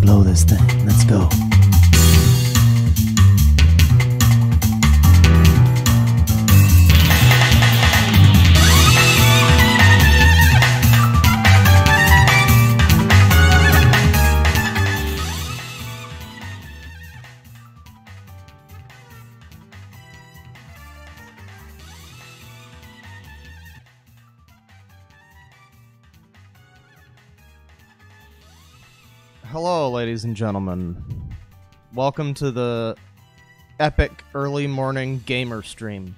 blow this thing. Let's go. Hello, ladies and gentlemen. Welcome to the epic early morning gamer stream,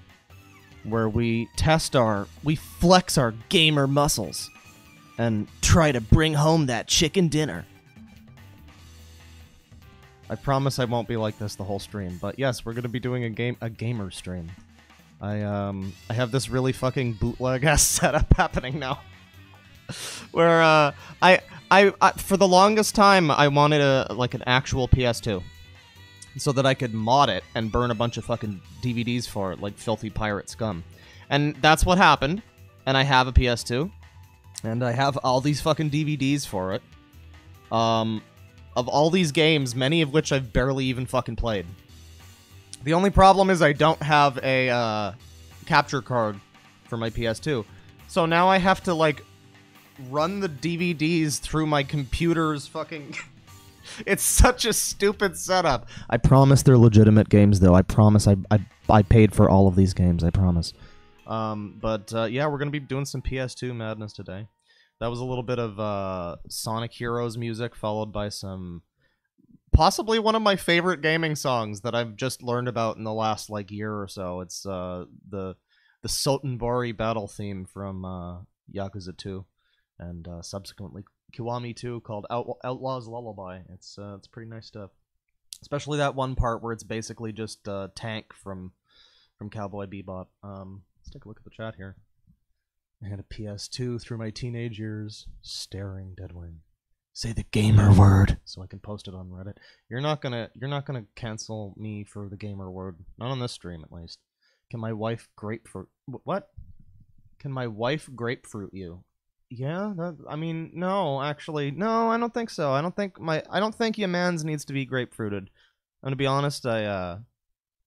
where we flex our gamer muscles and try to bring home that chicken dinner. I promise I won't be like this the whole stream, but yes, we're gonna be doing a gamer stream. I have this really fucking bootleg ass setup happening now. Where I for the longest time I wanted an actual PS2 so that I could mod it and burn a bunch of fucking DVDs for it like filthy pirate scum. And that's what happened. And I have a PS2 and I have all these fucking DVDs for it. Of all these games, many of which I've barely even fucking played. The only problem is I don't have a capture card for my PS2. So now I have to like run the DVDs through my computer's fucking... It's such a stupid setup. I promise they're legitimate games, though. I promise I paid for all of these games, I promise. Yeah, we're gonna be doing some PS2 madness today. That was a little bit of Sonic Heroes music, followed by some... possibly one of my favorite gaming songs that I've just learned about in the last, like, year or so. It's the Sotenbori battle theme from Yakuza 2. And subsequently Kiwami 2, called Outlaw's Lullaby. It's pretty nice stuff. Especially that one part where it's basically just Tank from Cowboy Bebop. Let's take a look at the chat here. I had a PS2 through my teenage years, staring Deadwing. Say the gamer word so I can post it on Reddit. You're not gonna cancel me for the gamer word. Not on this stream, at least. Can my wife grapefruit... What? Can my wife grapefruit you? Yeah, I mean, no, actually, no, I don't think so. I don't think your mans needs to be grapefruited. I'm gonna be honest, I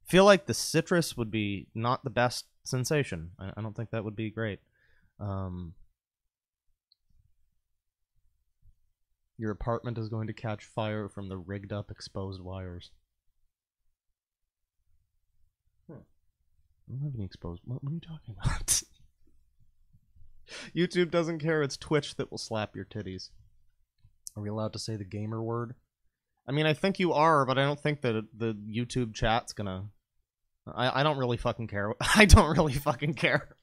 feel like the citrus would be not the best sensation. I don't think that would be great. Your apartment is going to catch fire from the rigged up exposed wires. I don't have any exposed... What are you talking about? YouTube doesn't care, it's Twitch that will slap your titties. Are we allowed to say the gamer word? I mean, I think you are, but I don't think that the YouTube chat's gonna... I don't really fucking care. I don't really fucking care.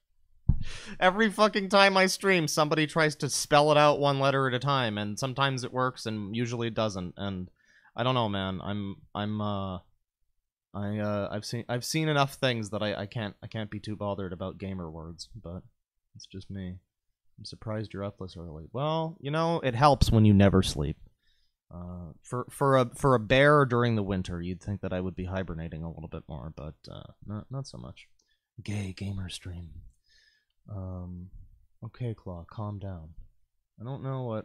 Every fucking time I stream, somebody tries to spell it out one letter at a time, and sometimes it works, and usually it doesn't, and... I don't know, man. I've seen enough things that I can't be too bothered about gamer words, but... It's just me. I'm surprised you're up this early. Well, you know, it helps when you never sleep. For a bear during the winter, you'd think that I would be hibernating a little bit more, but not so much. Gay gamer stream. Okay, Claw, calm down. I don't know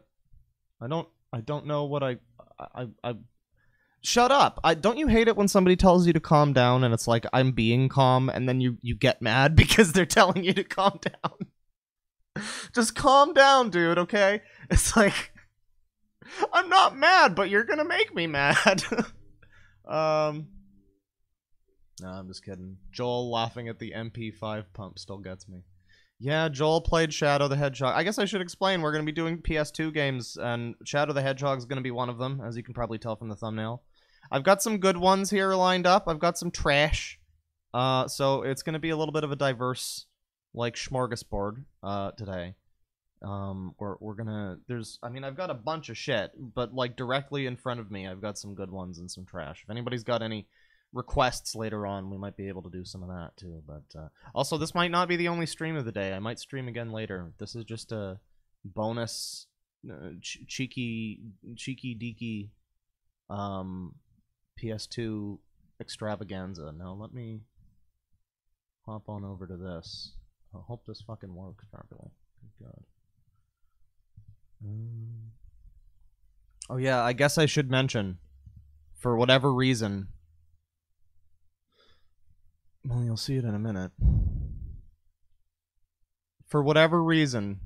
what I shut up! Don't you hate it when somebody tells you to calm down and it's like, I'm being calm, and then you get mad because they're telling you to calm down? Just calm down, dude, okay? It's like, I'm not mad, but you're gonna make me mad. No, I'm just kidding. Joel laughing at the MP5 pump still gets me. Yeah, Joel played Shadow the Hedgehog. I guess I should explain, we're gonna be doing PS2 games, and Shadow the Hedgehog is gonna be one of them, as you can probably tell from the thumbnail. I've got some good ones here lined up. I've got some trash. So it's gonna be a little bit of a diverse... like smorgasbord today. We're gonna... I've got a bunch of shit, but like directly in front of me I've got some good ones and some trash. If anybody's got any requests later on, we might be able to do some of that too. But also, this might not be the only stream of the day. I might stream again later. This is just a bonus cheeky deeky PS2 extravaganza. Now let me hop on over to this. I hope this fucking works properly. Good God. Oh yeah, I guess I should mention, for whatever reason... Well, you'll see it in a minute. For whatever reason,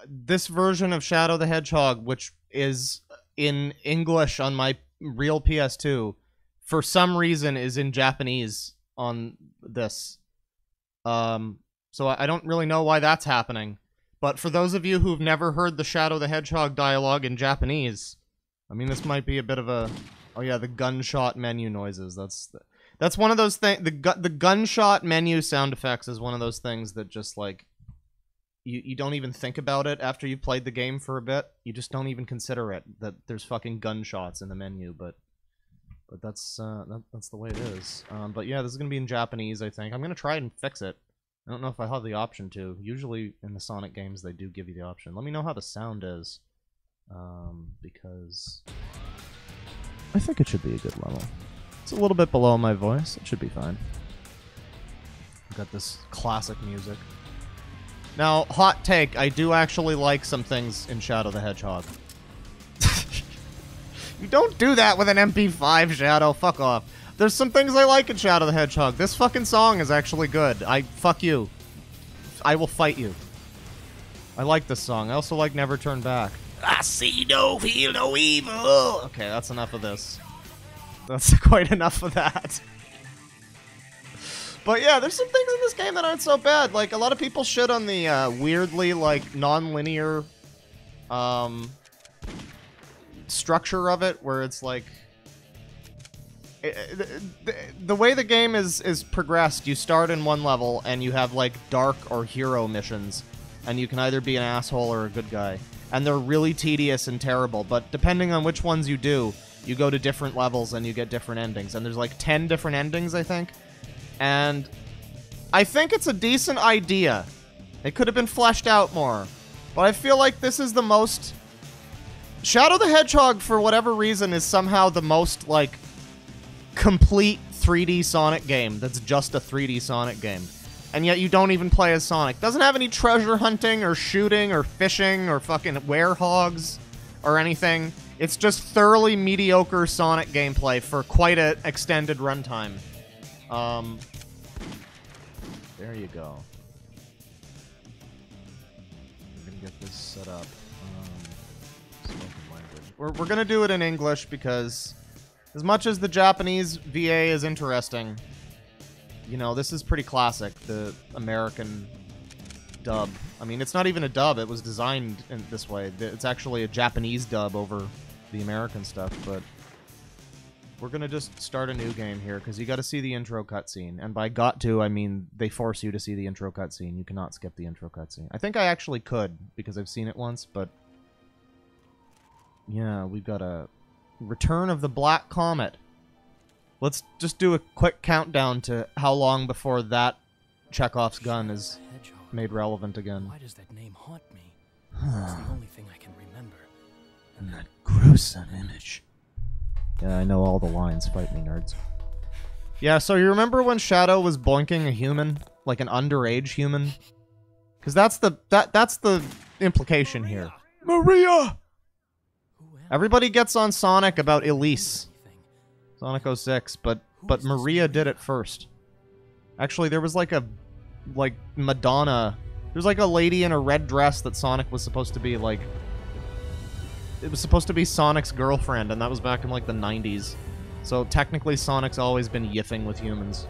this version of Shadow the Hedgehog, which is in English on my real PS2, for some reason is in Japanese on this. So I don't really know why that's happening. But for those of you who've never heard the Shadow the Hedgehog dialogue in Japanese, I mean, this might be a bit of a... Oh yeah, the gunshot menu noises. That's one of those things... The gunshot menu sound effects is one of those things that just, like... You don't even think about it after you've played the game for a bit. You just don't even consider it, that there's fucking gunshots in the menu, but that's the way it is. But yeah, this is gonna be in Japanese, I think. I'm gonna try and fix it. I don't know if I have the option to. Usually in the Sonic games, they do give you the option. Let me know how the sound is, because I think it should be a good level. It's a little bit below my voice. It should be fine. I've got this classic music. Now, hot take, I do actually like some things in Shadow the Hedgehog. You don't do that with an MP5, Shadow. Fuck off. There's some things I like in Shadow the Hedgehog. This fucking song is actually good. Fuck you. I will fight you. I like this song. I also like Never Turn Back. I see no, feel no evil. Okay, that's enough of this. That's quite enough of that. But yeah, there's some things in this game that aren't so bad. Like, a lot of people shit on the weirdly, like, non-linear structure of it, where it's like... The way the game is progressed, you start in one level, and you have, like, dark or hero missions, and you can either be an asshole or a good guy. And they're really tedious and terrible, but depending on which ones you do, you go to different levels and you get different endings. And there's, like, 10 different endings, I think. And I think it's a decent idea. It could have been fleshed out more. But I feel like this is the most... Shadow the Hedgehog, for whatever reason, is somehow the most, like, complete 3D Sonic game that's just a 3D Sonic game. And yet you don't even play as Sonic. Doesn't have any treasure hunting or shooting or fishing or fucking werehogs or anything. It's just thoroughly mediocre Sonic gameplay for quite an extended runtime. There you go. We're gonna get this set up. Spoken language. We're gonna do it in English because, as much as the Japanese VA is interesting, you know, this is pretty classic, the American dub. I mean, it's not even a dub, it was designed in this way. It's actually a Japanese dub over the American stuff, but we're gonna just start a new game here, because you gotta see the intro cutscene. And by got to, I mean they force you to see the intro cutscene. You cannot skip the intro cutscene. I think I actually could, because I've seen it once, but... Yeah, we've got a... Return of the Black Comet. Let's just do a quick countdown to how long before that Chekhov's gun is made relevant again. Why does that name haunt me? It's the only thing I can remember. And that gruesome image. Yeah, I know all the lines. Fight me, nerds. Yeah, so you remember when Shadow was boinking a human? Like an underage human? Because that's the implication here. Maria! Everybody gets on Sonic about Elise. Sonic 06, but Maria did it first. Actually, there was like Madonna. There's like a lady in a red dress that Sonic was supposed to be like... It was supposed to be Sonic's girlfriend, and that was back in like the 90s. So technically Sonic's always been yiffing with humans.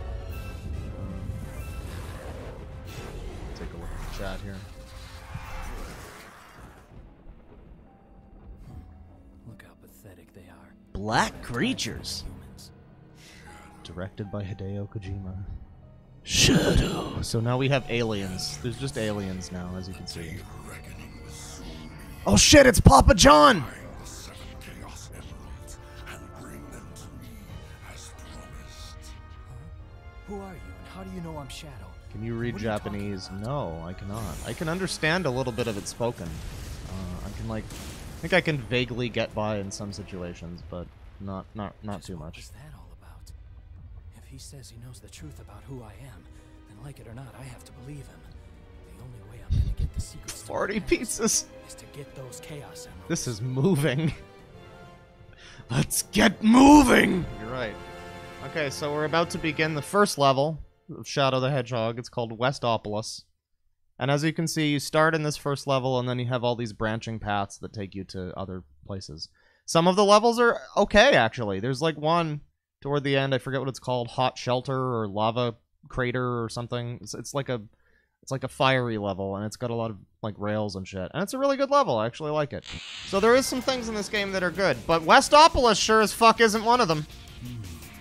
Take a look at the chat here. Look how pathetic they are. Black creatures. Directed by Hideo Kojima. Shadow. So now we have aliens. There's just aliens now, as you can see. Oh shit, it's Papa John! Who are you, and how do you know I'm Shadow? Can you read Japanese? No, I cannot. I can understand a little bit of it spoken. I can, like... I think I can vaguely get by in some situations, but not too much. What is that all about? If he says he knows the truth about who I am, then like it or not, I have to believe him. The only way I'm gonna get The secret 40 pieces. is to get those chaos emeralds. This is moving. Let's get moving! You're right. Okay, so we're about to begin the first level of Shadow the Hedgehog. It's called Westopolis. And as you can see, you start in this first level, and then you have all these branching paths that take you to other places. Some of the levels are okay, actually. There's like one toward the end, I forget what it's called, Hot Shelter or Lava Crater or something. It's like a fiery level, and it's got a lot of like rails and shit. And it's a really good level. I actually like it. So there is some things in this game that are good, but Westopolis sure as fuck isn't one of them.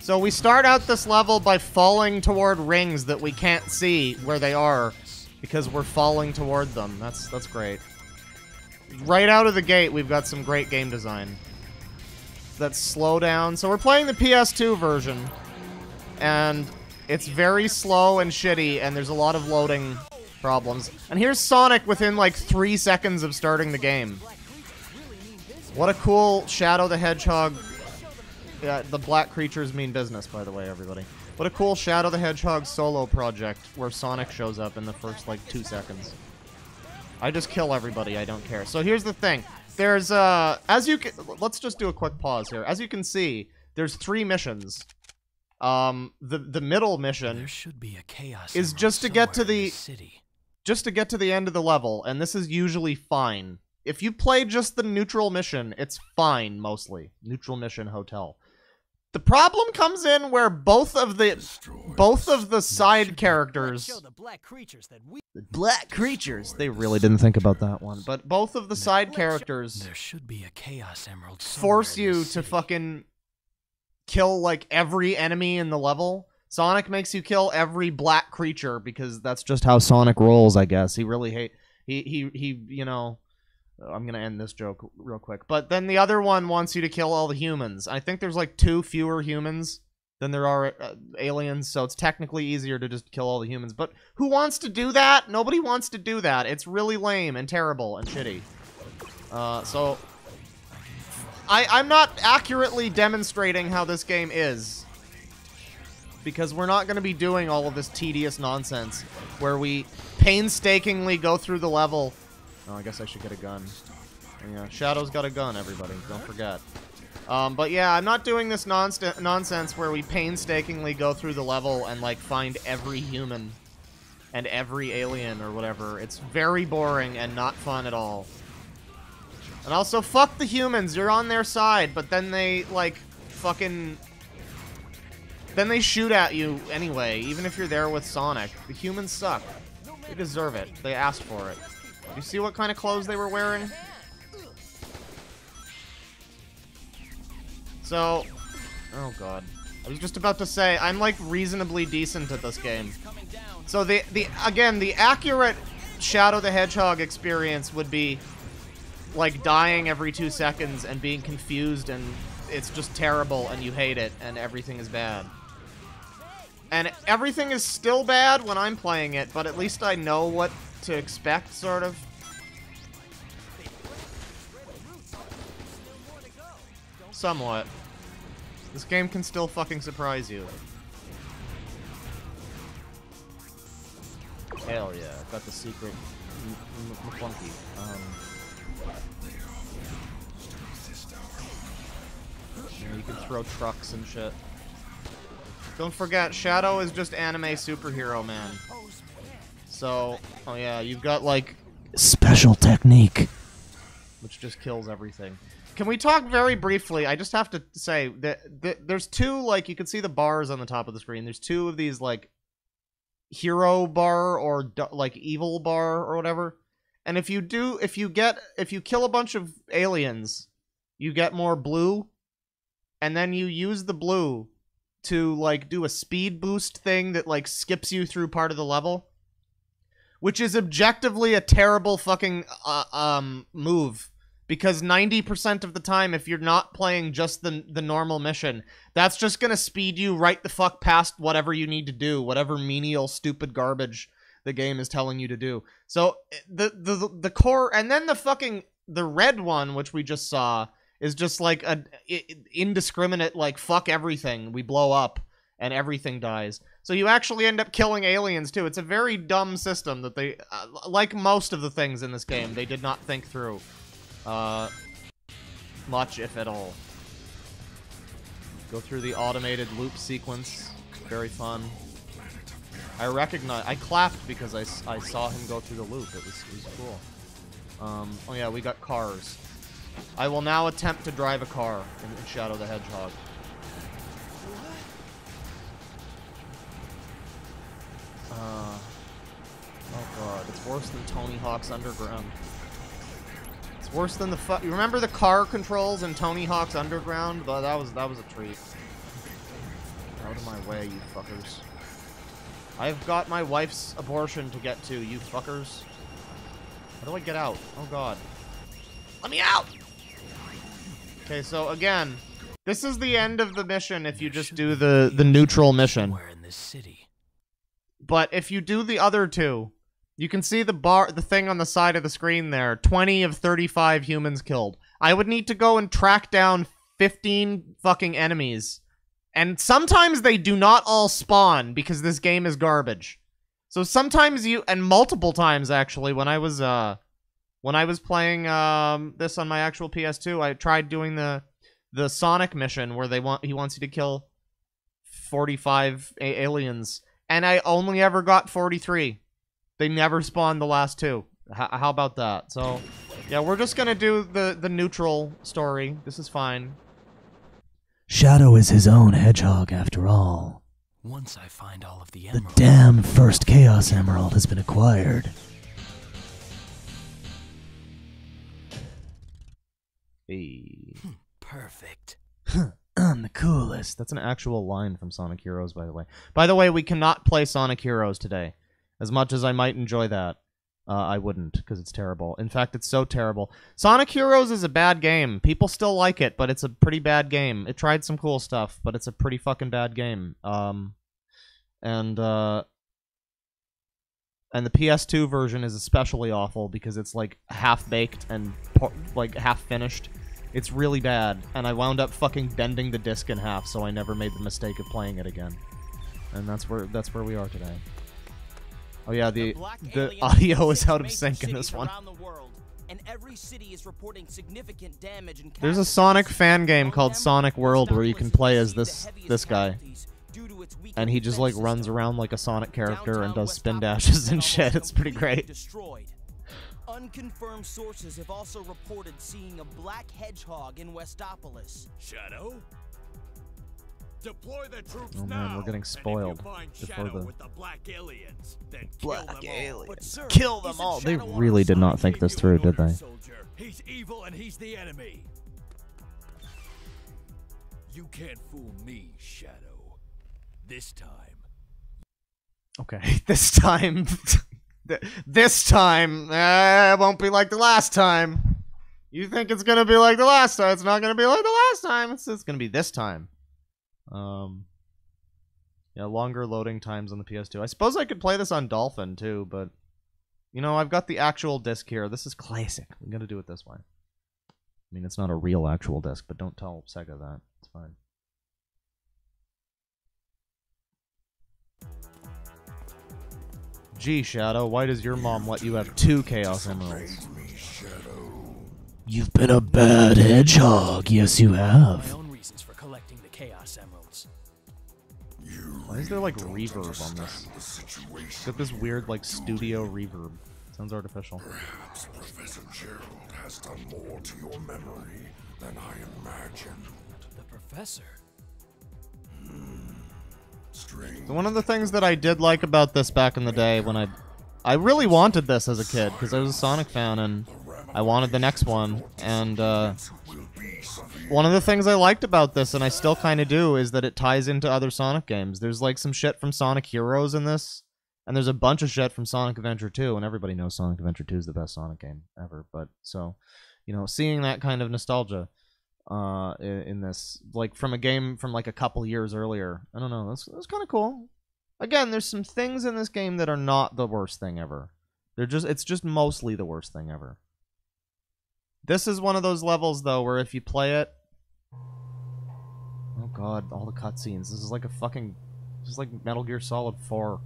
So we start out this level by falling toward rings that we can't see where they are because we're falling toward them. That's great. Right out of the gate, we've got some great game design. That's slow down. So we're playing the PS2 version, and it's very slow and shitty, and there's a lot of loading problems. And here's Sonic within like 3 seconds of starting the game. What a cool Shadow the Hedgehog. Yeah, the black creatures mean business, by the way, everybody. What a cool Shadow the Hedgehog solo project where Sonic shows up in the first like 2 seconds. I just kill everybody, I don't care. So here's the thing. There's, let's just do a quick pause here. As you can see, there's 3 missions. The middle mission There should be a chaos is emerald just to get to somewhere in the, this city. just to get to the end of the level, and this is usually fine. If you play just the neutral mission, it's fine, mostly. Neutral mission hotel. The problem comes in where both of the side characters... Show the black creatures that we... The black creatures! They really didn't think about that one. But both of the side characters There should be a chaos emerald somewhere force in you this to city. fucking kill, like, every enemy in the level. Sonic makes you kill every black creature because that's just how Sonic rolls, I guess. He really He, you know... I'm gonna end this joke real quick. But then the other one wants you to kill all the humans. I think there's like 2 fewer humans than there are aliens, so it's technically easier to just kill all the humans. But who wants to do that? Nobody wants to do that. It's really lame and terrible and shitty. So... I'm not accurately demonstrating how this game is. Because we're not going to be doing all of this tedious nonsense where we painstakingly go through the level... Oh, I guess I should get a gun. Yeah, Shadow's got a gun, everybody. Don't forget. But yeah, I'm not doing this nonsense where we painstakingly go through the level and, like, find every human and every alien or whatever. It's very boring and not fun at all. And also, fuck the humans. You're on their side, but then they, like, fucking... Then they shoot at you anyway, even if you're there with Sonic. The humans suck. They deserve it. They asked for it. You see what kind of clothes they were wearing? So, oh god. I was just about to say, I'm like reasonably decent at this game. So again, the accurate Shadow the Hedgehog experience would be like dying every 2 seconds and being confused and it's just terrible and you hate it and everything is bad. And everything is still bad when I'm playing it, but at least I know what to expect, sort of. Somewhat. This game can still fucking surprise you. Hell yeah, got the secret McClunky. You can throw trucks and shit. Don't forget, Shadow is just anime superhero, man. So, oh yeah, you've got, like, special technique, which just kills everything. Can we talk very briefly? I just have to say that there's 2, like, you can see the bars on the top of the screen. There's 2 of these, like, hero bar or, like, evil bar or whatever. And if you kill a bunch of aliens, you get more blue. And then you use the blue to, like, do a speed boost thing that, like, skips you through part of the level. Which is objectively a terrible fucking, move. Because 90% of the time, if you're not playing just the normal mission, that's just gonna speed you right the fuck past whatever you need to do. Whatever menial, stupid garbage the game is telling you to do. So, the core... And then the red one, which we just saw, is just like a indiscriminate, like, fuck everything. We blow up, and everything dies. So you actually end up killing aliens, too. It's a very dumb system that they... like most of the things in this game, they did not think through. Much, if at all. Go through the automated loop sequence. Very fun. I clapped because I saw him go through the loop. It was cool. Oh yeah, we got cars. I will now attempt to drive a car in Shadow the Hedgehog. Oh god, it's worse than Tony Hawk's Underground. It's worse than the you remember the car controls in Tony Hawk's Underground? But that was a treat. Out of my way, you fuckers. I've got my wife's abortion to get to, you fuckers. How do I get out? Oh god. Let me out! Okay, so again, this is the end of the mission if you just do the neutral mission. Somewhere in this city. But if you do the other two, you can see the thing on the side of the screen there. 20 of 35 humans killed. I would need to go and track down 15 fucking enemies. And sometimes they do not all spawn because this game is garbage. So sometimes and multiple times actually, when I was playing this on my actual PS2, I tried doing the Sonic mission where he wants you to kill 45 aliens. And I only ever got 43. They never spawned the last two. How about that? So, yeah, we're just gonna do the neutral story. This is fine. Shadow is his own hedgehog, after all. Once I find all of the The emeralds... damn first Chaos Emerald has been acquired. Hey. Perfect. I'm the coolest. That's an actual line from Sonic Heroes, by the way. By the way, we cannot play Sonic Heroes today. As much as I might enjoy that, I wouldn't, because it's terrible. In fact, it's so terrible. Sonic Heroes is a bad game. People still like it, but it's a pretty bad game. It tried some cool stuff, but it's a pretty fucking bad game. And the PS2 version is especially awful because it's like half-baked and like half-finished. It's really bad, and I wound up fucking bending the disc in half, so I never made the mistake of playing it again. And that's where we are today. Oh yeah, the audio is out of sync in this one. There's a Sonic fan game called Sonic World where you can play as this guy. And he just like runs around like a Sonic character and does spin dashes and shit. It's pretty great. Unconfirmed sources have also reported seeing a black hedgehog in Westopolis. Shadow? Deploy the troops Oh man, we're getting spoiled before the black aliens, then kill them all. They really did not think this through, did they? He's evil and he's the enemy. You can't fool me, Shadow. This time. Okay, this time. This time, it won't be like the last time. You think it's gonna be like the last time? It's not gonna be like the last time. It's gonna be this time. Yeah, longer loading times on the PS2. I suppose I could play this on Dolphin too, but you know, I've got the actual disc here. This is classic. I'm gonna do it this way. I mean, it's not a real actual disc, but don't tell Sega that. It's fine. Gee, Shadow, why does your mom let you have 2 Chaos Emeralds? You've been a bad hedgehog, yes you have. My own reasons for collecting the Chaos Emeralds. Why is there like reverb on this? It's got this weird like studio reverb. Sounds artificial. Perhaps Professor Gerald has done more to your memory than I imagined. The Professor? Strange. So one of the things that I did like about this back in the day when I really wanted this as a kid because I was a Sonic fan and I wanted the next one, and one of the things I liked about this, and I still kind of do, is that it ties into other Sonic games. There's like some shit from Sonic Heroes in this, and there's a bunch of shit from Sonic Adventure 2, and everybody knows Sonic Adventure 2 is the best Sonic game ever, but so, you know, seeing that kind of nostalgia in this, like from a game from like a couple years earlier, I don't know, that's kind of cool. Again, there's some things in this game that are not the worst thing ever. It's just mostly the worst thing ever. This is one of those levels, though, where if you play it... Oh god, all the cutscenes. This is like a fucking This is like Metal Gear Solid 4.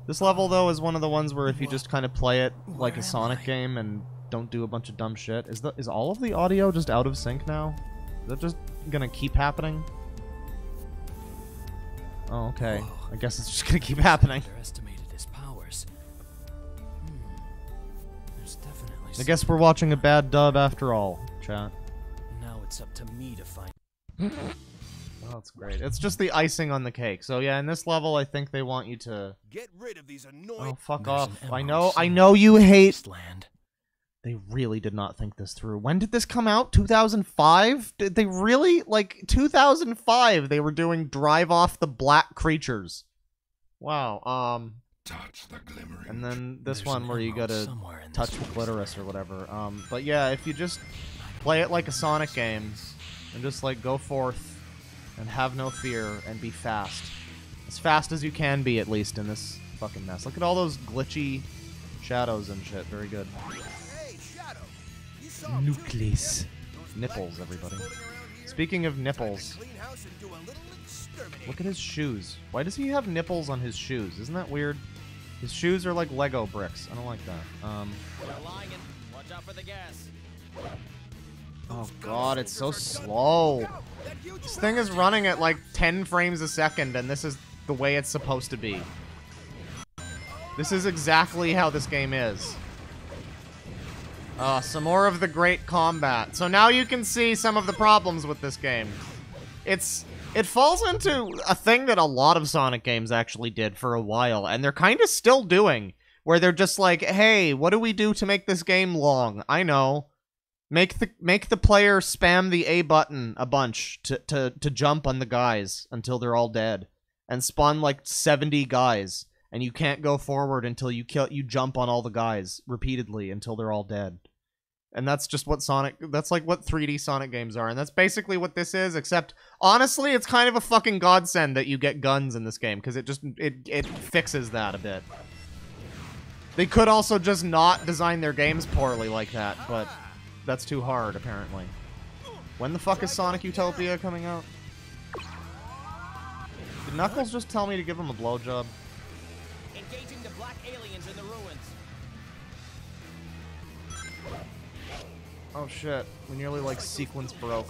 This level, though, is one of the ones where if you just kind of play it like a Sonic game and don't do a bunch of dumb shit... Is all of the audio just out of sync now? Is that just gonna keep happening? Oh, okay. I guess it's just gonna keep happening. Underestimated his powers. There's definitely I guess we're watching a bad dub after all, chat. Now it's up to me to find. Oh, that's great. It's just the icing on the cake. So yeah, in this level, I think they want you to... Get rid of these annoying... Oh, fuck There's off. an I emerald know you hate... land. They really did not think this through. When did this come out? 2005? Did they really? Like, 2005, they were doing Drive Off the Black Creatures. Wow, Touch the glimmering. And then this There's one an where you emerald gotta somewhere in touch this the place. clitoris or whatever. But yeah, if you just play it like a Sonic game, and just, like, go forth and have no fear and be fast. As fast as you can be, at least, in this fucking mess. Look at all those glitchy shadows and shit. Very good. Hey, Shadow! You saw Nucleus. Nipples, everybody. Speaking of nipples, look at his shoes. Why does he have nipples on his shoes? Isn't that weird? His shoes are like Lego bricks. I don't like that. Watch out for the gas. Oh god, it's so slow. This thing is running at like 10 frames a second, and this is the way it's supposed to be. This is exactly how this game is. Some more of the great combat. So now you can see some of the problems with this game. It falls into a thing that a lot of Sonic games actually did for a while, and they're kind of still doing, where they're just like, hey, what do we do to make this game long? I know. Make the player spam the A button a bunch to jump on the guys until they're all dead. And spawn like 70 guys. And you can't go forward until you jump on all the guys repeatedly until they're all dead. And that's just what that's like what 3D Sonic games are. And that's basically what this is, except honestly, it's kind of a fucking godsend that you get guns in this game, because it fixes that a bit. They could also just not design their games poorly like that, but that's too hard, apparently. When the fuck is Sonic Utopia coming out? Did Knuckles just tell me to give him a blowjob? Engaging the black aliens in the ruins. Oh shit, we nearly like sequence broke.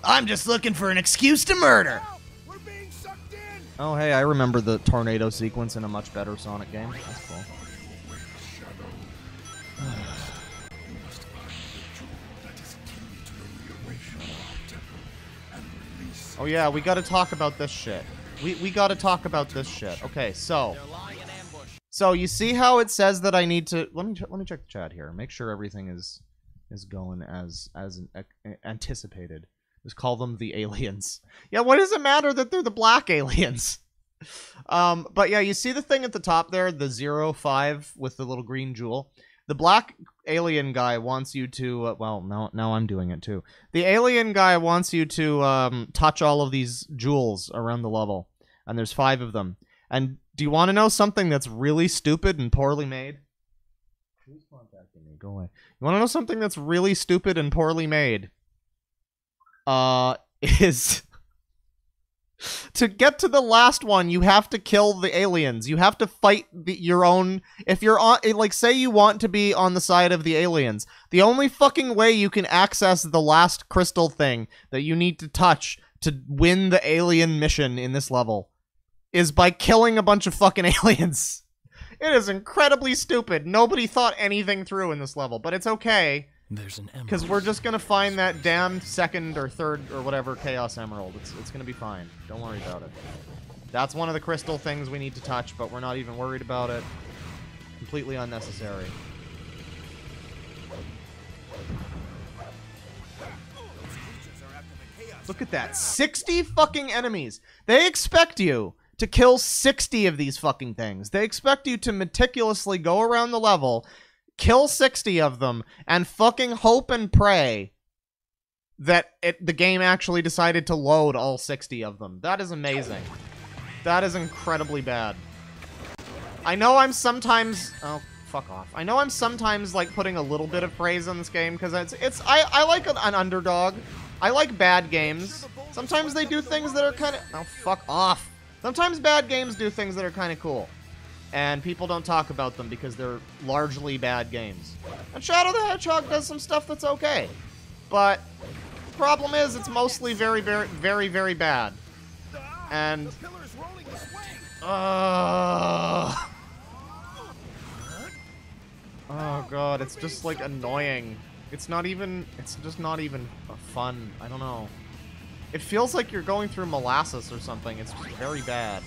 I'm just looking for an excuse to murder. We're being sucked in! Oh hey, I remember the tornado sequence in a much better Sonic game. That's cool. Oh yeah, we gotta talk about this shit. We gotta talk about this shit. Okay, so... They're lying in ambush. So, you see how it says that I need to... Let me check the chat here. Make sure everything is going as anticipated. Just call them the aliens. Yeah, what does it matter that they're the black aliens? But yeah, you see the thing at the top there? The 05 with the little green jewel? The black alien guy wants you to... well, now I'm doing it too. The alien guy wants you to touch all of these jewels around the level. And there's 5 of them. And do you want to know something that's really stupid and poorly made? Who's contacting me? Go away. You want to know something that's really stupid and poorly made? Is... to get to the last one, you have to kill the aliens. You have to fight your own... If you're on... Like, say you want to be on the side of the aliens. The only fucking way you can access the last crystal thing that you need to touch to win the alien mission in this level is by killing a bunch of fucking aliens. It is incredibly stupid. Nobody thought anything through in this level, but it's okay. There's an emerald. Because we're just gonna find that damned second or third or whatever Chaos Emerald. It's gonna be fine. Don't worry about it. That's one of the crystal things we need to touch, but we're not even worried about it. Completely unnecessary. Look at that. 60 fucking enemies. They expect you to kill 60 of these fucking things. They expect you to meticulously go around the level, kill 60 of them, and fucking hope and pray that the game actually decided to load all 60 of them. That is amazing. That is incredibly bad. I know I'm sometimes... Oh, fuck off. I know I'm sometimes, like, putting a little bit of praise on this game, because I like an underdog. I like bad games. Sometimes they do things that are kind of... Oh, fuck off. Sometimes bad games do things that are kind of cool. And people don't talk about them because they're largely bad games. And Shadow the Hedgehog does some stuff that's okay. But the problem is it's mostly very, very, very, very bad. And... Oh god, it's just like annoying. It's just not even fun. I don't know. It feels like you're going through molasses or something. It's just very bad.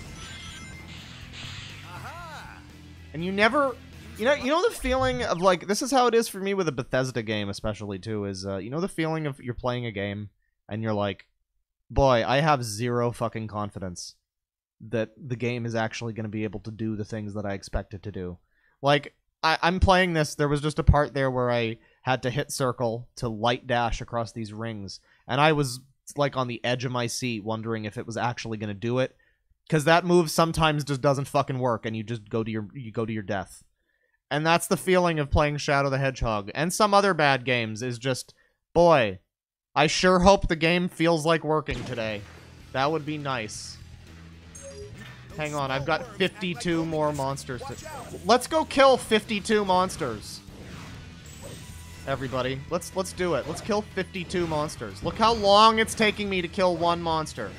And you never, you know the feeling of, like, this is how it is for me with a Bethesda game especially too, is, you know the feeling of you're playing a game and you're like, boy, I have zero fucking confidence that the game is actually going to be able to do the things that I expect it to do. Like, I'm playing this, there was just a part there where I had to hit circle to light dash across these rings, and I was, like, on the edge of my seat wondering if it was actually going to do it, because that move sometimes just doesn't fucking work, and you just go to your death. And that's the feeling of playing Shadow the Hedgehog, and some other bad games, is just, boy, I sure hope the game feels like working today. That would be nice. Hang on, I've got 52 more monsters to... Let's go kill 52 monsters. Everybody, let's do it. Let's kill 52 monsters. Look how long it's taking me to kill one monster.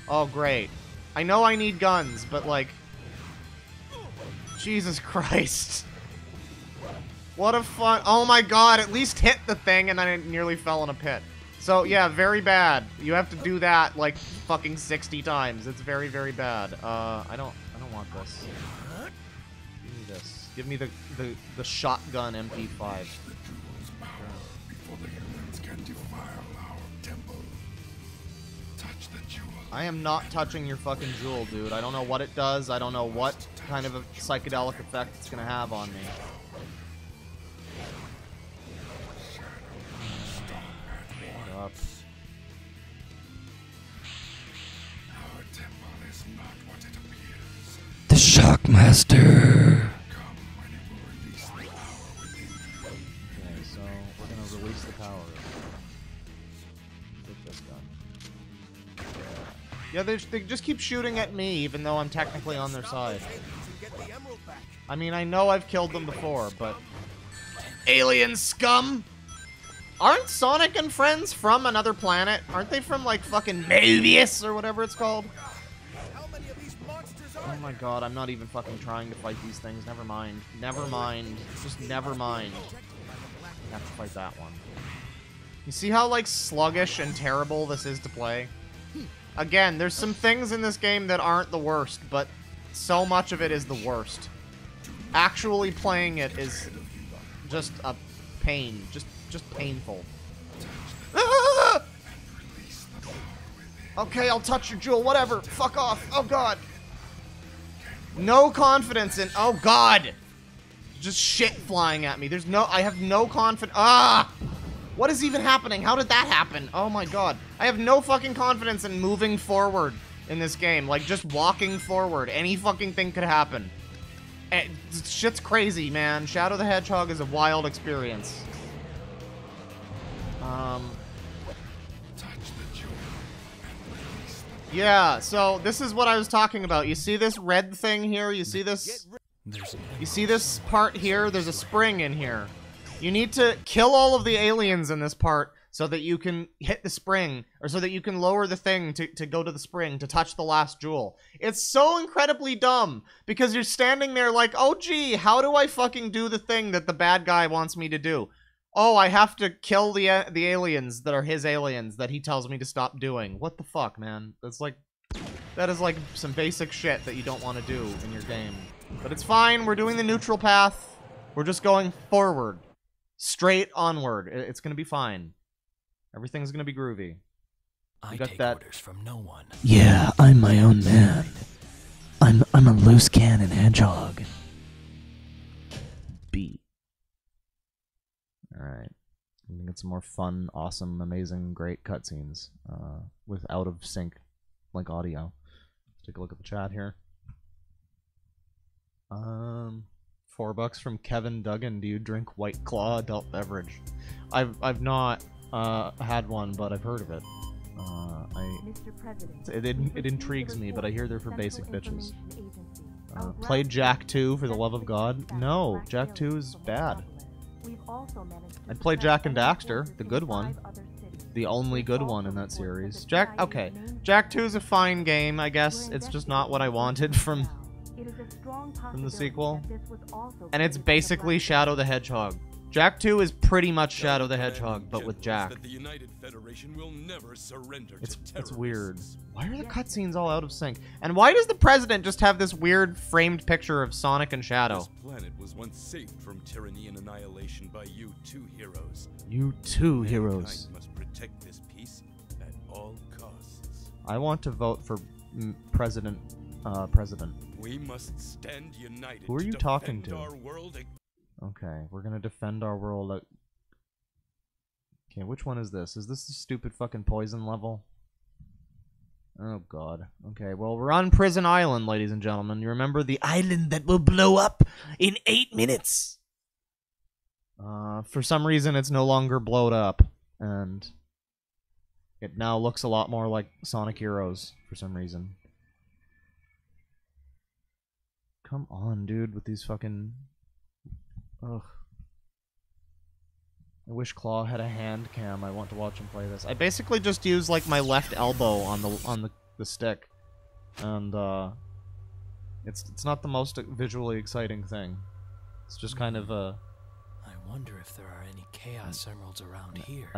Oh, great. I know I need guns, but, like... Jesus Christ. What a fun... Oh my god, at least hit the thing and then it nearly fell in a pit. So, yeah, very bad. You have to do that, like, fucking 60 times. It's very, very bad. I don't want this. Give me this. Give me the shotgun MP5. I am not touching your fucking jewel, dude. I don't know what it does. I don't know what kind of a psychedelic effect it's gonna have on me. Up. The Shockmaster. Okay, so we're gonna release the power. Take this gun. Yeah, they just keep shooting at me, even though I'm technically on their side. I mean, I know I've killed them before, but... Alien scum! Aren't Sonic and friends from another planet? Aren't they from, like, fucking Mobius or whatever it's called? Oh my god, I'm not even fucking trying to fight these things. Never mind. Never mind. Just never mind. I have to fight that one. You see how, like, sluggish and terrible this is to play? Again, there's some things in this game that aren't the worst, but so much of it is the worst. Actually playing it is just a pain. Just painful. Ah! Okay, I'll touch your jewel, whatever. Fuck off. Oh god. No confidence in... Oh god. Just shit flying at me. I have no confidence. Ah! What is even happening? How did that happen? Oh my god. I have no fucking confidence in moving forward in this game. Like, just walking forward. Any fucking thing could happen. Shit's crazy, man. Shadow the Hedgehog is a wild experience. Yeah, so this is what I was talking about. You see this red thing here? You see this? You see this part here? There's a spring in here. You need to kill all of the aliens in this part so that you can hit the spring, or so that you can lower the thing to go to the spring, to touch the last jewel. It's so incredibly dumb, because you're standing there like, oh gee, how do I fucking do the thing that the bad guy wants me to do? Oh, I have to kill the aliens that are his aliens that he tells me to stop doing. What the fuck, man? That's like... That is like some basic shit that you don't want to do in your game. But it's fine, we're doing the neutral path. We're just going forward. Straight onward. It's gonna be fine. Everything's gonna be groovy. I take orders from no one. Yeah, I'm my own man. I'm a loose cannon hedgehog. Beat. Alright. We can get some more fun, awesome, amazing, great cutscenes. With out of sync, like, audio. Let's take a look at the chat here. $4 from Kevin Duggan. Do you drink White Claw adult beverage? I've not had one, but I've heard of it. It intrigues me, but I hear they're for basic bitches. Played Jak 2 for the love of God? No, Jak 2 is bad. I'd play Jak and Daxter, the good one. The only good one in that series. Okay. Jak 2 is a fine game, I guess. It's just not what I wanted from the sequel. And it's basically Shadow the Hedgehog. Jak 2 is pretty much Shadow the Hedgehog, but with Jak. It's weird. Why are the cutscenes all out of sync? And why does the president just have this weird framed picture of Sonic and Shadow? This planet was once saved from tyranny and annihilation by you two heroes. You two heroes. Mankind must protect this peace at all costs. I want to vote for President. We must stand united. Who are you talking to? Our world. Okay, we're gonna defend our world. Okay, which one is this? Is this the stupid fucking poison level? Oh god. Okay, well, we're on Prison Island, ladies and gentlemen. You remember the island that will blow up in 8 minutes? For some reason, it's no longer blowed up, and it now looks a lot more like Sonic Heroes for some reason. Come on, dude, with these fucking... Ugh. I wish Claw had a hand cam. I want to watch him play this. I basically just use like my left elbow on the stick, and it's not the most visually exciting thing. It's just kind of a. I wonder if there are any Chaos Emeralds around here.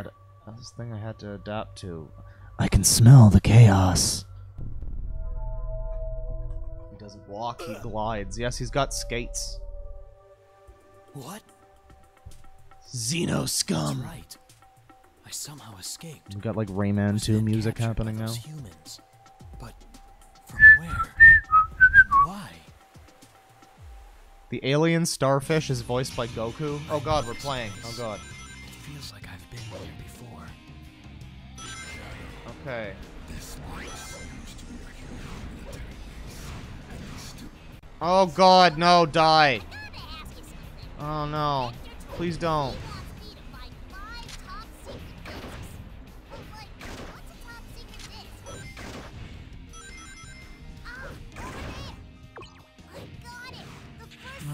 That's this thing I had to adapt to. I can smell the chaos. He doesn't walk, he glides. Yes, he's got skates. What? Xeno scum. That's right. I somehow escaped. We got like Rayman 2 music happening now. Humans. But from where? Why? The alien starfish is voiced by Goku. Oh god, we're playing. Oh god. It feels like I've been here before. Okay. Oh god, no, die. Oh no. Please don't.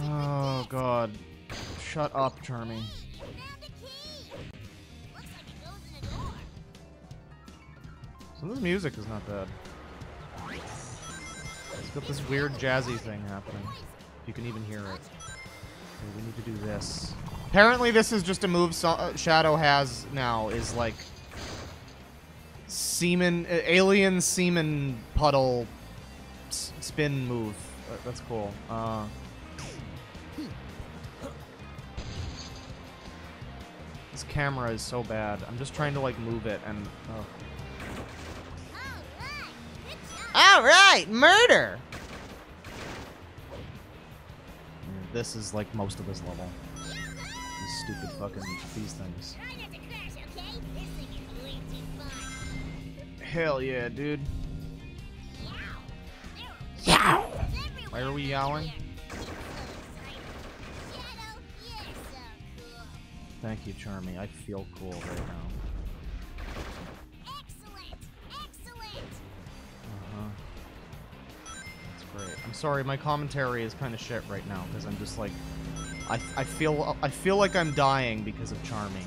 Oh god. Shut up, Charmy. So this music is not bad. It's got this weird jazzy thing happening. If you can even hear it. Okay, we need to do this. Apparently this is just a move Shadow has now, is like semen, alien semen puddle spin move. That's cool. This camera is so bad. I'm just trying to like move it and Alright, murder! This is like most of this level. These stupid fucking these things. Hell yeah, dude. Yow! Why are we yowling? Thank you, Charmy. I feel cool right now. That's great. I'm sorry, my commentary is kind of shit right now because I'm just like, I feel like I'm dying because of Charmy.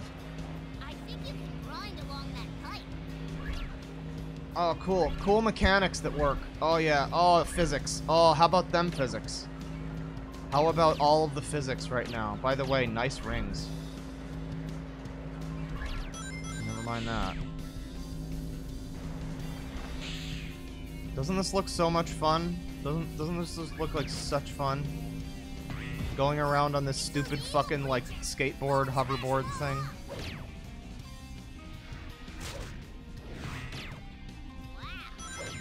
I think you can grind along that pipe. Oh, cool. Cool mechanics that work. Oh, yeah. Oh, physics. Oh, how about them physics? How about all of the physics right now? By the way, nice rings. Never mind that. Doesn't this look so much fun? Doesn't this just look like such fun? Going around on this stupid fucking, like, skateboard, hoverboard thing.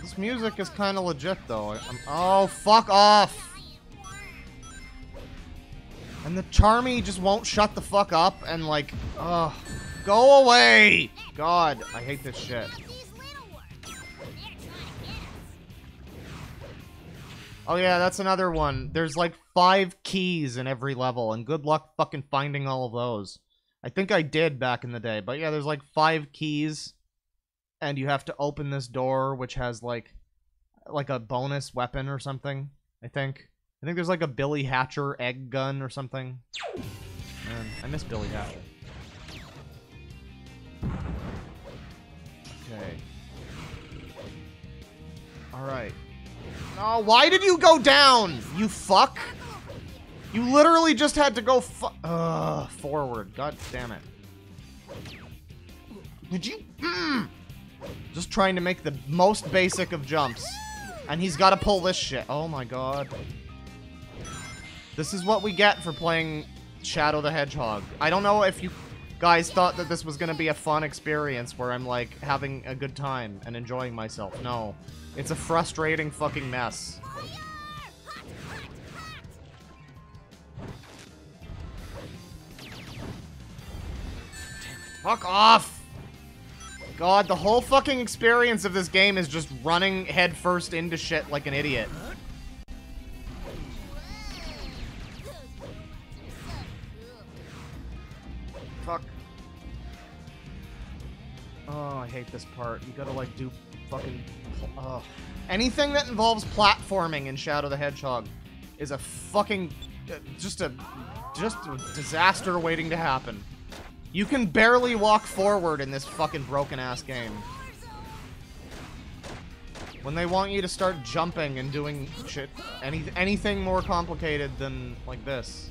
This music is kind of legit, though. Oh, fuck off! And the Charmy just won't shut the fuck up, and like, ugh. Go away! God, I hate this shit. Oh yeah, that's another one. There's like 5 keys in every level, and good luck fucking finding all of those. I think I did back in the day, but yeah, there's like 5 keys, and you have to open this door, which has like a bonus weapon or something, I think. I think there's like a Billy Hatcher egg gun or something. Man, I miss Billy Hatcher. Okay. Alright. No, why did you go down? You fuck. You literally just had to go forward. God damn it. Did you? Just trying to make the most basic of jumps. And he's got to pull this shit. Oh my god. This is what we get for playing Shadow the Hedgehog. I don't know if you guys thought that this was going to be a fun experience where I'm like having a good time and enjoying myself. No. It's a frustrating fucking mess. Fuck off! God, the whole fucking experience of this game is just running headfirst into shit like an idiot. Fuck. Oh, I hate this part. You gotta, like, do fucking... anything that involves platforming in Shadow the Hedgehog is a fucking... just a disaster waiting to happen. You can barely walk forward in this fucking broken-ass game. When they want you to start jumping and doing shit, anything more complicated than, like, this.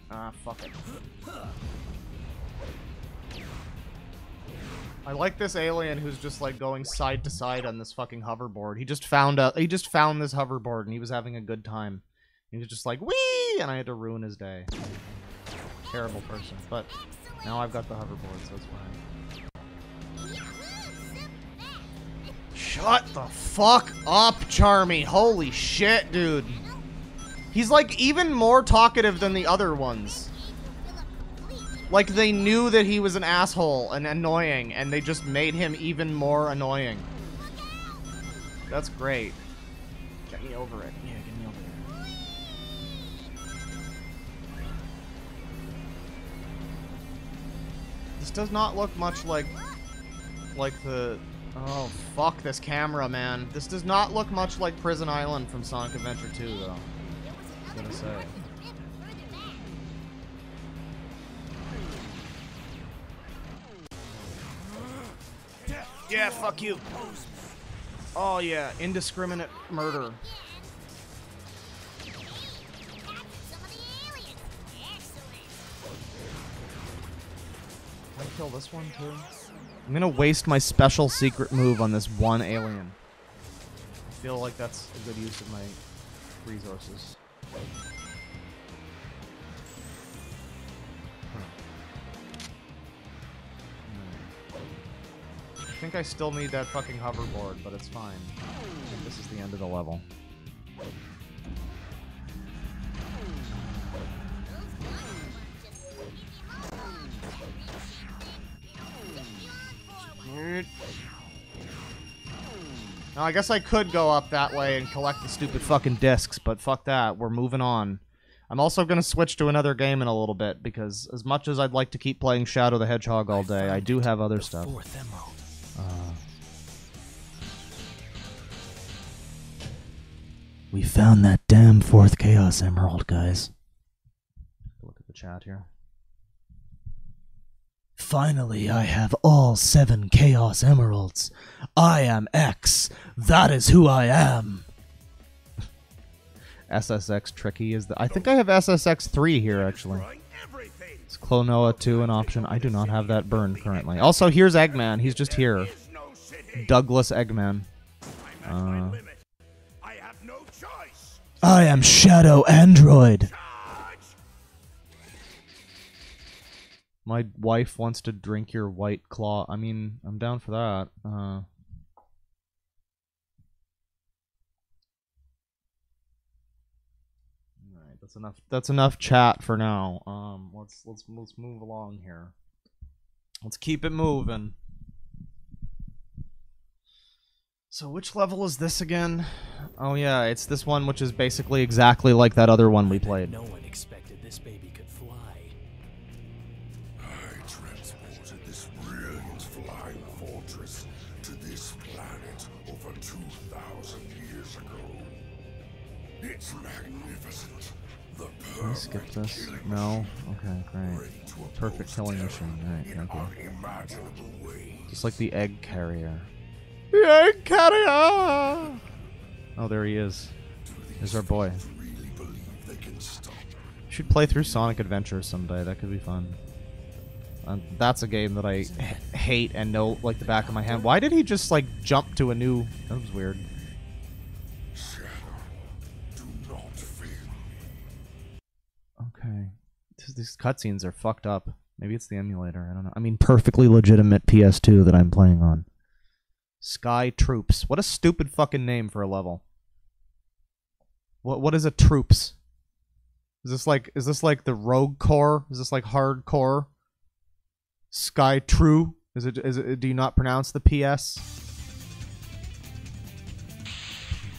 Ah, fuck it. I like this alien who's just like going side to side on this fucking hoverboard. He just found this hoverboard and he was having a good time. He was just like, whee! And I had to ruin his day. Terrible person. But now I've got the hoverboard, so it's fine. Shut the fuck up, Charmy. Holy shit, dude. He's like even more talkative than the other ones. Like they knew that he was an asshole and annoying, and they just made him even more annoying. That's great. Get me over it. Yeah, get me over it. This does not look much like the... Oh, fuck this camera, man. This does not look much like Prison Island from Sonic Adventure 2, though. I was gonna say. Yeah, fuck you. Oh yeah, indiscriminate murder. Can I kill this one too? I'm gonna waste my special secret move on this one alien. I feel like that's a good use of my resources. I think I still need that fucking hoverboard, but it's fine. I think this is the end of the level. Now, I guess I could go up that way and collect the stupid fucking discs, but fuck that. We're moving on. I'm also going to switch to another game in a little bit, because as much as I'd like to keep playing Shadow the Hedgehog all day, I do have other stuff. We found that damn 4th Chaos Emerald, guys. Look at the chat here. Finally, I have all 7 Chaos Emeralds. I am X. That is who I am. SSX Tricky is the... I think I have SSX 3 here, actually. Is Clonoa 2 an option? I do not have that burned currently. Also, here's Eggman. He's just here. Douglas Eggman. I am Shadow Android. My wife wants to drink your white claw. I mean, I'm down for that. Alright, that's enough. That's enough chat for now. Let's move along here. Let's keep it moving. So which level is this again? Oh yeah, it's this one, which is basically exactly like that other one we played. No one expected this baby could fly. I transported this brilliant flying fortress to this planet over 2,000 years ago. It's magnificent. The Can I skip this? No? Okay, great. Perfect killing machine. Alright, thank you. unimaginable ways. Just like the egg carrier. The egg carrier! Oh, there he is. There's our boy. Really believe they can stop. Should play through Sonic Adventure someday. That could be fun. That's a game that I hate and know like the back of my hand. Why did he just like jump to a new... That was weird. Shadow, do not fear me. Okay. These cutscenes are fucked up. Maybe it's the emulator. I don't know. I mean, perfectly legitimate PS2 that I'm playing on. Sky Troops. What a stupid fucking name for a level. What is a troops? Is this like the Rogue Corps? Is this like hardcore? Sky True? Is it do you not pronounce the PS?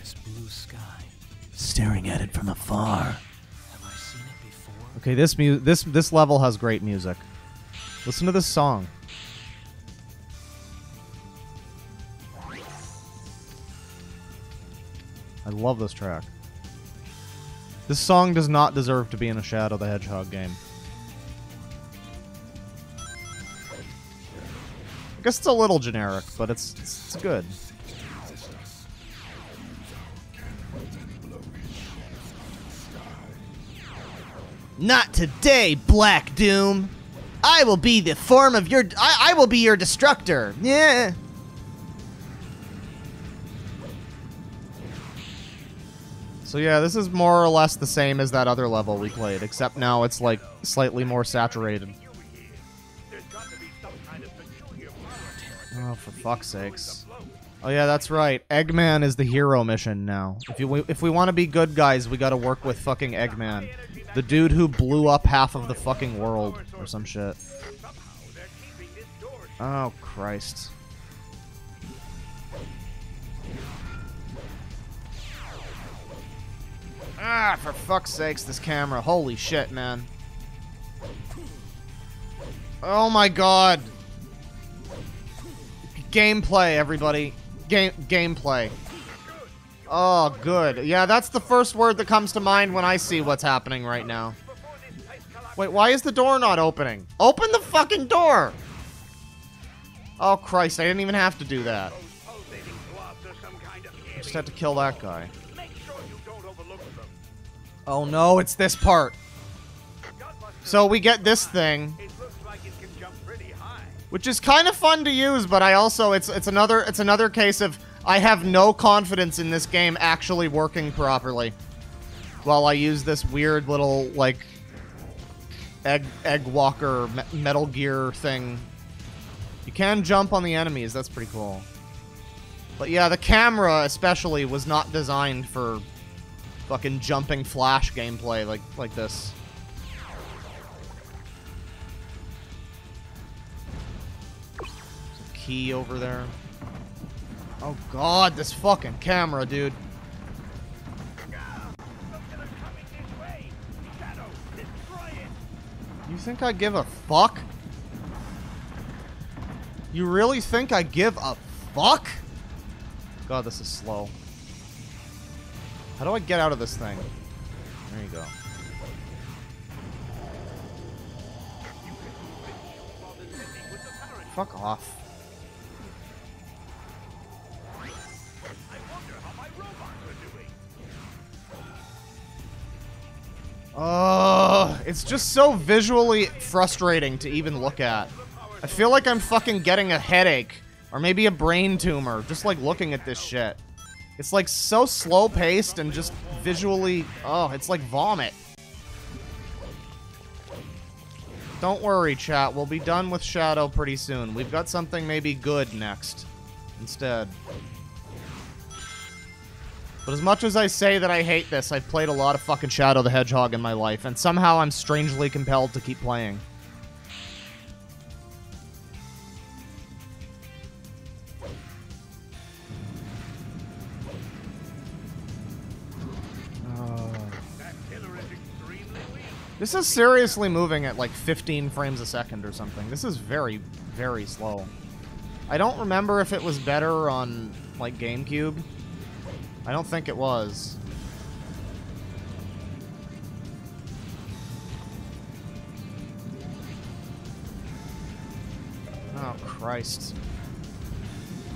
This blue sky. Staring at it from afar. Have I seen it before? Okay, this level has great music. Listen to this song. I love this track. This song does not deserve to be in a Shadow the Hedgehog game. I guess it's a little generic, but it's good. Not today, Black Doom. I will be the form of your... I will be your destructor. Yeah. So yeah, this is more or less the same as that other level we played, except now it's like slightly more saturated. Oh, for fuck's sakes. Oh yeah, that's right. Eggman is the hero mission now. If we want to be good guys, we gotta work with fucking Eggman. The dude who blew up half of the fucking world, or some shit. Oh, Christ. Ah, for fuck's sakes, this camera. Holy shit, man. Oh my god. Gameplay, everybody. Gameplay. Oh, good. Yeah, that's the first word that comes to mind when I see what's happening right now. Wait, why is the door not opening? Open the fucking door! Oh, Christ, I didn't even have to do that. I just had to kill that guy. Oh no, it's this part. So we get this thing, which is kind of fun to use, but I also it's another case of I have no confidence in this game actually working properly. While I use this weird little like egg walker Metal Gear thing. You can jump on the enemies. That's pretty cool. But yeah, the camera especially was not designed for fucking jumping flash gameplay like this. There's a key over there. Oh god, this fucking camera, dude. You think I give a fuck? You really think I give a fuck? God, this is slow. How do I get out of this thing? There you go. Fuck off. It's just so visually frustrating to even look at. I feel like I'm fucking getting a headache. Or maybe a brain tumor, just like looking at this shit. It's like so slow-paced and just visually... Oh, it's like vomit. Don't worry, chat. We'll be done with Shadow pretty soon. We've got something maybe good next. Instead. But as much as I say that I hate this, I've played a lot of fucking Shadow the Hedgehog in my life, and somehow I'm strangely compelled to keep playing. This is seriously moving at like 15 frames a second or something. This is very, very slow. I don't remember if it was better on, like, GameCube. I don't think it was. Oh, Christ.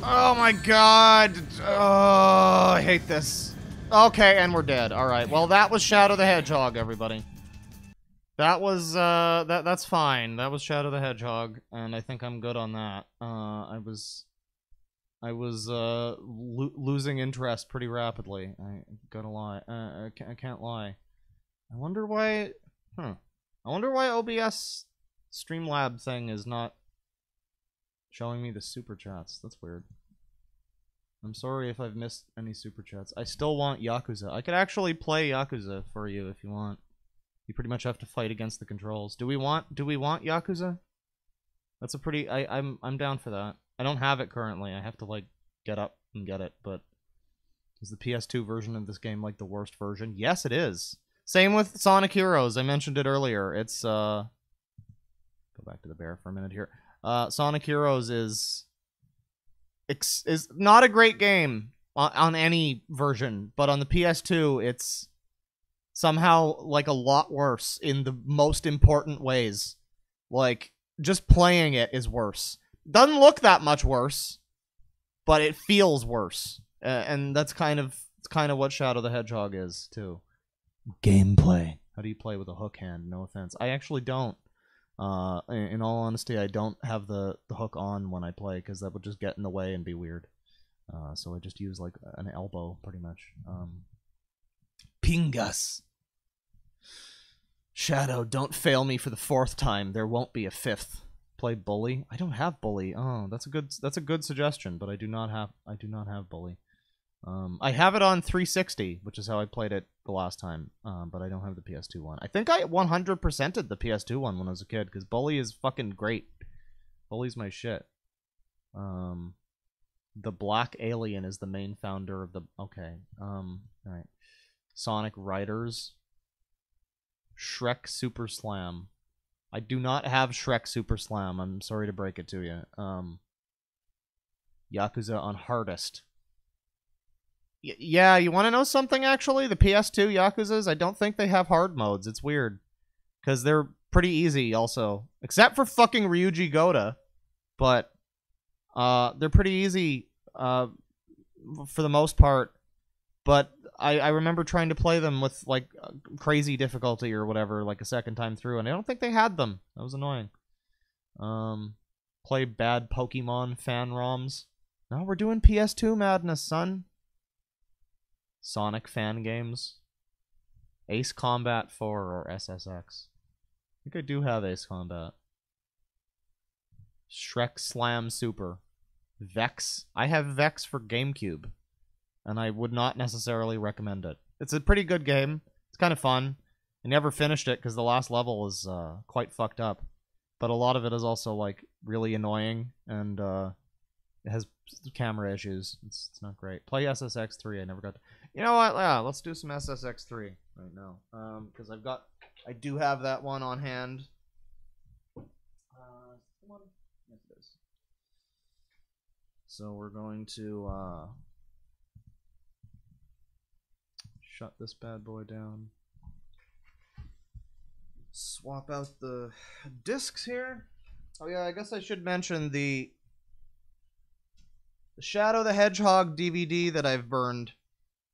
Oh my god! Oh, I hate this. Okay, and we're dead. Alright, well that was Shadow the Hedgehog, everybody. That was, that's fine. That was Shadow the Hedgehog, and I think I'm good on that. I was losing interest pretty rapidly. I gotta lie. I can't lie. I wonder why, I wonder why OBS Streamlab thing is not showing me the super chats. That's weird. I'm sorry if I've missed any super chats. I still want Yakuza. I could actually play Yakuza for you if you want. You pretty much have to fight against the controls. Do we want Yakuza? That's a pretty I'm down for that. I don't have it currently. I have to like get up and get it, but is the PS2 version of this game like the worst version? Yes, it is. Same with Sonic Heroes. I mentioned it earlier. It's go back to the bear for a minute here. Sonic Heroes is not a great game on any version, but on the PS2, it's somehow like a lot worse in the most important ways. Like, just playing it is worse. Doesn't look that much worse, but it feels worse. And that's kind of what Shadow the Hedgehog is, too. Gameplay. How do you play with a hook hand? No offense. I actually don't. In all honesty, I don't have the hook on when I play because that would just get in the way and be weird. So I just use like an elbow pretty much. Pingas. Shadow, don't fail me for the 4th time. There won't be a 5th. Play Bully. I don't have Bully. Oh, that's a good suggestion, but I do not have Bully. I have it on 360, which is how I played it the last time, but I don't have the PS2 one. I think I 100%ed the PS2 one when I was a kid, because Bully is fucking great. Bully's my shit. The Black Alien is the main founder of the... Okay, alright. Sonic Riders. Shrek Super Slam. I do not have Shrek Super Slam, I'm sorry to break it to you. Yakuza on hardest. Yeah, you want to know something, actually? The PS2 Yakuzas, I don't think they have hard modes. It's weird. Because they're pretty easy, also. Except for fucking Ryuji Goda. But, they're pretty easy, for the most part. But I remember trying to play them with, like, crazy difficulty or whatever, like, a second time through, and I don't think they had them. That was annoying. Play bad Pokemon fan ROMs. No, we're doing PS2 madness, son. Sonic fan games. Ace Combat 4 or SSX. I think I do have Ace Combat. Shrek Slam Super. Vex. I have Vex for GameCube. And I would not necessarily recommend it. It's a pretty good game. It's kind of fun. I never finished it because the last level is quite fucked up. But a lot of it is also like really annoying and it has camera issues. It's not great. Play SSX 3. I never got to... You know what? Yeah, let's do some SSX 3 right now. Because I do have that one on hand. Come on. Yes, it is. So we're going to shut this bad boy down. Swap out the discs here. Oh yeah, I guess I should mention the Shadow the Hedgehog DVD that I've burned,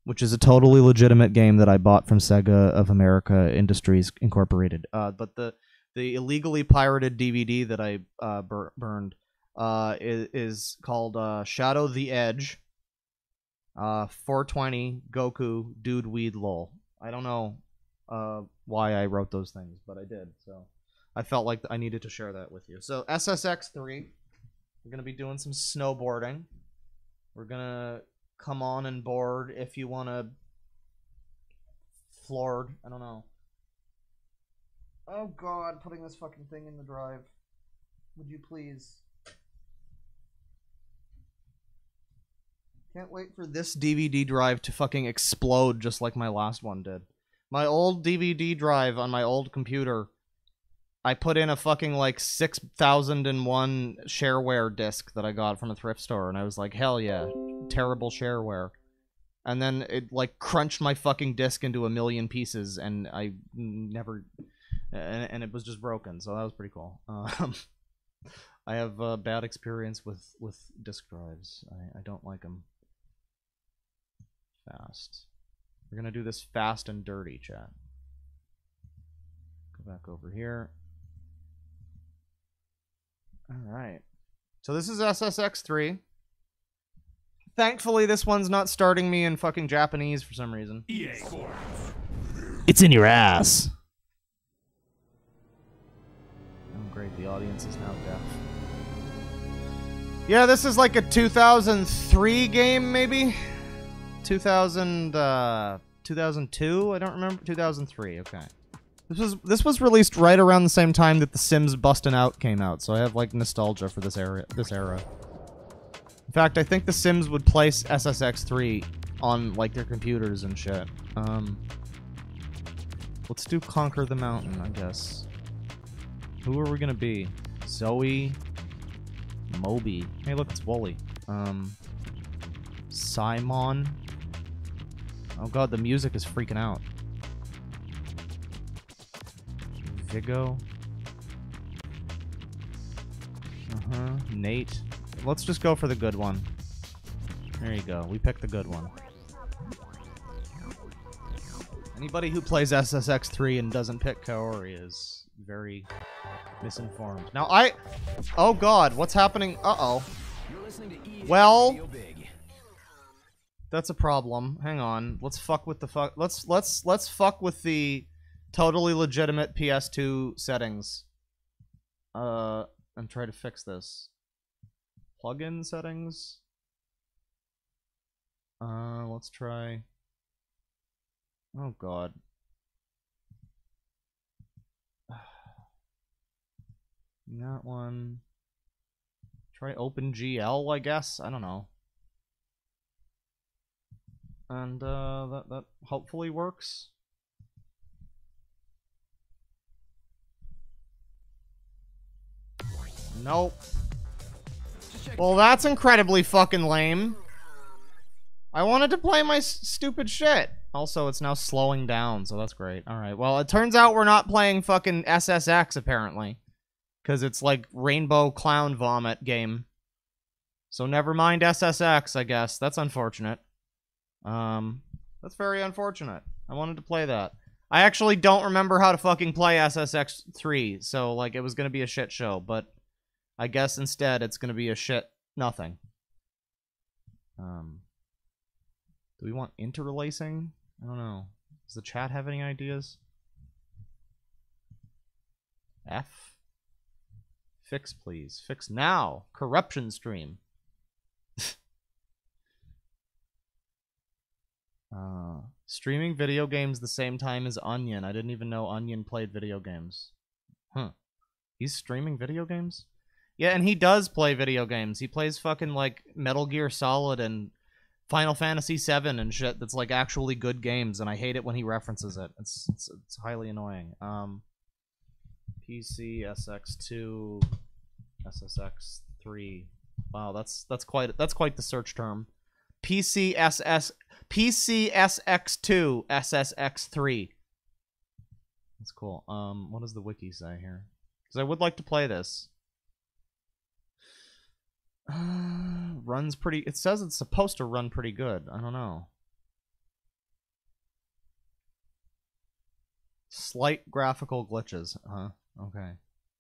which is a totally legitimate game that I bought from Sega of America Industries Incorporated. But the illegally pirated DVD that I burned is called Shadow the Edge 420 Goku Dude Weed Lol. I don't know why I wrote those things, but I did. So I felt like I needed to share that with you. So SSX 3, we're going to be doing some snowboarding. We're going to come on and board if you want to floored. I don't know. Oh god, putting this fucking thing in the drive. Would you please? Can't wait for this DVD drive to fucking explode just like my last one did. My old DVD drive on my old computer, I put in a fucking, like, 6001 shareware disc that I got from a thrift store, and I was like, hell yeah, terrible shareware. And then it, like, crunched my fucking disc into a million pieces, and I never... And it was just broken, so that was pretty cool. I have a bad experience with disk drives. I don't like them. Fast. We're gonna do this fast and dirty, chat. Go back over here. Alright. So this is SSX3. Thankfully, this one's not starting me in fucking Japanese for some reason. It's in your ass. Oh, great. The audience is now deaf. Yeah, this is like a 2003 game, maybe? 2002? I don't remember. 2003, okay. This was released right around the same time that The Sims Bustin' Out came out, so I have, like, nostalgia for this era. In fact, I think The Sims would place SSX3 on, like, their computers and shit. Let's do Conquer the Mountain, I guess. Who are we gonna be? Zoe... Moby. Hey, look, it's Wooly. Simon. Oh god, the music is freaking out. Vigo. Nate. Let's just go for the good one. There you go. We picked the good one. Anybody who plays SSX3 and doesn't pick Kaori is very misinformed. Now oh god, what's happening? Uh-oh. Well, that's a problem. Hang on. Let's fuck with the let's fuck with the totally legitimate PS2 settings. And try to fix this. Plugin settings. Let's try. Oh god. That one. Try OpenGL, I guess. I don't know. And that hopefully works. Nope. Well, that's incredibly fucking lame. I wanted to play my stupid shit. Also, it's now slowing down, so that's great. Alright, well, it turns out we're not playing fucking SSX, apparently. Because it's like Rainbow Clown Vomit game. So never mind SSX, I guess. That's unfortunate. That's very unfortunate. I wanted to play that. I actually don't remember how to fucking play SSX3, so, like, it was gonna be a shit show, but I guess instead it's gonna be a shit nothing. Do we want interlacing? I don't know. Does the chat have any ideas? F? Fix, please. Fix now. Corruption stream. Streaming video games the same time as Onion. I didn't even know Onion played video games. Huh. He's streaming video games? Yeah, and he does play video games. He plays fucking, like, Metal Gear Solid and Final Fantasy VII and shit that's, like, actually good games, and I hate it when he references it. It's highly annoying. PC, SX2, SSX3. Wow, that's quite the search term. PCSX2, SSX3. That's cool. What does the wiki say here? Because I would like to play this. Runs pretty... It says it's supposed to run pretty good. I don't know. Slight graphical glitches. Huh. Okay.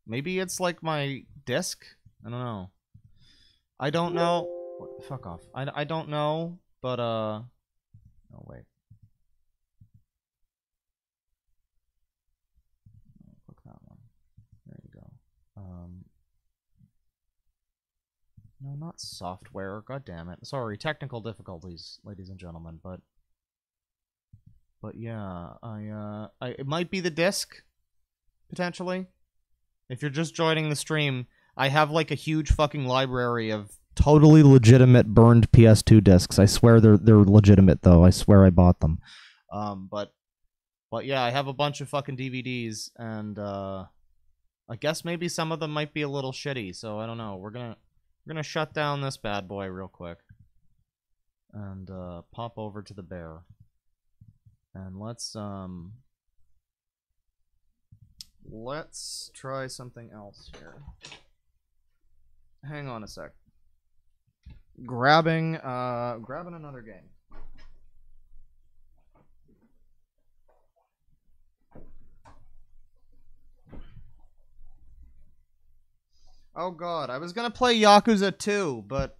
Maybe it's like my disc? I don't know. I don't know... What? Fuck off. I don't know, but, Oh, wait. Click that one. There you go. No, not software. God damn it. Sorry, technical difficulties, ladies and gentlemen, but yeah, it might be the disc, potentially. If you're just joining the stream, I have, like, a huge fucking library of totally legitimate burned PS2 discs. I swear they're legitimate, though. I swear I bought them. But But yeah, I have a bunch of fucking DVDs, and I guess maybe some of them might be a little shitty, so I don't know. We're gonna shut down this bad boy real quick. And pop over to the bear. And let's try something else here. Hang on a sec. Grabbing another game. Oh god, I was gonna play Yakuza 2, but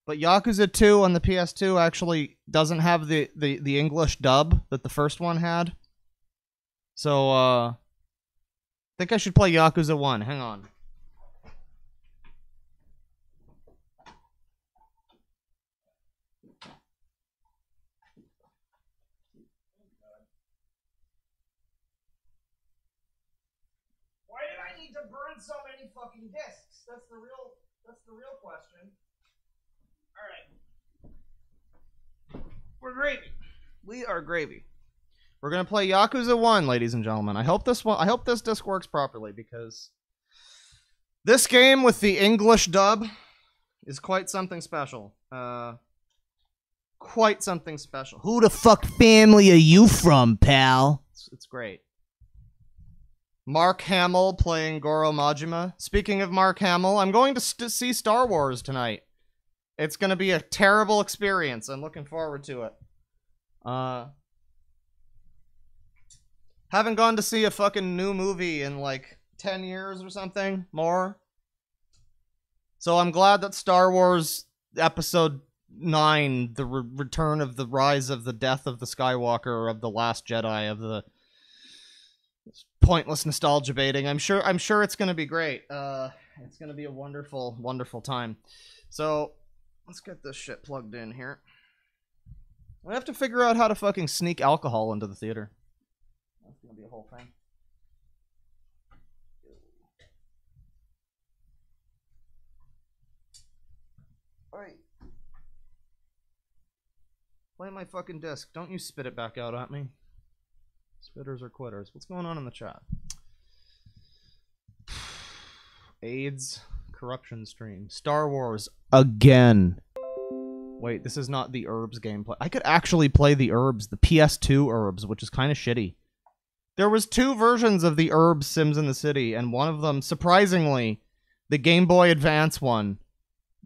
Yakuza 2 on the PS2 actually doesn't have the English dub that the first one had. So I think I should play Yakuza 1. Hang on. To burn so many fucking discs? That's the real question. Alright. We're gravy. We are gravy. We're gonna play Yakuza 1, ladies and gentlemen. I hope this disc works properly, because this game with the English dub is quite something special. Quite something special. Who the fuck family are you from, pal? It's great. Mark Hamill playing Goro Majima. Speaking of Mark Hamill, I'm going to see Star Wars tonight. It's going to be a terrible experience. I'm looking forward to it. Haven't gone to see a fucking new movie in like 10 years or something more. So I'm glad that Star Wars Episode 9, the return of the rise of the death of the Skywalker, of the Last Jedi, of the pointless nostalgia baiting. I'm sure it's gonna be great. It's gonna be a wonderful, wonderful time. So let's get this shit plugged in here. I have to figure out how to fucking sneak alcohol into the theater. That's gonna be a whole thing. Alright. Play my fucking disc. Don't you spit it back out at me. Spitters or quitters. What's going on in the chat? AIDS, corruption stream, Star Wars again. Wait, this is not the Herbs gameplay. I could actually play the Herbs, the PS2 Herbs, which is kind of shitty. There was 2 versions of the Herbs Sims in the City, and one of them, surprisingly, the Game Boy Advance one,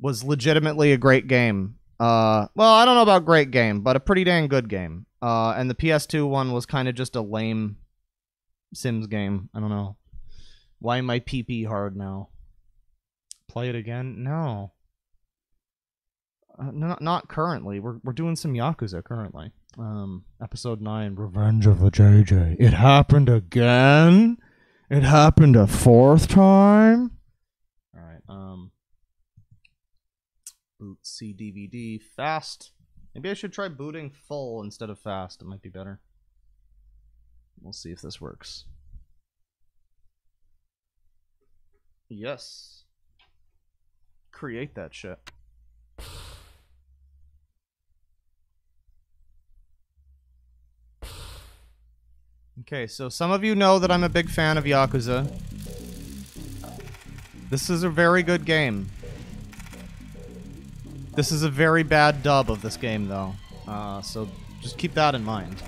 was legitimately a great game. Well, I don't know about great game, but a pretty dang good game. And the PS2 one was kind of just a lame Sims game. I don't know. Why am I PP hard now? Play it again? No. Not currently. We're doing some Yakuza currently. Episode 9, Revenge of the JJ. It happened again? It happened a 4th time? Alright, boot C DVD fast. Maybe I should try booting full instead of fast. It might be better. We'll see if this works. Yes. Create that shit. Okay, so some of you know that I'm a big fan of Yakuza. This is a very good game. This is a very bad dub of this game, though. So just keep that in mind.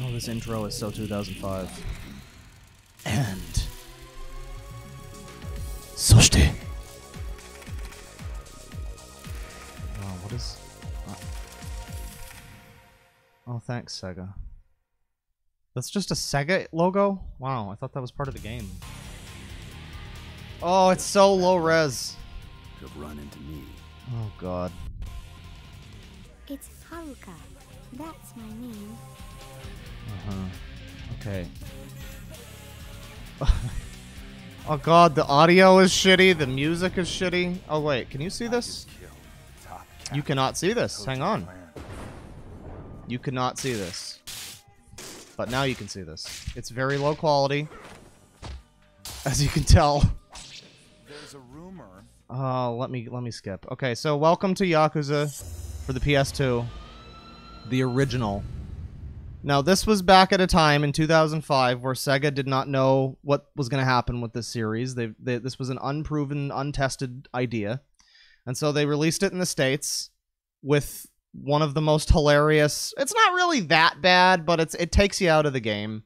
Oh, this intro is so 2005. And... そして Oh, what is... Oh, thanks, Sega. That's just a Sega logo? Wow, I thought that was part of the game. Oh, it's so low res. Have run into me. Oh, God. It's Haruka. That's my name. Okay. Oh, God, the audio is shitty. The music is shitty. Oh, wait, can you see this? You cannot see this. Hang on. You cannot see this. But now you can see this. It's very low quality. As you can tell. There's a rumor. Oh, let me skip. Okay, so welcome to Yakuza for the PS2. the original. Now, this was back at a time in 2005 where Sega did not know what was going to happen with this series. This was an unproven, untested idea. And so they released it in the States with one of the most hilarious... It's not really that bad, but it takes you out of the game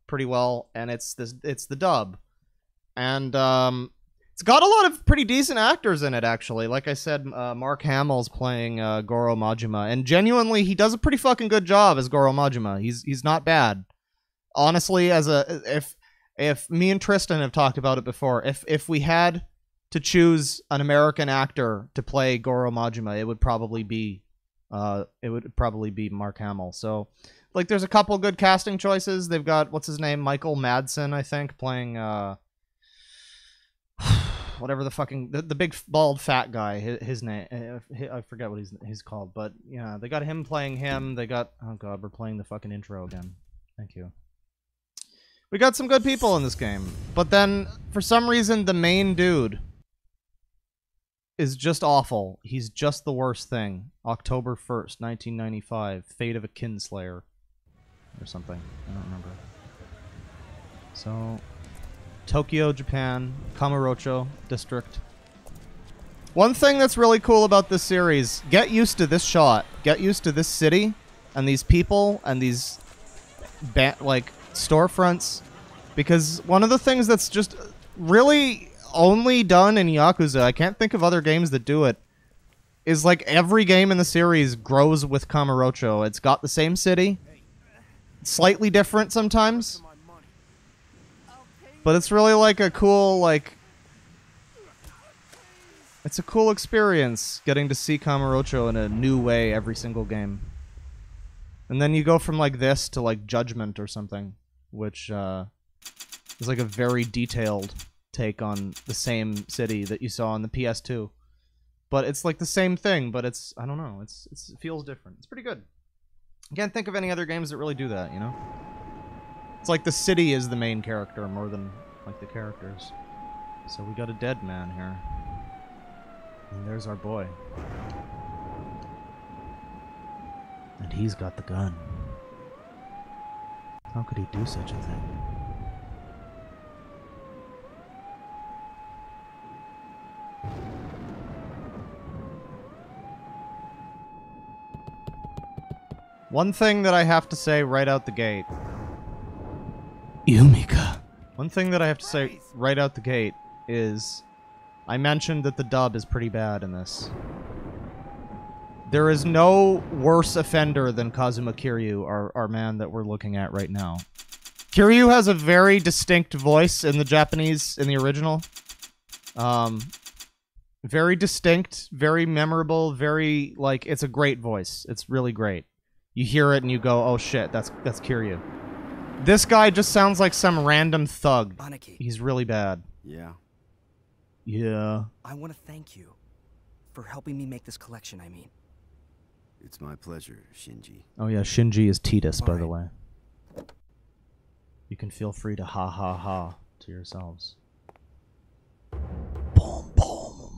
pretty well, and it's the dub. And it's got a lot of pretty decent actors in it, actually. Like I said, Mark Hamill's playing Goro Majima, and genuinely, he does a pretty fucking good job as Goro Majima. He's not bad. Honestly, if me and Tristan have talked about it before, if we had to choose an American actor to play Goro Majima, it would probably be Mark Hamill. So, like, there's a couple good casting choices. They've got, what's his name, Michael Madsen, I think, playing whatever the fucking the big bald fat guy, his name, I forget what he's called, but yeah, they got him playing him. They got, oh god, we're playing the fucking intro again. Thank you. We got some good people in this game, but then for some reason the main dude is just awful. He's just the worst thing. October 1st, 1995, Fate of a Kinslayer or something. I don't remember. So, Tokyo, Japan, Kamurocho District. One thing that's really cool about this series, get used to this shot. Get used to this city and these people and these like storefronts, because one of the things that's just really only done in Yakuza, I can't think of other games that do it, is like every game in the series grows with Kamurocho. It's got the same city, slightly different sometimes. But it's really like a cool, like... It's a cool experience getting to see Kamurocho in a new way every single game. And then you go from like this to like Judgment or something, which is like a very detailed take on the same city that you saw on the PS2. But it's like the same thing, but it's, I don't know, it feels different. It's pretty good. I can't think of any other games that really do that, you know? It's like the city is the main character more than, like, the characters. So we got a dead man here. And there's our boy. And he's got the gun. How could he do such a thing? One thing that I have to say right out the gate. Yumika. One thing that I have to say right out the gate is I mentioned that the dub is pretty bad in this. There is no worse offender than Kazuma Kiryu, our man that we're looking at right now. Kiryu has a very distinct voice in the Japanese, in the original. Very distinct, very memorable, very, like, it's a great voice. It's really great. You hear it and you go, oh shit, that's Kiryu. This guy just sounds like some random thug. Aniki. He's really bad. Yeah. Yeah. I want to thank you for helping me make this collection, I mean. It's my pleasure, Shinji. Oh yeah, Shinji is Titus, by the way. You can feel free to ha ha ha to yourselves. Boom, boom.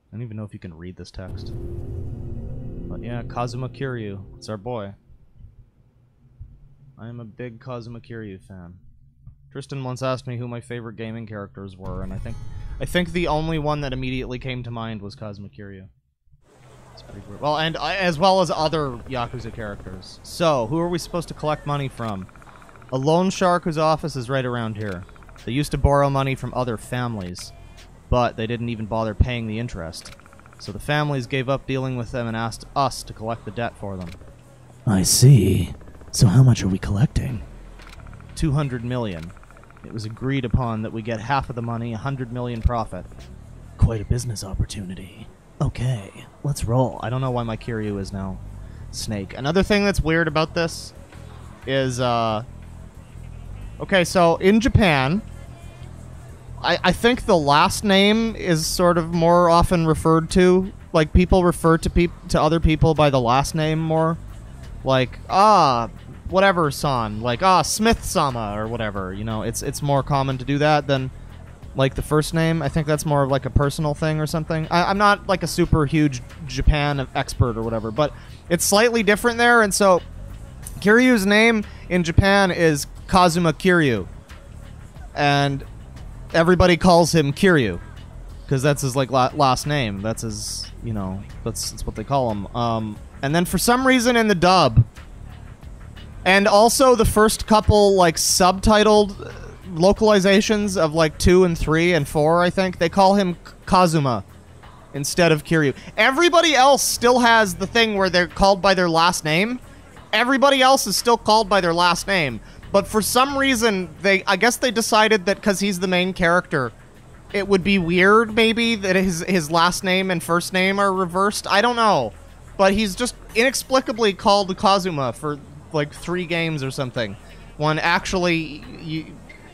I don't even know if you can read this text. But yeah, Kazuma Kiryu. It's our boy. I am a big Kazuma Kiryu fan. Tristan once asked me who my favorite gaming characters were, and I think the only one that immediately came to mind was Kazuma Kiryu. It's pretty weird. Well, and as well as other Yakuza characters. So, who are we supposed to collect money from? A loan shark whose office is right around here. They used to borrow money from other families, but they didn't even bother paying the interest. So the families gave up dealing with them and asked us to collect the debt for them. I see. So how much are we collecting? 200 million. It was agreed upon that we get half of the money, 100 million profit. Quite a business opportunity. Okay, let's roll. I don't know why my Kiryu is now Snake. Another thing that's weird about this is, okay, so in Japan, I think the last name is sort of more often referred to. Like, people refer to other people by the last name more. Like, whatever son. Like, Smith-sama or whatever. You know, it's more common to do that than like the first name. I think that's more of like a personal thing or something. I'm not like a super huge Japan expert or whatever, but it's slightly different there, and so Kiryu's name in Japan is Kazuma Kiryu, and everybody calls him Kiryu because that's his like last name. That's his, you know, that's what they call him. And then for some reason in the dub, and also the first couple like subtitled localizations of like 2 and 3 and 4, I think they call him Kazuma instead of Kiryu. Everybody else still has the thing where they're called by their last name. Everybody else is still called by their last name, but for some reason I guess they decided that because he's the main character, it would be weird maybe that his last name and first name are reversed. I don't know, but he's just inexplicably called Kazuma for like 3 games or something, when actually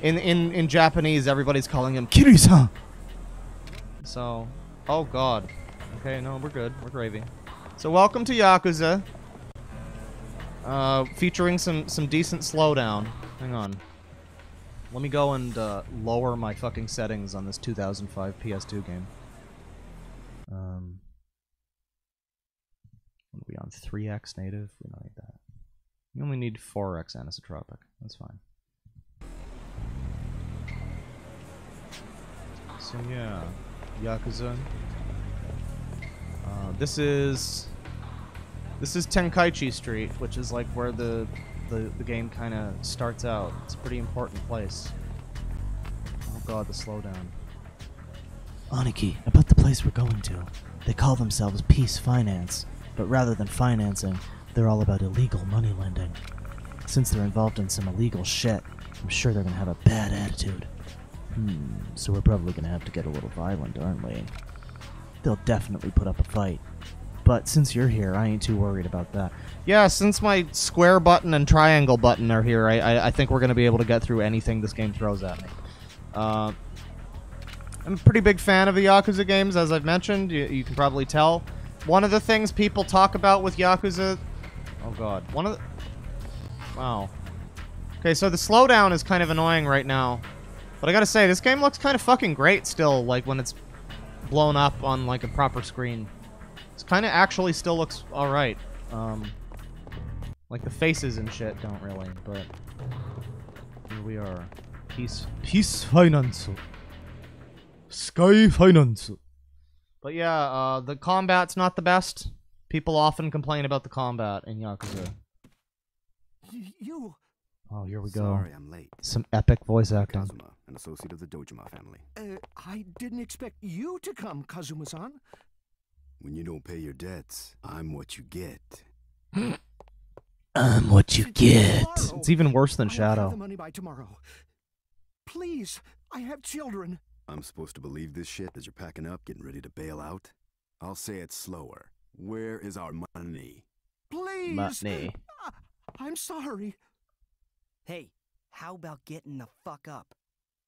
in Japanese, everybody's calling him Kiryu-san. So, oh god. Okay, no, we're good. We're gravy. So welcome to Yakuza. Featuring some decent slowdown. Hang on. Let me go and lower my fucking settings on this 2005 PS2 game. What are we on? 3x native? We don't need that. You only need 4x anisotropic. That's fine. So yeah, Yakuza. This is Tenkaichi Street, which is like where the game kind of starts out. It's a pretty important place. Oh god, the slowdown. Aniki, about the place we're going to. They call themselves Peace Finance, but rather than financing, they're all about illegal money lending. Since they're involved in some illegal shit, I'm sure they're gonna have a bad attitude. So we're probably gonna have to get a little violent, aren't we? They'll definitely put up a fight. But since you're here, I ain't too worried about that. Yeah, since my square button and triangle button are here, I think we're gonna be able to get through anything this game throws at me. I'm a pretty big fan of the Yakuza games, as I've mentioned. You can probably tell. One of the things people talk about with Yakuza... Oh god. Wow. Okay, so the slowdown is kind of annoying right now. But I gotta say, this game looks kind of fucking great still, like when it's blown up on like a proper screen. This kind of actually still looks alright. Like the faces and shit don't really, but here we are. Peace Finance. Sky Finance. But yeah, the combat's not the best. People often complain about the combat in Yakuza. You... Oh, here we go. Sorry, I'm late. Some epic voice acting. Kazuma, an associate of the Dojima family. I didn't expect you to come, Kazuma-san. When you don't pay your debts, I'm what you get. I'm what you get. It's even worse than I'll Shadow. have the money by tomorrow. Please, I have children. I'm supposed to believe this shit as you're packing up, getting ready to bail out? I'll say it slower. Where is our money? Please. Money. I'm sorry. Hey, how about getting the fuck up?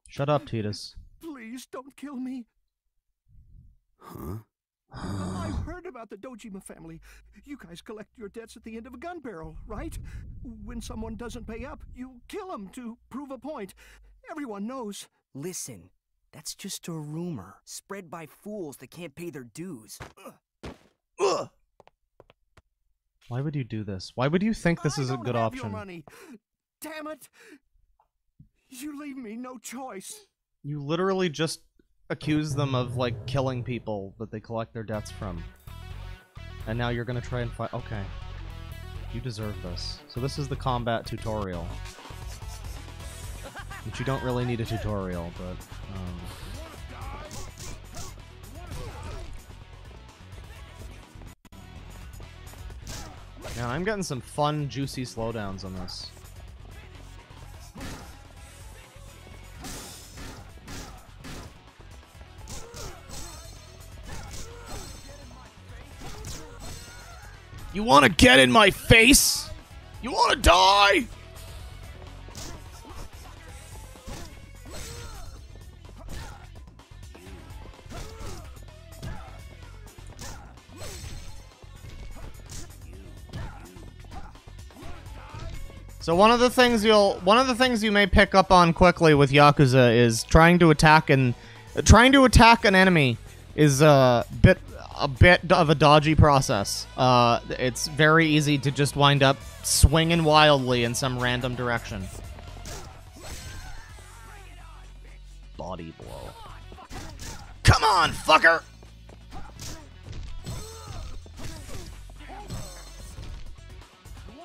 Shut up, Titus. Please don't kill me. Huh? I've heard about the Dojima family. You guys collect your debts at the end of a gun barrel, right? When someone doesn't pay up, you kill them to prove a point. Everyone knows. Listen, that's just a rumor, spread by fools that can't pay their dues. Ugh. Why would you do this? Why would you think this is a good option? Your money. Damn it! You leave me no choice. You literally just accuse them of, like, killing people that they collect their debts from. And now you're gonna try and fight. Okay. You deserve this. So this is the combat tutorial. Which you don't really need a tutorial, but, yeah, I'm getting some fun, juicy slowdowns on this. You wanna get in my face? You wanna die? So one of the things you may pick up on quickly with Yakuza is trying to attack an enemy is a bit of a dodgy process. It's very easy to just wind up swinging wildly in some random direction. Body blow. Come on, fucker!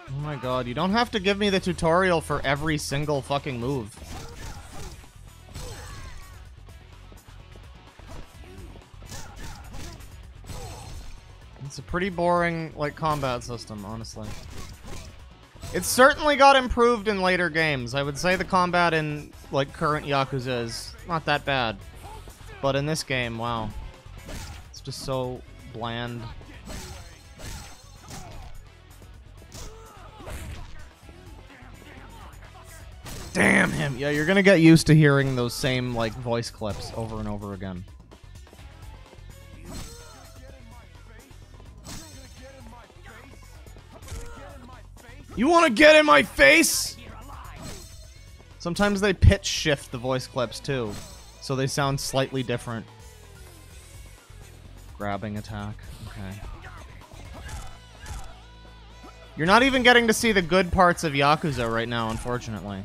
Oh my god, you don't have to give me the tutorial for every single fucking move. It's a pretty boring, like, combat system, honestly. It's certainly got improved in later games. I would say the combat in, like, current Yakuza is not that bad. But in this game, wow. It's just so bland. Damn him! Yeah, you're gonna get used to hearing those same, like, voice clips over and over again. You wanna get in my face? Sometimes they pitch shift the voice clips, too. So they sound slightly different. Grabbing attack. Okay. You're not even getting to see the good parts of Yakuza right now, unfortunately.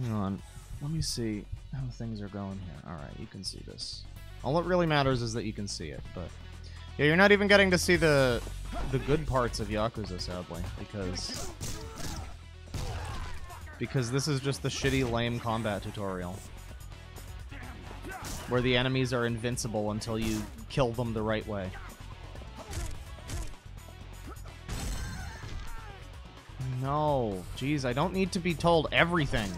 Hang on. Let me see how things are going here. Alright, you can see this. All that really matters is that you can see it, but... Yeah, you're not even getting to see the good parts of Yakuza, sadly, because this is just the shitty, lame combat tutorial. Where the enemies are invincible until you kill them the right way. No. Jeez, I don't need to be told everything.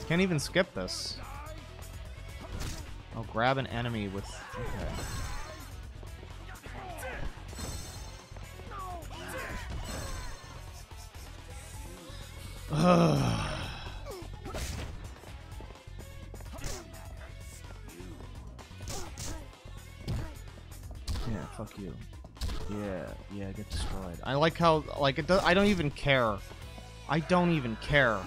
Can't even skip this. Oh, grab an enemy with... Okay. Yeah, fuck you. Yeah, get destroyed. I like how, like, it does, I don't even care. I don't even care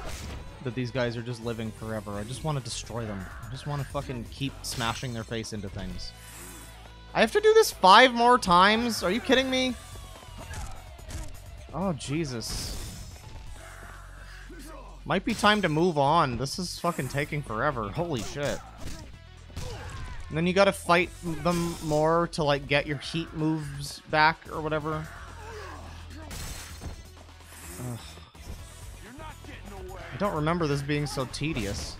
that these guys are just living forever. I just want to destroy them. I just want to fucking keep smashing their face into things. I have to do this 5 more times? Are you kidding me? Oh, Jesus. Might be time to move on. This is fucking taking forever. Holy shit. And then you gotta fight them more to, like, get your heat moves back or whatever. Ugh. I don't remember this being so tedious.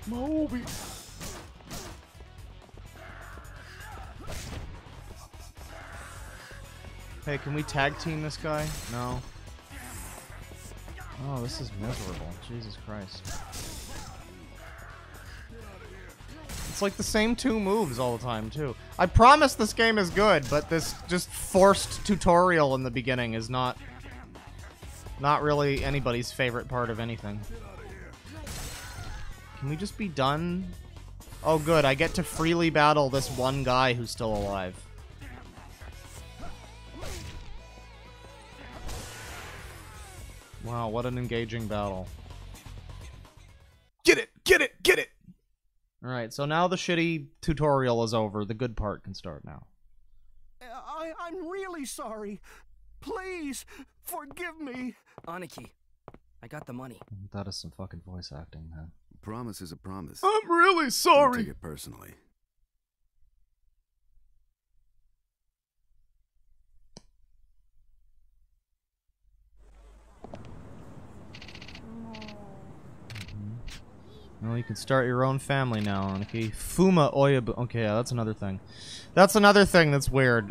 Moby. Hey, can we tag team this guy? No. Oh, this is miserable. Jesus Christ. It's like the same 2 moves all the time, too. I promise this game is good, but this just forced tutorial in the beginning is not really anybody's favorite part of anything. Can we just be done? Oh, good. I get to freely battle this one guy who's still alive. Wow, what an engaging battle. Get it! Get it! Get it! Alright, so now the shitty tutorial is over. The good part can start now. I'm really sorry. Please, forgive me. Aniki, I got the money. That is some fucking voice acting, man. A promise is a promise. I'm really Don't sorry! take it personally. Well, you can start your own family now, Aniki. Fuma Oyabu. Okay, yeah, that's another thing. That's another thing that's weird.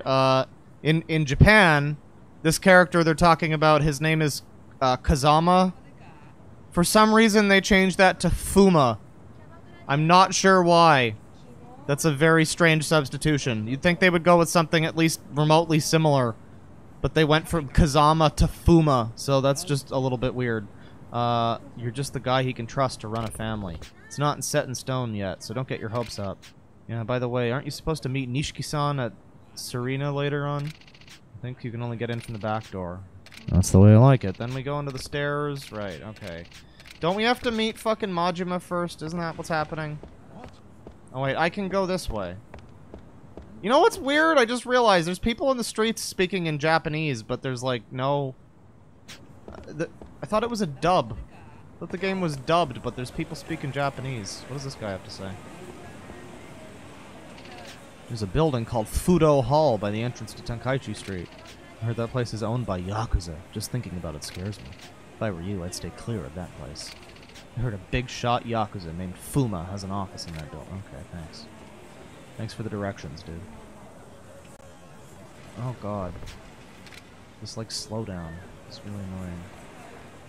In Japan, this character they're talking about, his name is Kazama. For some reason, they changed that to Fuma. I'm not sure why. That's a very strange substitution. You'd think they would go with something at least remotely similar. But they went from Kazama to Fuma, so that's just a little bit weird. You're just the guy he can trust to run a family. It's not set in stone yet, so don't get your hopes up. Yeah, by the way, aren't you supposed to meet Nishiki-san at Serena later on? I think you can only get in from the back door. That's the way I like it. Then we go into the stairs. Right, okay. Don't we have to meet fucking Majima first? Isn't that what's happening? Oh wait, I can go this way. You know what's weird? I just realized there's people in the streets speaking in Japanese, but there's like no... I thought it was a dub. I thought the game was dubbed, but there's people speaking Japanese. What does this guy have to say? There's a building called Fudo Hall by the entrance to Tenkaichi Street. I heard that place is owned by Yakuza. Just thinking about it scares me. If I were you, I'd stay clear of that place. I heard a big shot Yakuza named Fuma has an office in that building. Okay, thanks. Thanks for the directions, dude. Oh god. Just like slow down. It's really annoying.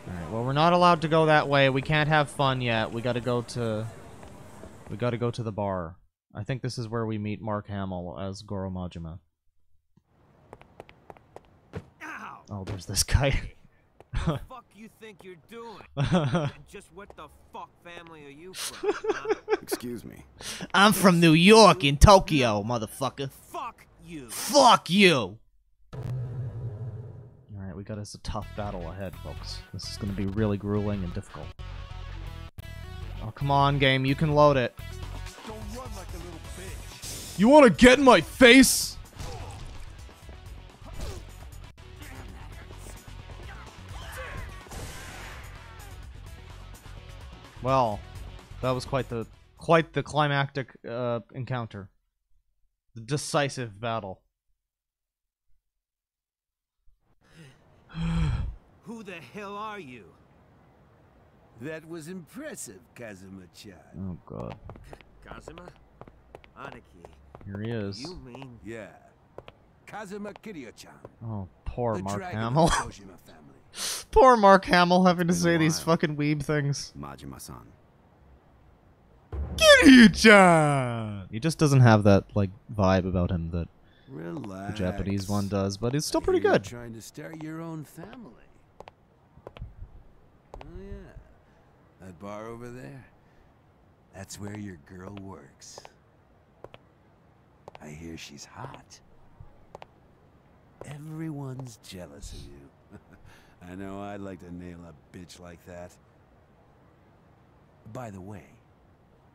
Alright, well we're not allowed to go that way. We can't have fun yet. We gotta go to the bar. I think this is where we meet Mark Hamill as Goro Majima. Ow! Oh, there's this guy. What the fuck you think you're doing? And just what the fuck family are you from, huh? Excuse me. I'm from New York in Tokyo, motherfucker. Fuck you. Fuck you! Alright, we got us a tough battle ahead, folks. This is gonna be really grueling and difficult. Oh, come on, game. You can load it. Don't run like a little bitch. You wanna get in my face? Well, that was quite the climactic encounter. The decisive battle. Who the hell are you? That was impressive, Kazuma-chan. Oh god. Kazuma? Aniki. Here he is. You mean? Yeah. Kazuma Kiryu-chan. Oh, poor The Mark dragon Hamill. of the Kojima family. Poor Mark Hamill having to Been a say these while. fucking weeb things. Majima-san. Kiryu-chan! He just doesn't have that, like, vibe about him that Relax. the Japanese one does, but it's still I pretty hear you're good. Trying to start your own family. Oh yeah. That bar over there. That's where your girl works. I hear she's hot. Everyone's jealous of you. I know I'd like to nail a bitch like that. By the way,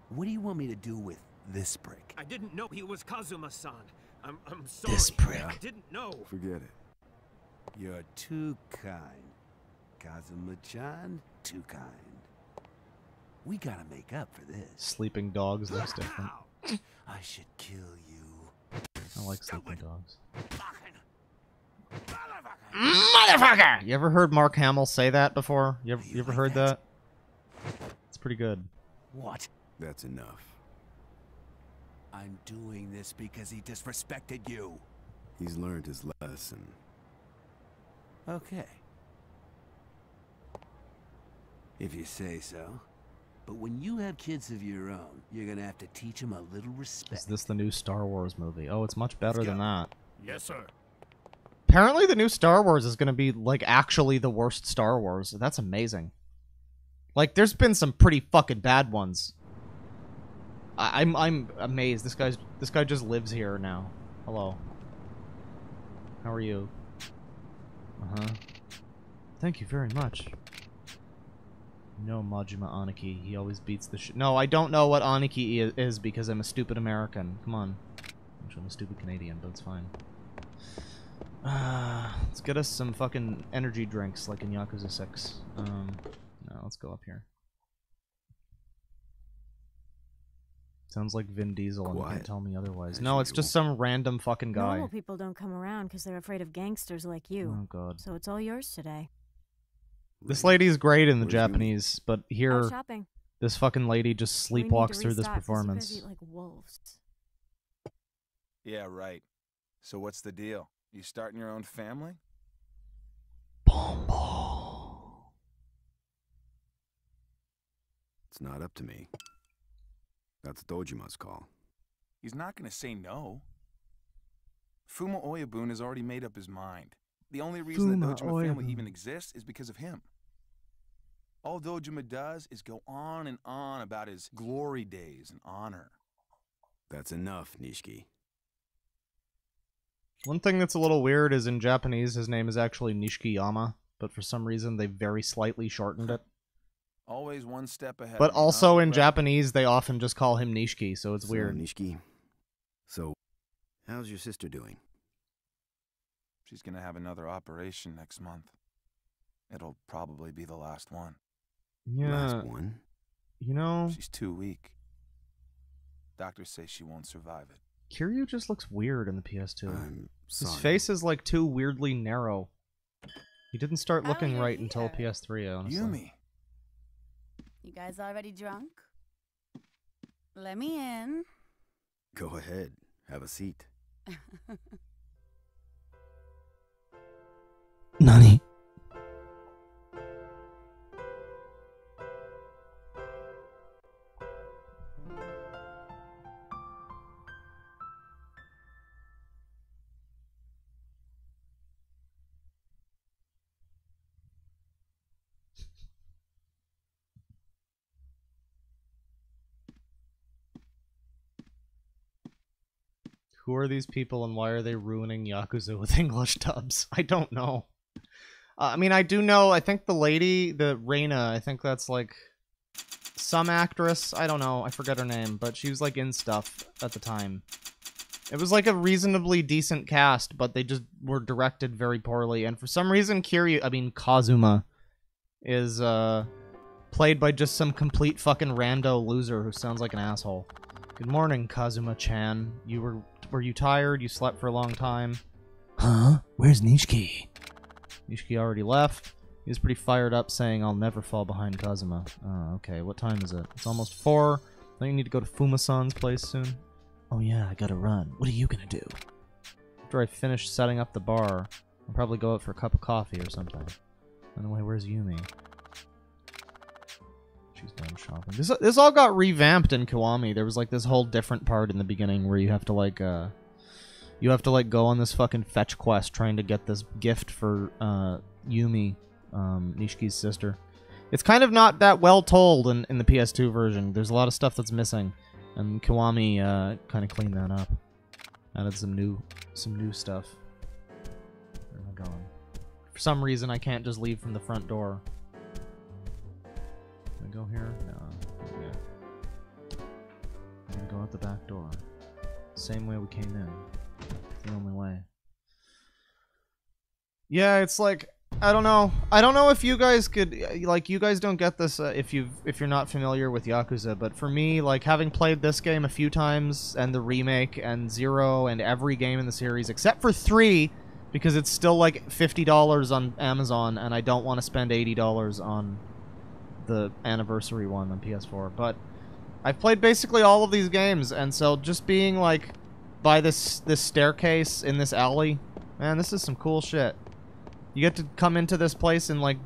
what do you want me to do with this brick? I didn't know he was Kazuma-san. I'm sorry. This prick. I didn't know. Forget it. You're too kind. Kazuma-chan, too kind. We gotta make up for this. Sleeping dogs looks different. I should kill you. I like sleeping dogs. Motherfucker! You ever heard Mark Hamill say that before? You ever like heard that? that? It's pretty good. What? That's enough. I'm doing this because he disrespected you. He's learned his lesson. Okay. If you say so. But when you have kids of your own, you're gonna have to teach them a little respect. Is this the new Star Wars movie? Oh, it's much better than that. Yes, sir. Apparently the new Star Wars is going to be, like, actually the worst Star Wars. That's amazing. Like, there's been some pretty fucking bad ones. I'm amazed. This guy just lives here now. Hello. How are you? Uh-huh. Thank you very much. No, Majima Aniki. He always beats the shit. No, I don't know what Aniki is because I'm a stupid American. Come on. Actually, I'm a stupid Canadian, but it's fine. Let's get us some fucking energy drinks like in Yakuza 6. No, let's go up here. Sounds like Vin Diesel and you can't tell me otherwise. No, it's just some random fucking guy. Normal people don't come around because they're afraid of gangsters like you. Oh god. So it's all yours today. This lady's great in the Where's Yumi? Japanese, but Out here, shopping. this fucking lady just We need sleepwalks to through this restock 'cause performance. You guys eat like wolves. Yeah, right. So what's the deal? You starting your own family? It's not up to me. That's Dojima's call. He's not going to say no. Fuma Oyabun has already made up his mind. The only reason the Fuma Dojima family Oyabun. even exists is because of him. All Dojima does is go on and on about his glory days and honor. That's enough, Nishiki. One thing that's a little weird is in Japanese his name is actually Nishikiyama, but for some reason they very slightly shortened it. Always one step ahead. But also in Japanese they often just call him Nishiki, so it's weird. Nishiki, so how's your sister doing? She's gonna have another operation next month. It'll probably be the last one. Yeah. Last one? You know... She's too weak. Doctors say she won't survive it. Kiryu just looks weird in the PS2. I'm sorry. His face is like too weirdly narrow. He didn't start looking right until PS3, honestly. Yumi. You guys already drunk? Let me in. Go ahead. Have a seat. Nani? Who are these people and why are they ruining Yakuza with English dubs? I don't know. I mean, I do know, I think the lady, the Reina, I think that's like some actress. I don't know, I forget her name, but she was like in stuff at the time. It was like a reasonably decent cast, but they just were directed very poorly. And for some reason, Kazuma is played by just some complete fucking rando loser who sounds like an asshole. Good morning, Kazuma-chan. Were you tired? You slept for a long time? Huh? Where's Nishiki? Nishiki already left. He was pretty fired up saying, I'll never fall behind Kazuma. Oh, okay. What time is it? It's almost 4. I think you need to go to Fuma-san's place soon. Oh yeah, I gotta run. What are you gonna do? After I finish setting up the bar, I'll probably go out for a cup of coffee or something. Anyway, where's Yumi? She's done shopping. This all got revamped in Kiwami. There was like this whole different part in the beginning where you have to like go on this fucking fetch quest trying to get this gift for Yumi, Nishiki's sister. It's kind of not that well told in the PS2 version. There's a lot of stuff that's missing, and Kiwami kind of cleaned that up. Added some new stuff. Where am I going? For some reason, I can't just leave from the front door. Go here? No. Yeah. I'm gonna go out the back door. Same way we came in. It's the only way. Yeah, it's like, I don't know. I don't know if you guys could, like, you guys don't get this if you're not familiar with Yakuza, but for me, like, having played this game a few times, and the remake, and 0, and every game in the series, except for 3, because it's still, like, $50 on Amazon, and I don't want to spend $80 on the anniversary one on PS4, but I've played basically all of these games, and so just being like by this staircase in this alley, man, this is some cool shit. You get to come into this place in like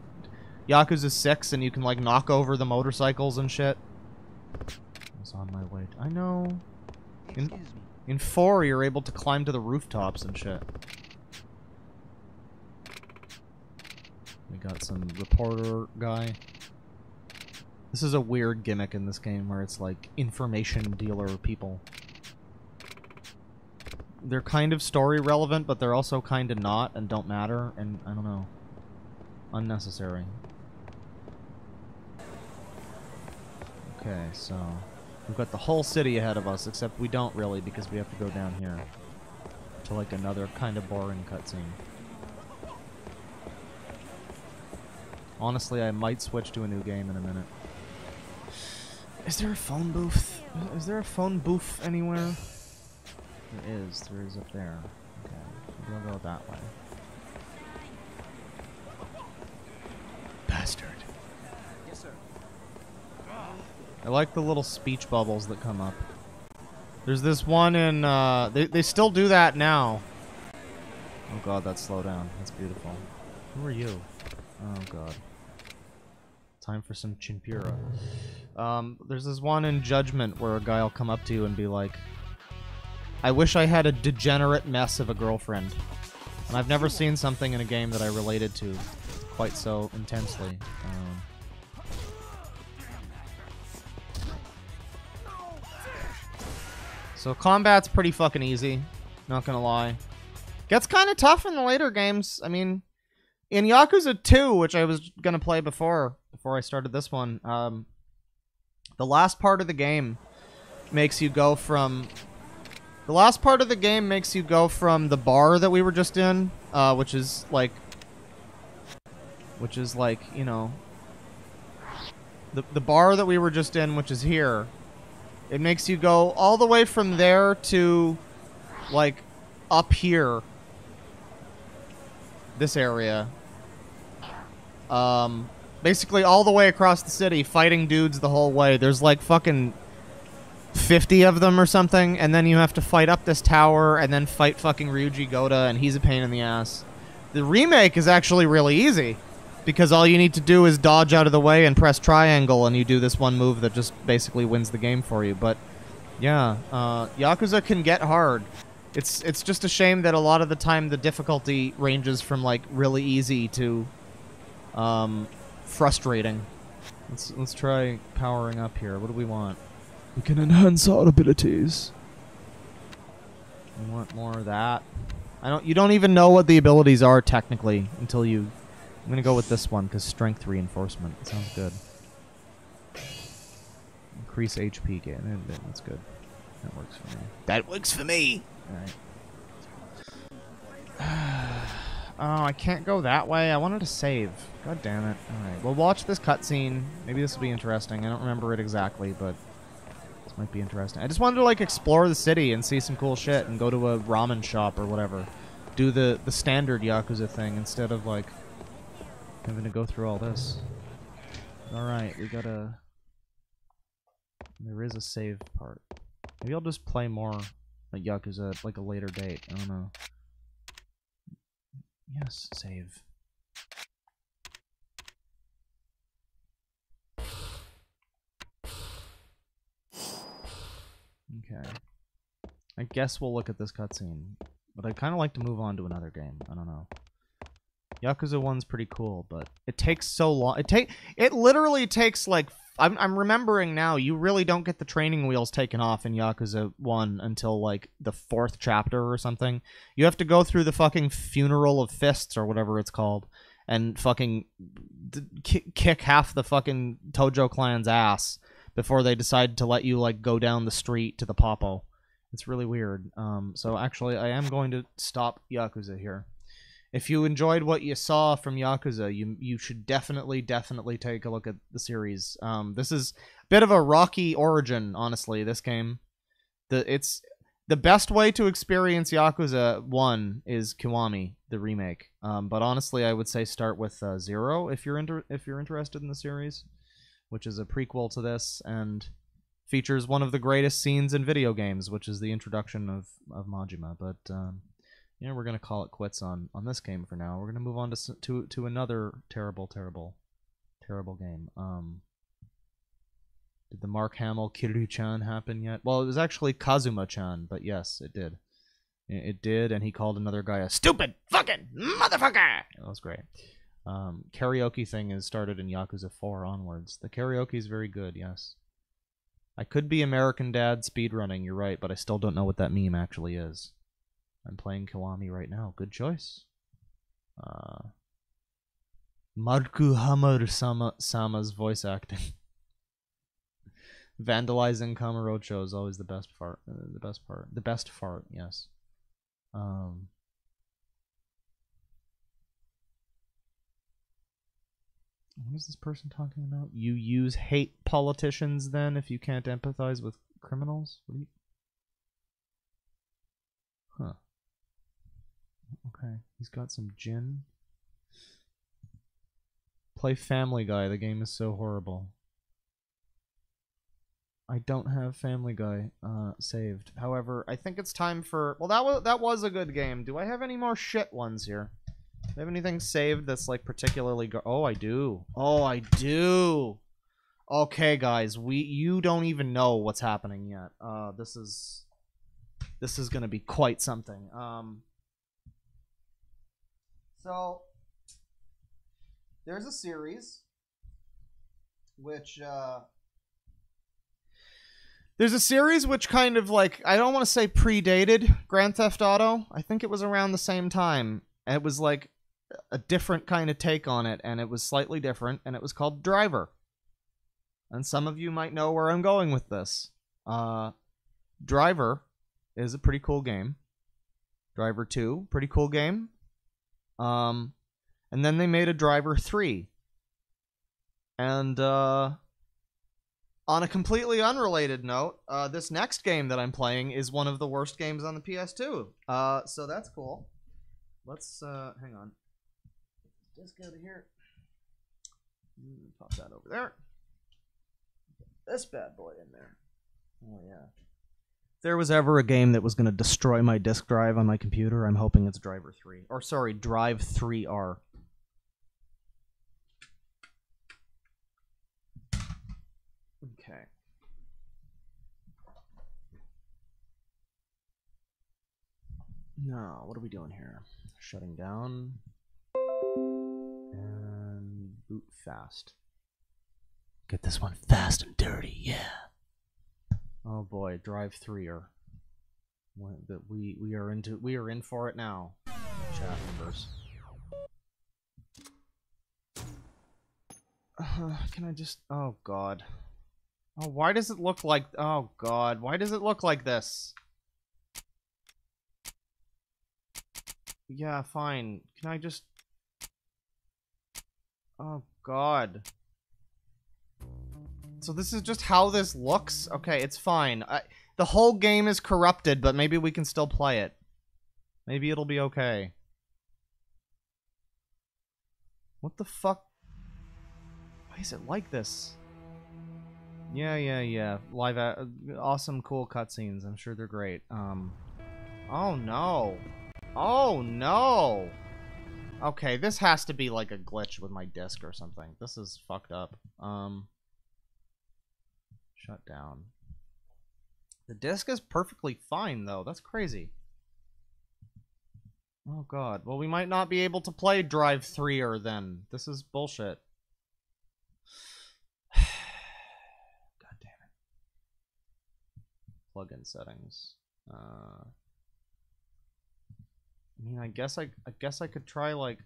Yakuza 6 and you can like knock over the motorcycles and shit. I was on my way. I know. In 4 you're able to climb to the rooftops and shit. We got some reporter guy. This is a weird gimmick in this game where it's like information dealer people. They're kind of story relevant, but they're also kind of not and don't matter, and I don't know. Unnecessary. Okay, so we've got the whole city ahead of us, except we don't really because we have to go down here to like another kind of boring cutscene. Honestly, I might switch to a new game in a minute. Is there a phone booth? Is there a phone booth anywhere? There is. There is up there. Okay. Maybe I'll go that way. Bastard. Yes, sir. I like the little speech bubbles that come up. There's this one in, they still do that now. Oh god, that slow down. That's beautiful. Who are you? Oh god. Time for some Chinpura. There's this one in Judgment where a guy will come up to you and be like, I wish I had a degenerate mess of a girlfriend. And I've never seen something in a game that I related to quite so intensely. So combat's pretty fucking easy. Not gonna lie. Gets kind of tough in the later games. I mean, in Yakuza 2, which I was gonna play before I started this one, the last part of the game makes you go from... The last part of the game makes you go from the bar that we were just in, which is like, you know, the bar that we were just in, which is here. It makes you go all the way from there to, like, up here. This area. Basically all the way across the city, fighting dudes the whole way. There's like fucking 50 of them or something, and then you have to fight up this tower, and then fight fucking Ryuji Goda, and he's a pain in the ass. The remake is actually really easy, because all you need to do is dodge out of the way and press triangle, and you do this one move that just basically wins the game for you. But, yeah, Yakuza can get hard. It's just a shame that a lot of the time the difficulty ranges from, like, really easy to, frustrating. Let's try powering up here. What do we want? We can enhance our abilities. You want more of that? You don't even know what the abilities are technically until you... I'm gonna go with this one because strength reinforcement. It sounds good. Increase HP gain. That's good. That works for me. That works for me! Alright. Oh, I can't go that way. I wanted to save. God damn it. Alright, we'll watch this cutscene. Maybe this will be interesting. I don't remember it exactly, but this might be interesting. I just wanted to, like, explore the city and see some cool shit and go to a ramen shop or whatever. Do the standard Yakuza thing instead of, like, having to go through all this. Alright, we gotta... There is a save part. Maybe I'll just play more like Yakuza at, like, a later date. I don't know. Yes, save. Okay. I guess we'll look at this cutscene. But I'd kind of like to move on to another game. I don't know. Yakuza 1's pretty cool, but it takes so long. It literally takes, like... I'm remembering now, you really don't get the training wheels taken off in Yakuza 1 until, like, the 4th chapter or something. You have to go through the fucking Funeral of Fists, or whatever it's called, and fucking kick half the fucking Tojo clan's ass before they decide to let you, like, go down the street to the Popo. It's really weird. So actually, I am going to stop Yakuza here. If you enjoyed what you saw from Yakuza, you should definitely take a look at the series. This is a bit of a rocky origin, honestly, this game. It's the best way to experience Yakuza 1 is Kiwami, the remake. But honestly, I would say start with 0 if you're interested in the series, which is a prequel to this and features one of the greatest scenes in video games, which is the introduction of Majima. But yeah, we're gonna call it quits on this game for now. We're gonna move on to another terrible game. Did the Mark Hamill Kiryu-chan happen yet? Well, it was actually Kazuma-chan, but yes, it did. It did, and he called another guy a stupid fucking motherfucker. That was great. Karaoke thing is started in Yakuza 4 onwards. The karaoke is very good. Yes. I could be American Dad speedrunning. You're right, but I still don't know what that meme actually is. I'm playing Kiwami right now. Good choice. Marku Hamar-sama's voice acting. Vandalizing Kamurocho is always the best part. The best fart, yes. What is this person talking about? You use hate politicians then if you can't empathize with criminals? What do you... Huh. Okay, he's got some gin. Play Family Guy. The game is so horrible. I don't have Family Guy saved. However, I think it's time for... Well, that was a good game. Do I have any more shit ones here? Do I have anything saved that's, like, particularly... Oh, I do. Oh, I do. Okay, guys. You don't even know what's happening yet. This is gonna be quite something. So, there's a series which There's a series which kind of like, I don't want to say predated Grand Theft Auto. I think it was around the same time. It was like a different kind of take on it, and it was slightly different, and it was called Driver. And some of you might know where I'm going with this. Driver is a pretty cool game. Driver 2, pretty cool game. And then they made a Driver 3. And on a completely unrelated note, this next game that I'm playing is one of the worst games on the PS2. So that's cool. Let's, hang on. Just go to here. Pop that over there. This bad boy in there. Oh, yeah. If there was ever a game that was going to destroy my disk drive on my computer, I'm hoping it's Driver 3. Or, sorry, Drive 3R. Okay. Now, what are we doing here? Shutting down. And boot fast. Get this one fast and dirty, yeah. Oh boy, Drive 3er. We are in for it now. Chat members. Can I just, oh god. Oh, why does it look like, oh god, why does it look like this? Yeah, fine. Can I just, oh god. So this is just how this looks? Okay, it's fine. The whole game is corrupted, but maybe we can still play it. Maybe it'll be okay. What the fuck? Why is it like this? Yeah. Live, awesome, cool cutscenes. I'm sure they're great. Oh no. Oh no! Okay, this has to be like a glitch with my disc or something. This is fucked up. Shut down. The disc is perfectly fine, though. That's crazy. Oh, God. Well, we might not be able to play Drive 3er then. This is bullshit. God damn it. Plugin settings. I mean, I guess I could try, like...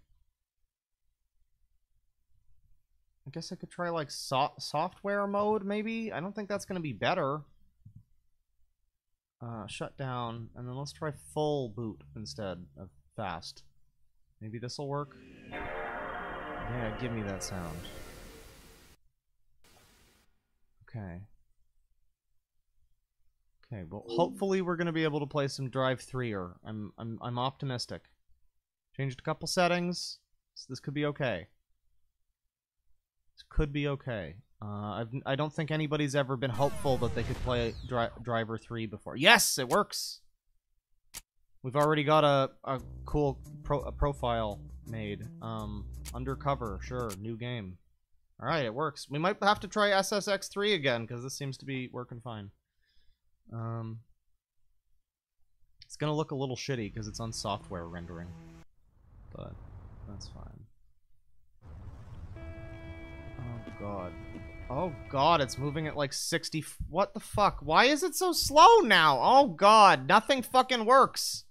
I guess I could try, like, software mode, maybe? I don't think that's going to be better. Shut down, and then let's try full boot instead of fast. Maybe this will work? Yeah, give me that sound. Okay. Okay, well, hopefully we're going to be able to play some Drive 3er. I'm optimistic. Changed a couple settings, so this could be okay. This could be okay. I don't think anybody's ever been hopeful that they could play Driver 3 before. Yes, it works! We've already got a cool profile made. Undercover, sure, new game. Alright, it works. We might have to try SSX3 again, because this seems to be working fine. It's gonna look a little shitty, because it's on software rendering. But, that's fine. Oh god. Oh god, it's moving at like 60. What the fuck? Why is it so slow now? Oh god, nothing fucking works.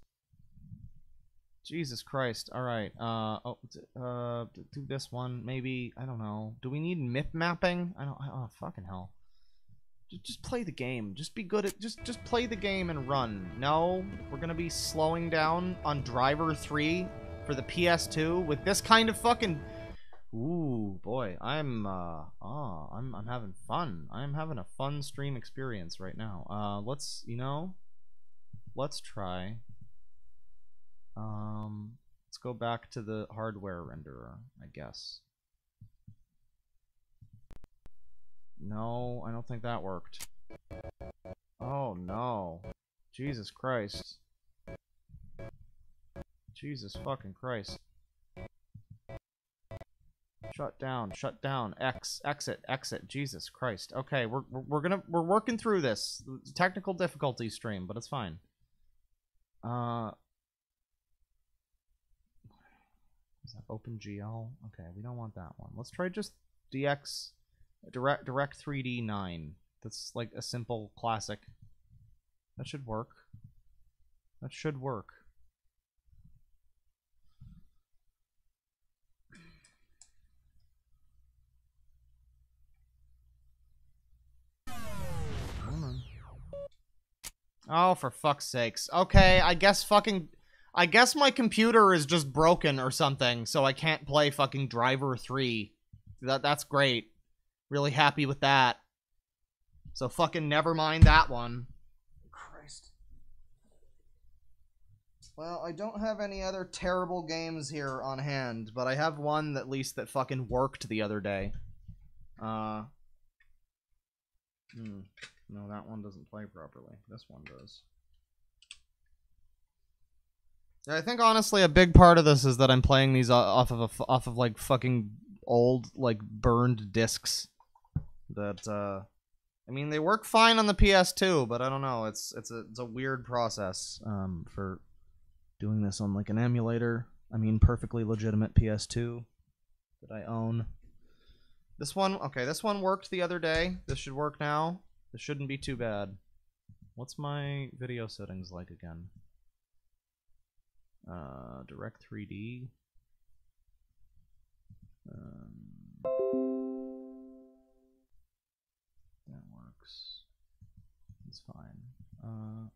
Jesus Christ. Alright. Do this one, maybe. I don't know. Do we need MIP mapping? Oh, fucking hell. Just play the game. Just be good at, just play the game and run. No, we're gonna be slowing down on Driver 3 for the PS2 with this kind of fucking... Ooh, boy, I'm having fun. I'm having a fun stream experience right now. Let's try. Let's go back to the hardware renderer, I guess. No, I don't think that worked. Oh, no. Jesus Christ. Jesus fucking Christ. Shut down, exit, Jesus Christ. Okay, we're working through this. Technical difficulty stream, but it's fine. Is that OpenGL? Okay, we don't want that one. Let's try just Direct 3D 9. That's like a simple classic. That should work. That should work. Oh, for fuck's sakes. Okay, I guess my computer is just broken or something, so I can't play fucking Driver 3. That's great. Really happy with that. So fucking never mind that one. Christ. Well, I don't have any other terrible games here on hand, but I have one at least that fucking worked the other day. No, that one doesn't play properly. This one does. I think honestly a big part of this is that I'm playing these off of like fucking old like burned discs. That I mean they work fine on the PS2, but I don't know. It's a weird process for doing this on like an emulator. I mean perfectly legitimate PS2 that I own. This one, okay, this one worked the other day. This should work now. This shouldn't be too bad. What's my video settings like again? Direct 3D. That works. It's fine.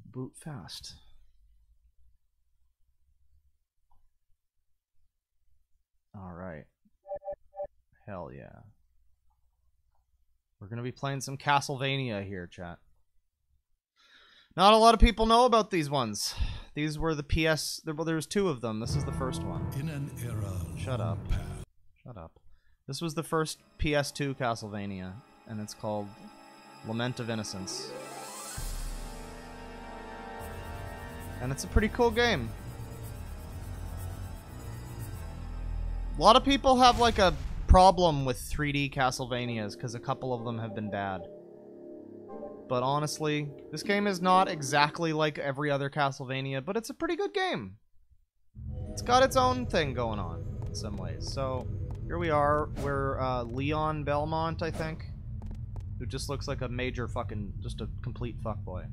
Boot fast. Alright. Hell yeah. We're gonna be playing some Castlevania here, chat. Not a lot of people know about these ones. These were the PS... Well, there's two of them. This is the first one. In an era... Shut up. Shut up. This was the first PS2 Castlevania, and it's called Lament of Innocence. And it's a pretty cool game. A lot of people have, like, a problem with 3D Castlevanias, because a couple of them have been bad. But honestly, this game is not exactly like every other Castlevania, but it's a pretty good game. It's got its own thing going on, in some ways. So, here we are. We're Leon Belmont, I think, who just looks like a major fucking, just a complete fuckboy.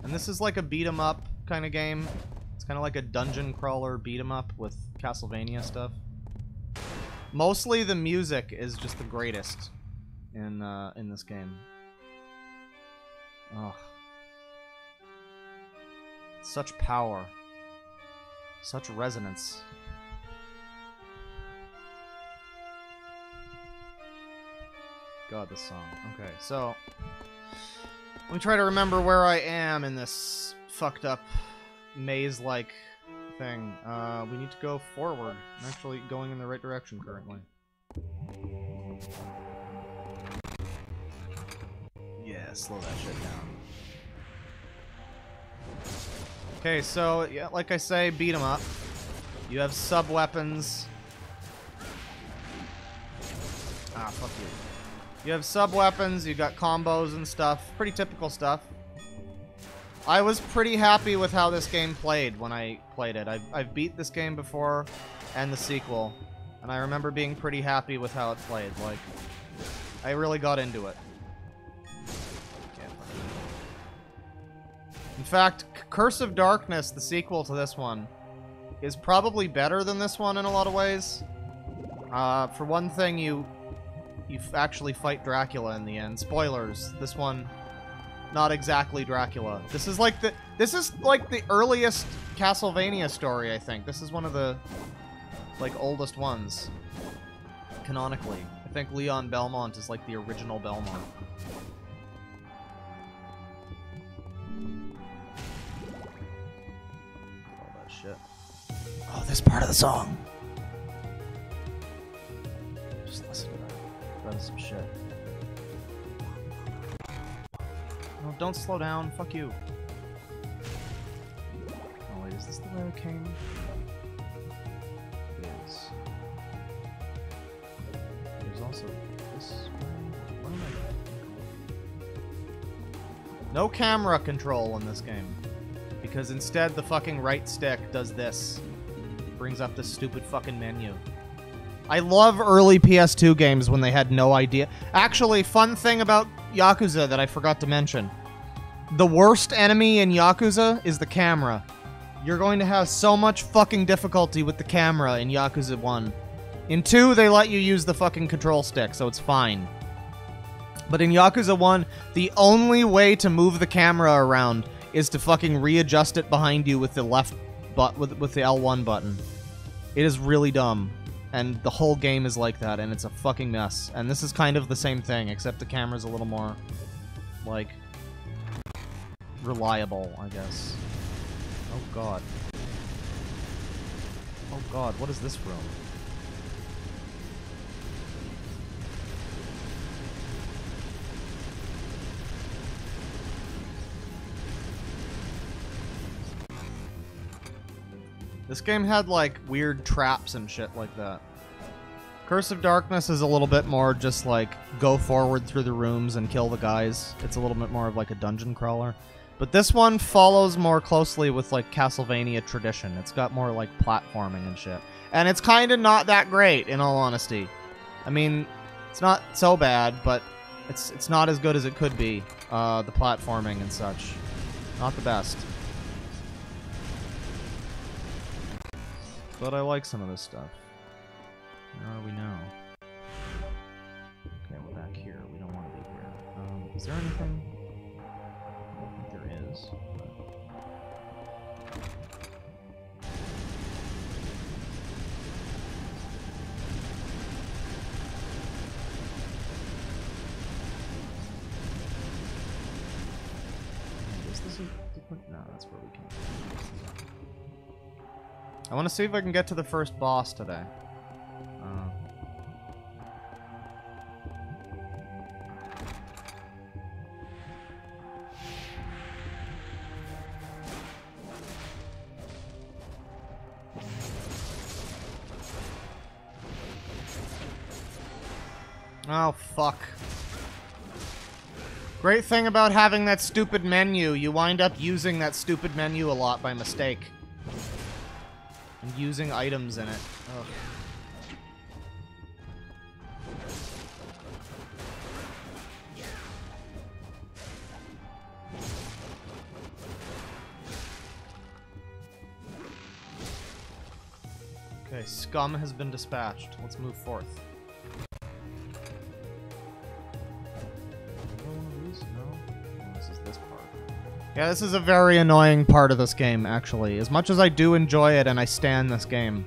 And this is like a beat-em-up kind of game. It's kind of like a dungeon crawler beat-em-up with Castlevania stuff. Mostly the music is just the greatest in this game. Ugh. Such power. Such resonance. God, this song. Okay, so let me try to remember where I am in this fucked up maze-like thing. We need to go forward. I'm actually going in the right direction currently. Yeah, slow that shit down. Okay, so, yeah, like I say, beat 'em up. You have sub-weapons. Ah, fuck you. You have sub-weapons, you got combos and stuff. Pretty typical stuff. I was pretty happy with how this game played when I played it. I've beat this game before, and the sequel, and I remember being pretty happy with how it played. Like, I really got into it. In fact, Curse of Darkness, the sequel to this one, is probably better than this one in a lot of ways. For one thing, you actually fight Dracula in the end. Spoilers. This one, not exactly Dracula. This is like the earliest Castlevania story, I think. This is one of the like oldest ones canonically. I think Leon Belmont is like the original Belmont. All that shit. Oh, this part of the song. Just listen to that. That is some shit. No, don't slow down. Fuck you. Oh wait, is this the way I came? It is. There's also this way. What am I? No camera control in this game. Because instead the fucking right stick does this. Brings up this stupid fucking menu. I love early PS2 games when they had no idea. Actually, fun thing about Yakuza that I forgot to mention. The worst enemy in Yakuza is the camera. You're going to have so much fucking difficulty with the camera in Yakuza 1. In 2, they let you use the fucking control stick, so it's fine. But in Yakuza 1, the only way to move the camera around is to fucking readjust it behind you with the left with the L1 button. It is really dumb. And the whole game is like that, and it's a fucking mess. And this is kind of the same thing, except the camera's a little more, like, reliable, I guess. Oh god. Oh god, what is this room? This game had, like, weird traps and shit like that. Curse of Darkness is a little bit more just, like, go forward through the rooms and kill the guys. It's a little bit more of, like, a dungeon crawler. But this one follows more closely with, like, Castlevania tradition. It's got more, like, platforming and shit. And it's kind of not that great, in all honesty. I mean, it's not so bad, but it's not as good as it could be. The platforming and such. Not the best. But I like some of this stuff. Where are we now? Okay, we're back here. We don't want to be here. Is there anything? I don't think there is. Is this a different? No, that's where we came from. I want to see if I can get to the first boss today. Oh, fuck. Great thing about having that stupid menu, you wind up using that stupid menu a lot by mistake. And using items in it. Ugh. Okay, scum has been dispatched. Let's move forth. Yeah, this is a very annoying part of this game, actually. As much as I do enjoy it and I stan this game,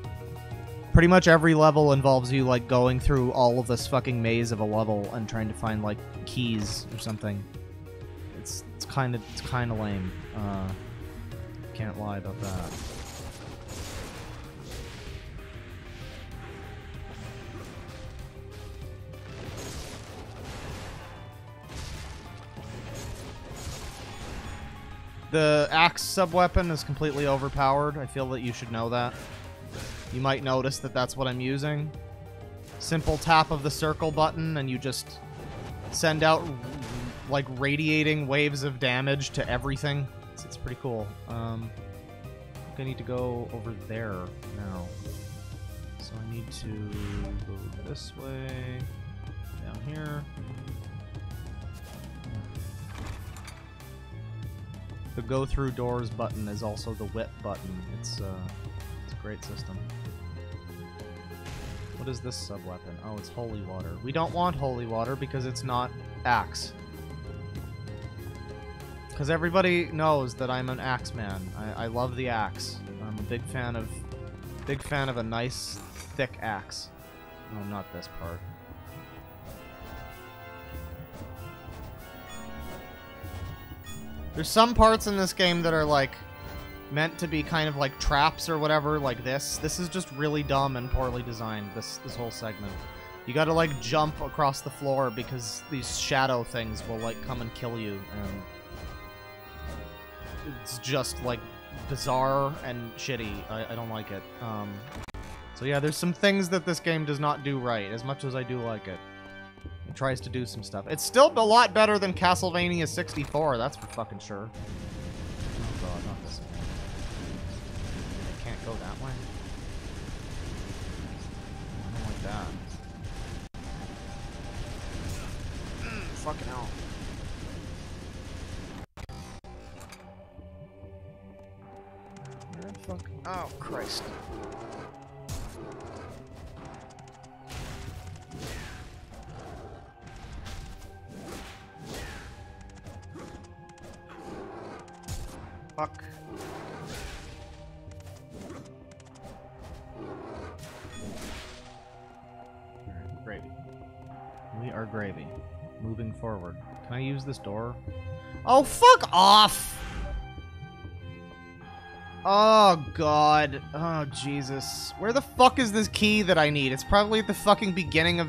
pretty much every level involves you, like, going through all of this fucking maze of a level and trying to find, like, keys or something. It's kind of lame. Can't lie about that. The axe sub-weapon is completely overpowered. I feel that you should know that. You might notice that that's what I'm using. Simple tap of the circle button and you just send out, like, radiating waves of damage to everything. It's pretty cool. I think I need to go over there now. So I need to go this way, down here. The go through doors button is also the whip button. It's a great system. What is this sub-weapon? Oh, it's holy water. We don't want holy water because it's not axe. Because everybody knows that I'm an axe man. I love the axe. I'm a big fan of a nice thick axe. No, not this part. There's some parts in this game that are, like, meant to be kind of like traps or whatever, like this. This is just really dumb and poorly designed, this whole segment. You gotta, like, jump across the floor because these shadow things will, like, come and kill you, and it's just, like, bizarre and shitty. I don't like it. So yeah, there's some things that this game does not do right, as much as I do like it. It tries to do some stuff. It's still a lot better than Castlevania 64, that's for fucking sure. Oh god, not this again. I can't go that way. I don't like that. fucking hell. Where the fuck? Oh, Christ. Fuck. Gravy. We are gravy. Moving forward. Can I use this door? Oh, fuck off! Oh, God. Oh, Jesus. Where the fuck is this key that I need? It's probably at the fucking beginning of...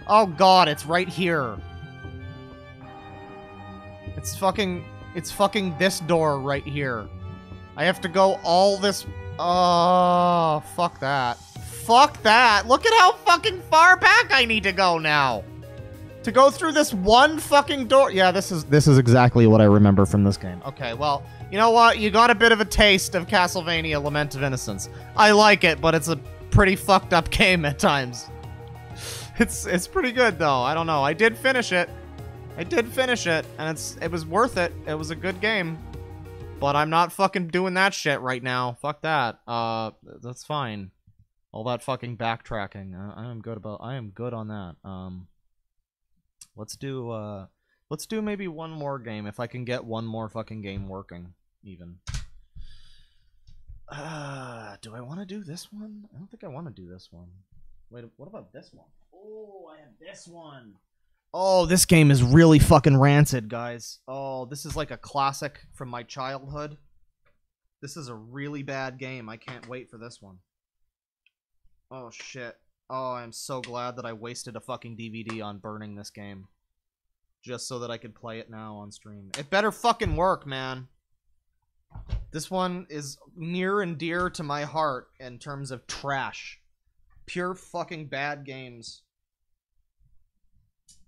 Oh, God, it's right here. It's fucking this door right here. I have to go all this... Oh, fuck that. Fuck that! Look at how fucking far back I need to go now! To go through this one fucking door... Yeah, this is exactly what I remember from this game. Okay, well, you know what? You got a bit of a taste of Castlevania Lament of Innocence. I like it, but it's a pretty fucked up game at times. It's pretty good, though. I don't know. I did finish it. And it was worth it. It was a good game. But I'm not fucking doing that shit right now. Fuck that. That's fine. All that fucking backtracking. I am good on that. Let's do maybe one more game if I can get one more fucking game working even. Do I want to do this one? I don't think I want to do this one. Wait, what about this one? Oh, I have this one. Oh, this game is really fucking rancid, guys. Oh, this is like a classic from my childhood. This is a really bad game. I can't wait for this one. Oh, shit. Oh, I'm so glad that I wasted a fucking DVD on burning this game. Just so that I could play it now on stream. It better fucking work, man. This one is near and dear to my heart in terms of trash. Pure fucking bad games.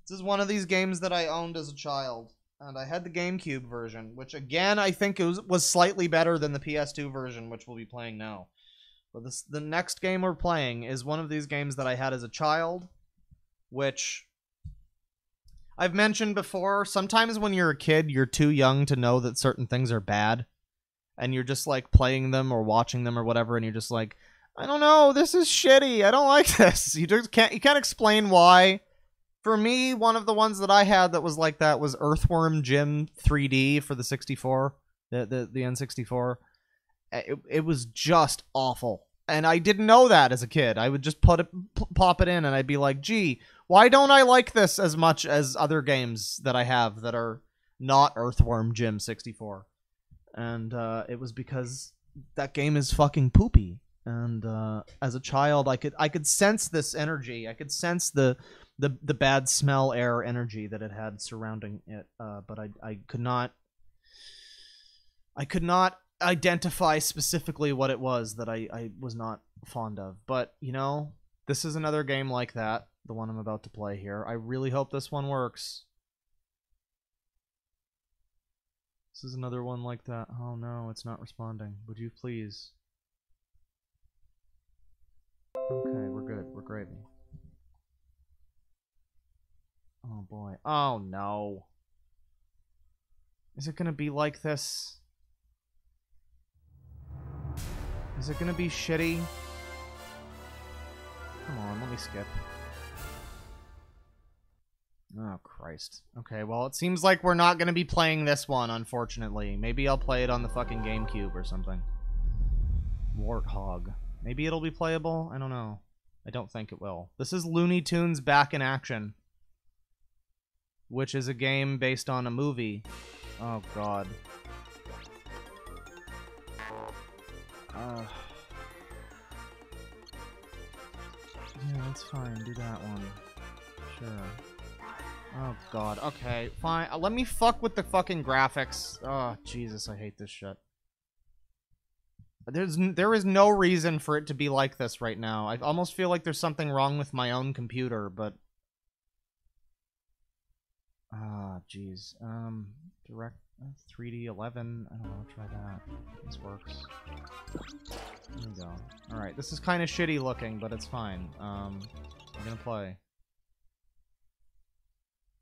This is one of these games that I owned as a child. And I had the GameCube version, which again, I think was slightly better than the PS2 version, which we'll be playing now. But the next game we're playing is one of these games that I had as a child, which I've mentioned before. Sometimes when you're a kid, you're too young to know that certain things are bad. And you're just like playing them or watching them or whatever, and you're just like, I don't know, this is shitty. I don't like this. You can't explain why. For me, one of the ones that I had that was like that was Earthworm Jim 3D for the 64, the N64. It was just awful. And I didn't know that as a kid. I would just pop it in and I'd be like, gee, why don't I like this as much as other games that I have that are not Earthworm Jim 64? And it was because that game is fucking poopy. And as a child, I could sense this energy. I could sense the bad smell air energy that it had surrounding it. But I could not identify specifically what it was that I was not fond of. But, you know, this is another game like that, the one I'm about to play here. I really hope this one works. This is another one like that. Oh no, it's not responding. Would you please? Okay, we're good. We're gravy. Oh boy. Oh no. Is it gonna be like this? Is it gonna be shitty? Come on, let me skip. Oh, Christ. Okay, well, it seems like we're not gonna be playing this one, unfortunately. Maybe I'll play it on the fucking GameCube or something. Warthog. Maybe it'll be playable? I don't know. I don't think it will. This is Looney Tunes Back in Action, which is a game based on a movie. Oh, God. Yeah, that's fine. Do that one. Sure. Oh, God. Okay, fine. Let me fuck with the fucking graphics. Oh, Jesus, I hate this shit. There is no reason for it to be like this right now. I almost feel like there's something wrong with my own computer, but... Ah, jeez. Direct 3D 11. I don't know, try that. This works. There we go. Alright, this is kind of shitty looking, but it's fine. We're gonna play.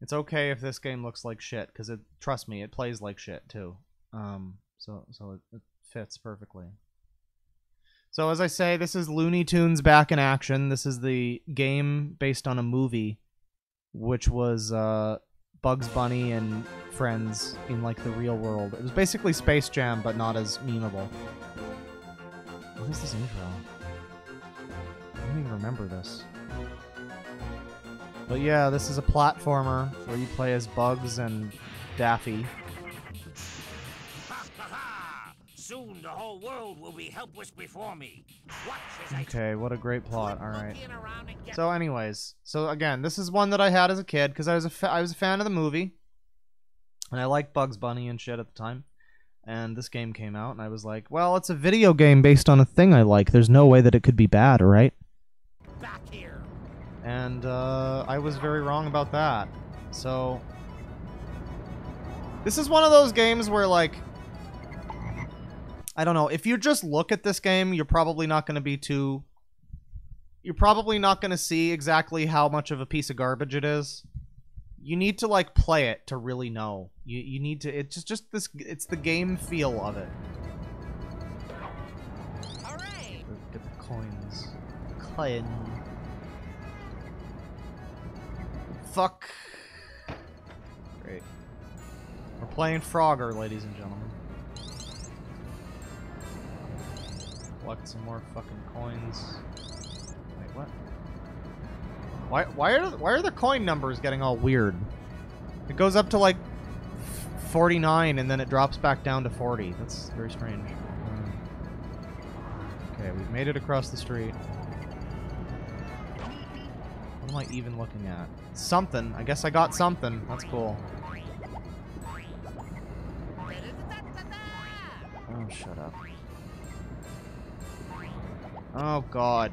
It's okay if this game looks like shit, because trust me, it plays like shit too. So it fits perfectly. So as I say, this is Looney Tunes back in action. This is the game based on a movie, which was Bugs Bunny and friends in like the real world. It was basically Space Jam, but not as memeable. What is this intro? I don't even remember this. But yeah, this is a platformer where you play as Bugs and Daffy. Soon the whole world will be helpless before me. Okay, what a great plot. All right. So anyways, so again, this is one that I had as a kid because I was a fan of the movie. And I liked Bugs Bunny and shit at the time. And this game came out and I was like, well, it's a video game based on a thing I like. There's no way that it could be bad, right? Back here. And I was very wrong about that. So this is one of those games where, like, I don't know, if you just look at this game, you're probably not going to be too... You're probably not going to see exactly how much of a piece of garbage it is. You need to, like, play it to really know. You need to... It's just this... It's the game feel of it. Hooray! Get the coins. Coin. Fuck. Great. We're playing Frogger, ladies and gentlemen. Collect some more fucking coins. Wait, what? Why are the coin numbers getting all weird? It goes up to like 49 and then it drops back down to 40. That's very strange. Okay, we've made it across the street. What am I even looking at? Something. I guess I got something. That's cool. Oh, shut up. Oh, God.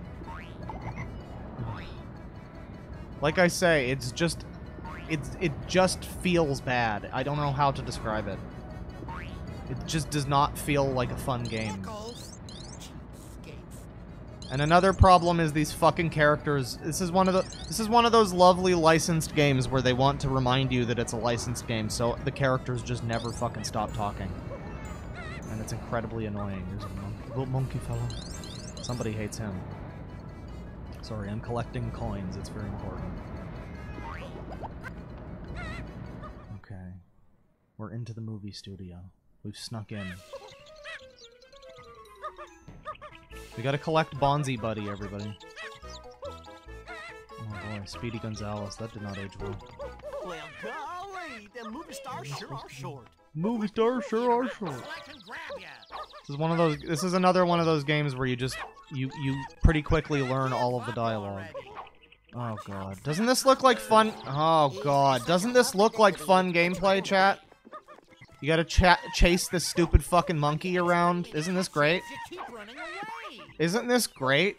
Like I say, it's just... It just feels bad. I don't know how to describe it. It just does not feel like a fun game. And another problem is these fucking characters. This is one of those lovely licensed games where they want to remind you that it's a licensed game, so the characters just never fucking stop talking. And it's incredibly annoying. There's a little monkey fellow. Somebody hates him. Sorry, I'm collecting coins. It's very important. Okay. We're into the movie studio. We've snuck in. We gotta collect Bonzi Buddy, everybody. Oh boy, Speedy Gonzales. That did not age well. Well, golly, them movie stars sure are short. Movie stars sure are short. This is another one of those games where you just you pretty quickly learn all of the dialogue. Oh god. Doesn't this look like fun? Oh god. Doesn't this look like fun gameplay, chat? You gotta chase this stupid fucking monkey around. Isn't this great? Isn't this great?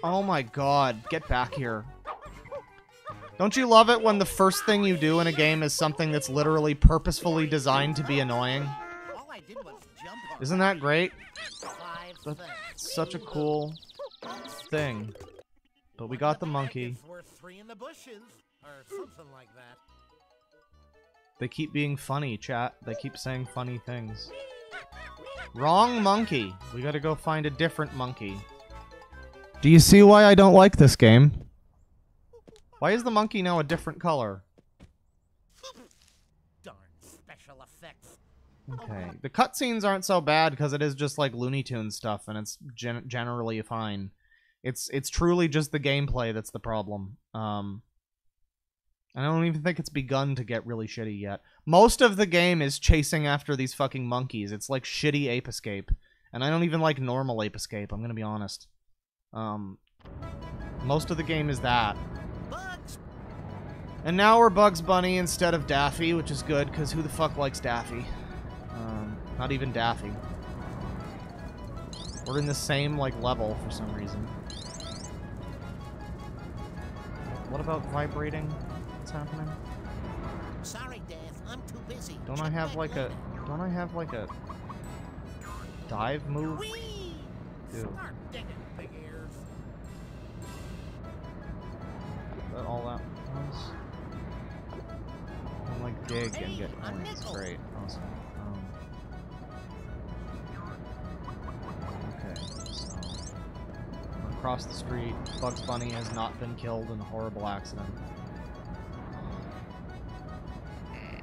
Oh my god. Get back here. Don't you love it when the first thing you do in a game is something that's literally purposefully designed to be annoying? Isn't that great? That's such a cool thing. But we got the monkey. They keep being funny, chat. They keep saying funny things. Wrong monkey. We gotta go find a different monkey. Do you see why I don't like this game? Why is the monkey now a different color? Darn special effects. Okay. The cutscenes aren't so bad because it is just like Looney Tunes stuff and it's generally fine. It's truly just the gameplay that's the problem. I don't even think it's begun to get really shitty yet. Most of the game is chasing after these fucking monkeys. It's like shitty Ape Escape. And I don't even like normal Ape Escape, I'm gonna be honest. Most of the game is that. And now we're Bugs Bunny instead of Daffy, which is good, because who the fuck likes Daffy? Not even Daffy. We're in the same, like, level for some reason. What about vibrating? What's happening? Sorry, Dave. I'm too busy. Don't I have like a dive move? Dude. Start digging, big ears. Is that all that was? dig and get coins. Great. Awesome. Okay, so across the street, Bugs Bunny has not been killed in a horrible accident.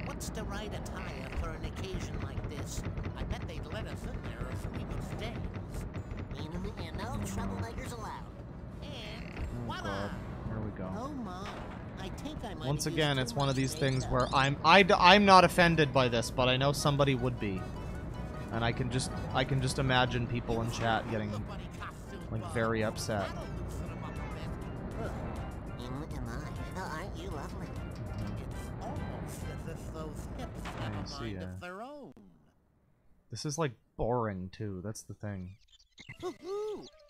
What's the right attire for an occasion like this? I bet they'd let us in there if we would stay. And no troublemakers allowed. And voila! Here we go. Oh my! I think I might. Once again, it's one of these things where I'm not offended by this, but I know somebody would be, and I can just imagine people in chat getting like very upset. Aren't you lovely? It's almost as if those hips have a mind of their own. This is like boring too. That's the thing.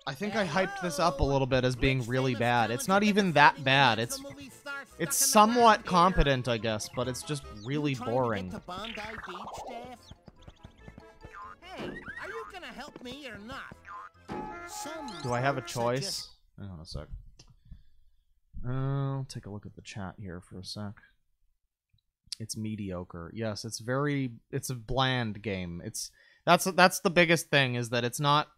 I think I hyped this up a little bit as being really bad. It's not even that bad. It's somewhat competent, I guess, but it's just really boring. Hey, are you gonna help me or not? Do I have a choice? Hang on a sec. I'll take a look at the chat here for a sec. It's mediocre. Yes, it's a bland game. That's the biggest thing, is that it's not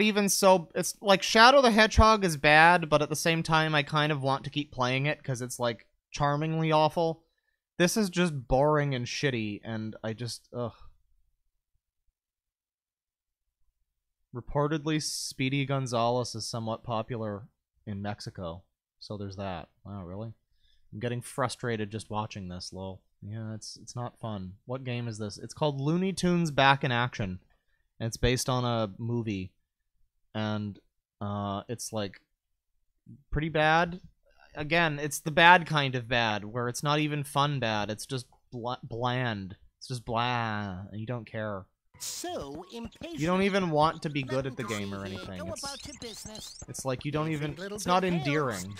even so. It's like Shadow the Hedgehog is bad, but at the same time I kind of want to keep playing it because it's like charmingly awful. This is just boring and shitty, and I just ugh. Reportedly, Speedy Gonzalez is somewhat popular in Mexico, so there's that. Wow, really? I'm getting frustrated just watching this, lol. Yeah, it's not fun. What game is this? It's called Looney Tunes Back in Action, and it's based on a movie, and it's like pretty bad. Again, it's the bad kind of bad, where it's not even fun bad. It's just bland. It's just blah, and you don't care. So impatient. You don't even want to be good at the game or anything. It's like you don't even. It's not endearing.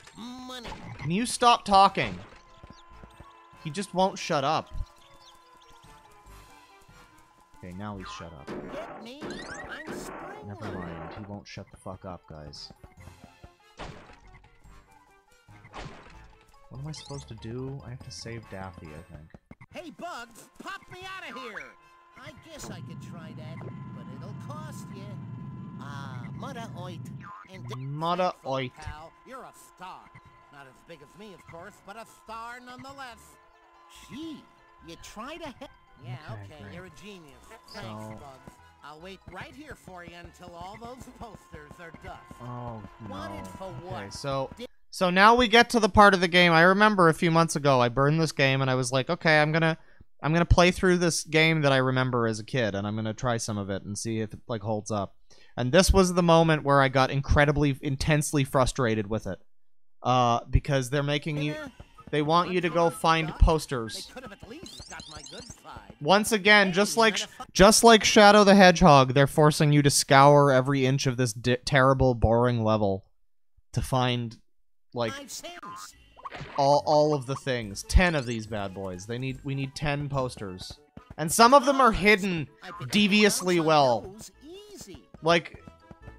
Can you stop talking? He just won't shut up. Okay, now he's shut up. Never mind. He won't shut the fuck up, guys. What am I supposed to do? I have to save Daffy, I think. Hey, Bugs, pop me out of here! I guess I could try that, but it'll cost you. Mudda oit. Mudda oit. Pal, you're a star. Not as big as me, of course, but a star nonetheless. Gee, you try to help. Yeah, okay, you're a genius. Thanks, Bugs. I'll wait right here for you until all those posters are dust. Oh, no. Wanted for what? Okay, so now we get to the part of the game. I remember a few months ago, I burned this game, and I was like, okay, I'm gonna play through this game that I remember as a kid, and I'm gonna try some of it and see if it like holds up. And this was the moment where I got intensely frustrated with it, because they're making you. They want you to go find posters. Once again, just like Shadow the Hedgehog, they're forcing you to scour every inch of this terrible, boring level to find like all of the things. 10 of these bad boys. We need 10 posters, and some of them are hidden deviously well. Like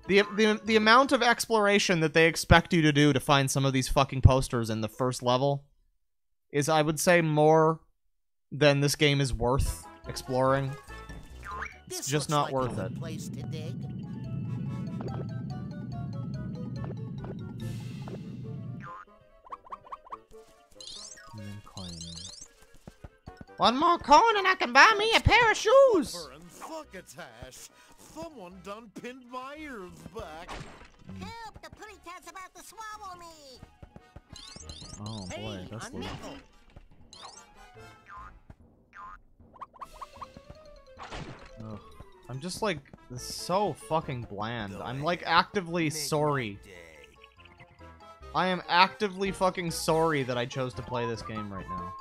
the amount of exploration that they expect you to do to find some of these fucking posters in the first level is, I would say, more than this game is worth exploring. It's just not worth it. One more coin and I can buy me a pair of shoes! Succotash! Someone done pinned my ears back! Help! The pretty cat's about to swallow me! Oh boy, that's the... Ugh. I'm just like, this is so fucking bland. I'm like actively sorry. I am actively fucking sorry that I chose to play this game right now.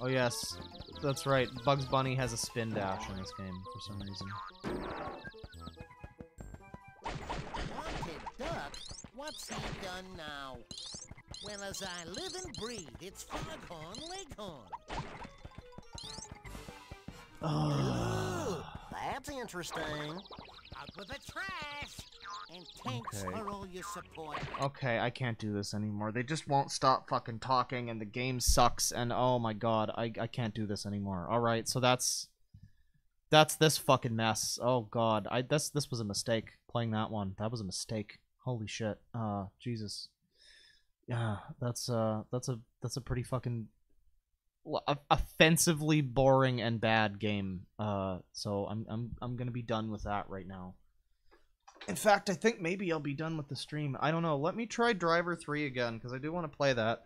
Oh yes, that's right. Bugs Bunny has a spin dash in this game for some reason. Wanted duck? What's he done now? Well, as I live and breathe, it's Foghorn Leghorn. Ooh, that's interesting. Out with the trash! And thanks Okay. for all your support. Okay, I can't do this anymore. They just won't stop fucking talking, and the game sucks, and oh my god, I can't do this anymore. Alright, so that's this fucking mess. Oh god, this was a mistake, playing that one. That was a mistake. Holy shit. Jesus. Yeah, that's a pretty fucking offensively boring and bad game. So I'm gonna be done with that right now. In fact, I think maybe I'll be done with the stream. I don't know. Let me try Driver 3 again, because I do want to play that.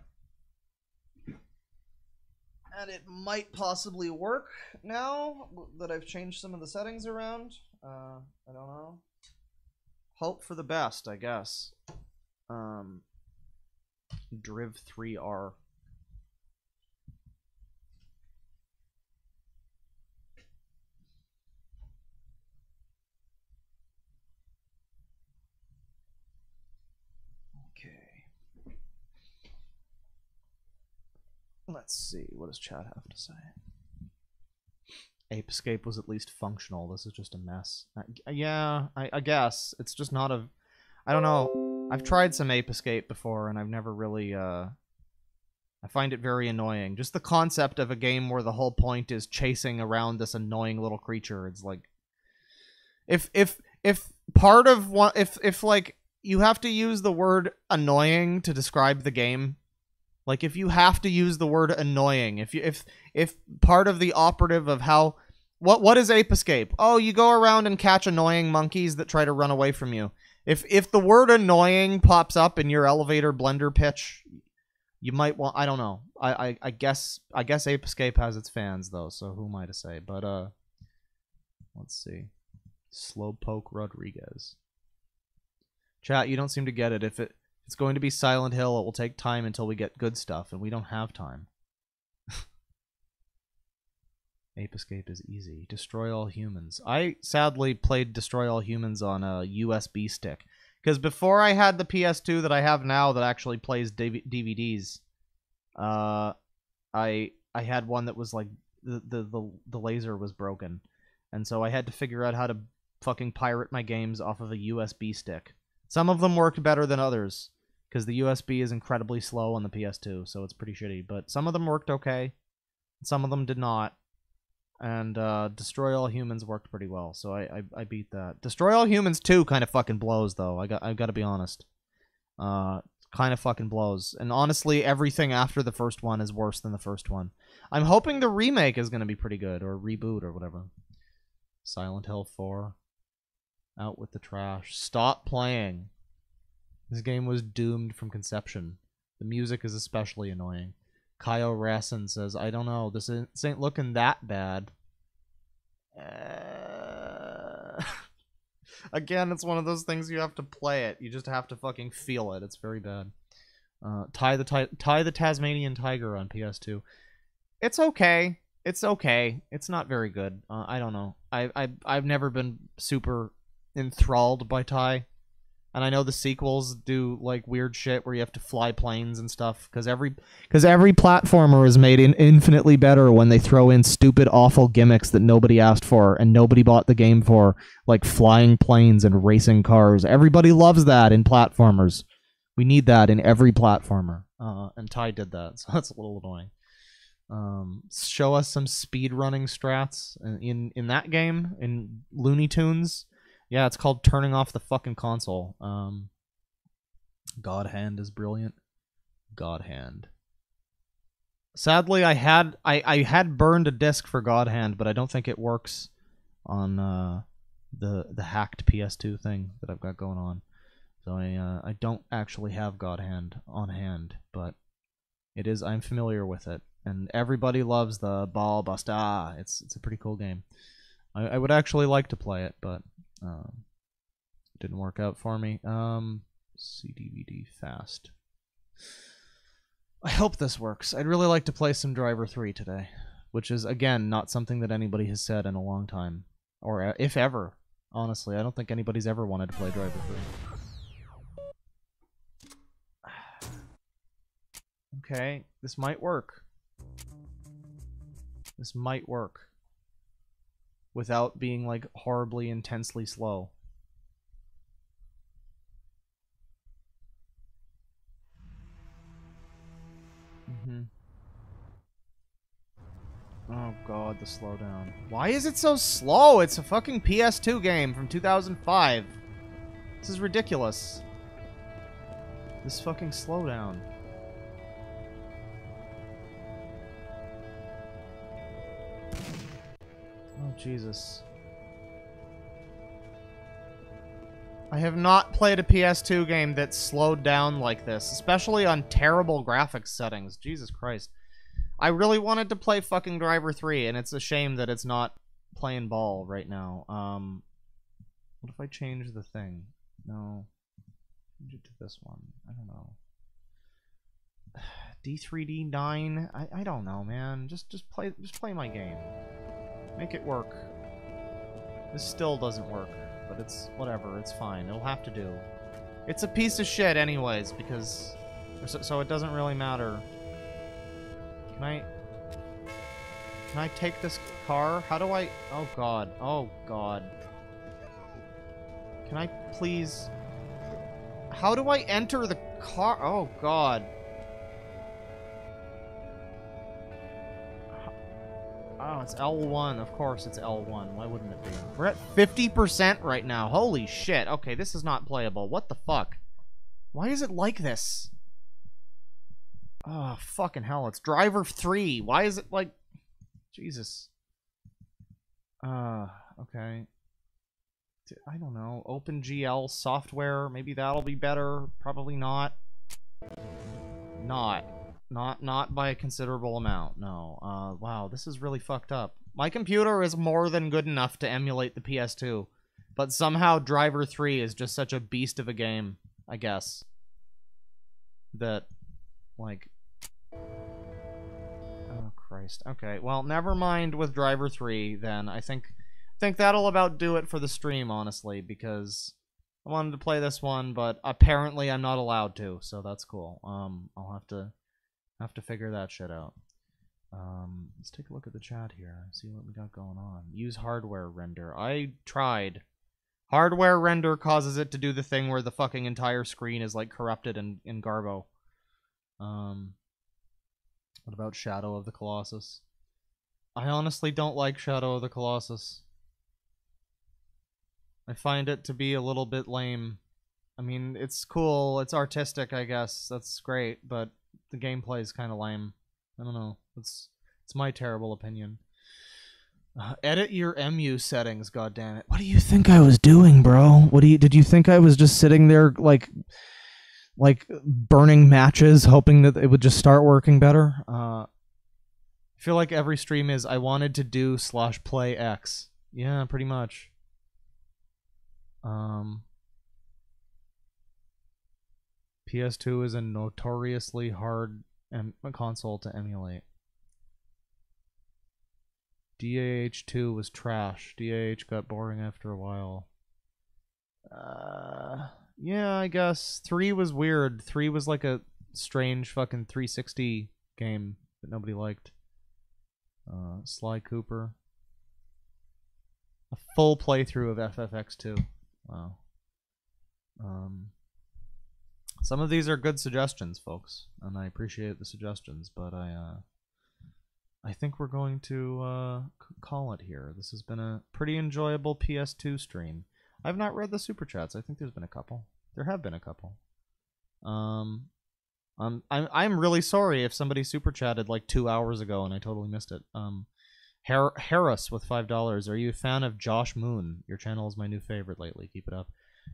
And it might possibly work now that I've changed some of the settings around. I don't know. Hope for the best, I guess. Driv 3R. Let's see, what does chat have to say? Ape Escape was at least functional. This is just a mess. Yeah, I guess. It's just not a... I don't know. I've tried some Ape Escape before, and I've never really... I find it very annoying. Just the concept of a game where the whole point is chasing around this annoying little creature. It's like... If part of what... If like, you have to use the word annoying to describe the game... Like, if you have to use the word annoying, if part of the operative of how... What is Ape Escape? Oh, you go around and catch annoying monkeys that try to run away from you. If the word annoying pops up in your elevator blender pitch, you might want... I don't know. I guess Ape Escape has its fans, though, so who am I to say? But, let's see. Slowpoke Rodriguez. Chat, you don't seem to get it. If it's going to be Silent Hill, it will take time until we get good stuff, and we don't have time. Ape Escape is easy. Destroy All Humans. I sadly played Destroy All Humans on a USB stick. Because before I had the PS2 that I have now that actually plays DVDs, I had one that was like, the laser was broken. And so I had to figure out how to fucking pirate my games off of a USB stick. Some of them worked better than others, because the USB is incredibly slow on the PS2, so it's pretty shitty. But some of them worked okay, some of them did not. And Destroy All Humans worked pretty well, so I beat that. Destroy All Humans 2 kind of fucking blows, though. I've got to be honest. Kind of fucking blows. And honestly, everything after the first one is worse than the first one. I'm hoping the remake is going to be pretty good, or reboot, or whatever. Silent Hill 4. Out with the trash. Stop playing. This game was doomed from conception. The music is especially annoying. Kyo Rassin says, I don't know, this ain't looking that bad. Again, it's one of those things you have to play it. You just have to fucking feel it. It's very bad. Tie the Tasmanian Tiger on PS2. It's okay. It's okay. It's not very good. I don't know. I've never been super enthralled by Tie. And I know the sequels do like weird shit where you have to fly planes and stuff, because every platformer is made infinitely better when they throw in stupid, awful gimmicks that nobody asked for and nobody bought the game for, like flying planes and racing cars. Everybody loves that in platformers. We need that in every platformer, and Ty did that, so that's a little annoying. Show us some speedrunning strats in that game in Looney Tunes. Yeah, it's called turning off the fucking console. God Hand is brilliant. God Hand. Sadly, I had burned a disc for God Hand, but I don't think it works on the hacked PS2 thing that I've got going on. So I don't actually have God Hand on hand, but it is. I'm familiar with it, and everybody loves the Ball Buster. It's a pretty cool game. I would actually like to play it, but. Didn't work out for me. CDVD fast. I hope this works. I'd really like to play some Driver 3 today, which is, again, not something that anybody has said in a long time. Or if ever. Honestly, I don't think anybody's ever wanted to play Driver 3. Okay, this might work. This might work. Without being, like, horribly, intensely slow. Oh god, the slowdown. Why is it so slow? It's a fucking PS2 game from 2005. This is ridiculous. This fucking slowdown. Oh, Jesus. I have not played a PS2 game that slowed down like this, especially on terrible graphics settings. Jesus Christ. I really wanted to play fucking Driver 3, and it's a shame that it's not playing ball right now. What if I change the thing? No. Change it to this one. I don't know. D3D9? I don't know, man. Just play my game. Make it work. This still doesn't work, but it's whatever. It's fine. It'll have to do. It's a piece of shit anyways, because so it doesn't really matter. Can I take this car? How do I... Oh god. Oh god. Can I please... How do I enter the car? Oh god. Oh, it's L1. Of course it's L1. Why wouldn't it be? We're at 50% right now. Holy shit. Okay, this is not playable. What the fuck? Why is it like this? Oh, fucking hell. It's Driver 3. Why is it like... Jesus. Okay. I don't know. OpenGL software. Maybe that'll be better. Probably not. Not by a considerable amount. No. Wow, this is really fucked up. My computer is more than good enough to emulate the PS2. But somehow Driver 3 is just such a beast of a game, I guess. That, like... Oh, Christ. Okay, well, never mind with Driver 3, then. I think that'll about do it for the stream, honestly, because I wanted to play this one, but apparently I'm not allowed to, so that's cool. I'll have to figure that shit out. Let's take a look at the chat here, see what we got going on. Use hardware render. I tried. Hardware render causes it to do the thing where the fucking entire screen is, like, corrupted in Garbo. What about Shadow of the Colossus? I honestly don't like Shadow of the Colossus. I find it to be a little bit lame. I mean, it's cool, it's artistic, I guess. That's great, but the gameplay is kind of lame. I don't know. It's my terrible opinion. Edit your MU settings, goddammit. What do you think I was doing, bro? Did you think I was just sitting there like burning matches, hoping that it would just start working better? I feel like every stream is I wanted to do /play X. Yeah, pretty much. PS2 is a notoriously hard console to emulate. DAH2 was trash. DAH got boring after a while. Yeah, I guess. 3 was weird. 3 was like a strange fucking 360 game that nobody liked. Sly Cooper. A full playthrough of FFX2. Wow. Some of these are good suggestions, folks, and I appreciate the suggestions, but I think we're going to call it here. This has been a pretty enjoyable PS2 stream. I've not read the super chats. I think there's been a couple. There have been a couple. I'm really sorry if somebody super chatted like 2 hours ago and I totally missed it. Harris with $5. Are you a fan of Josh Moon? Your channel is my new favorite lately. Keep it up.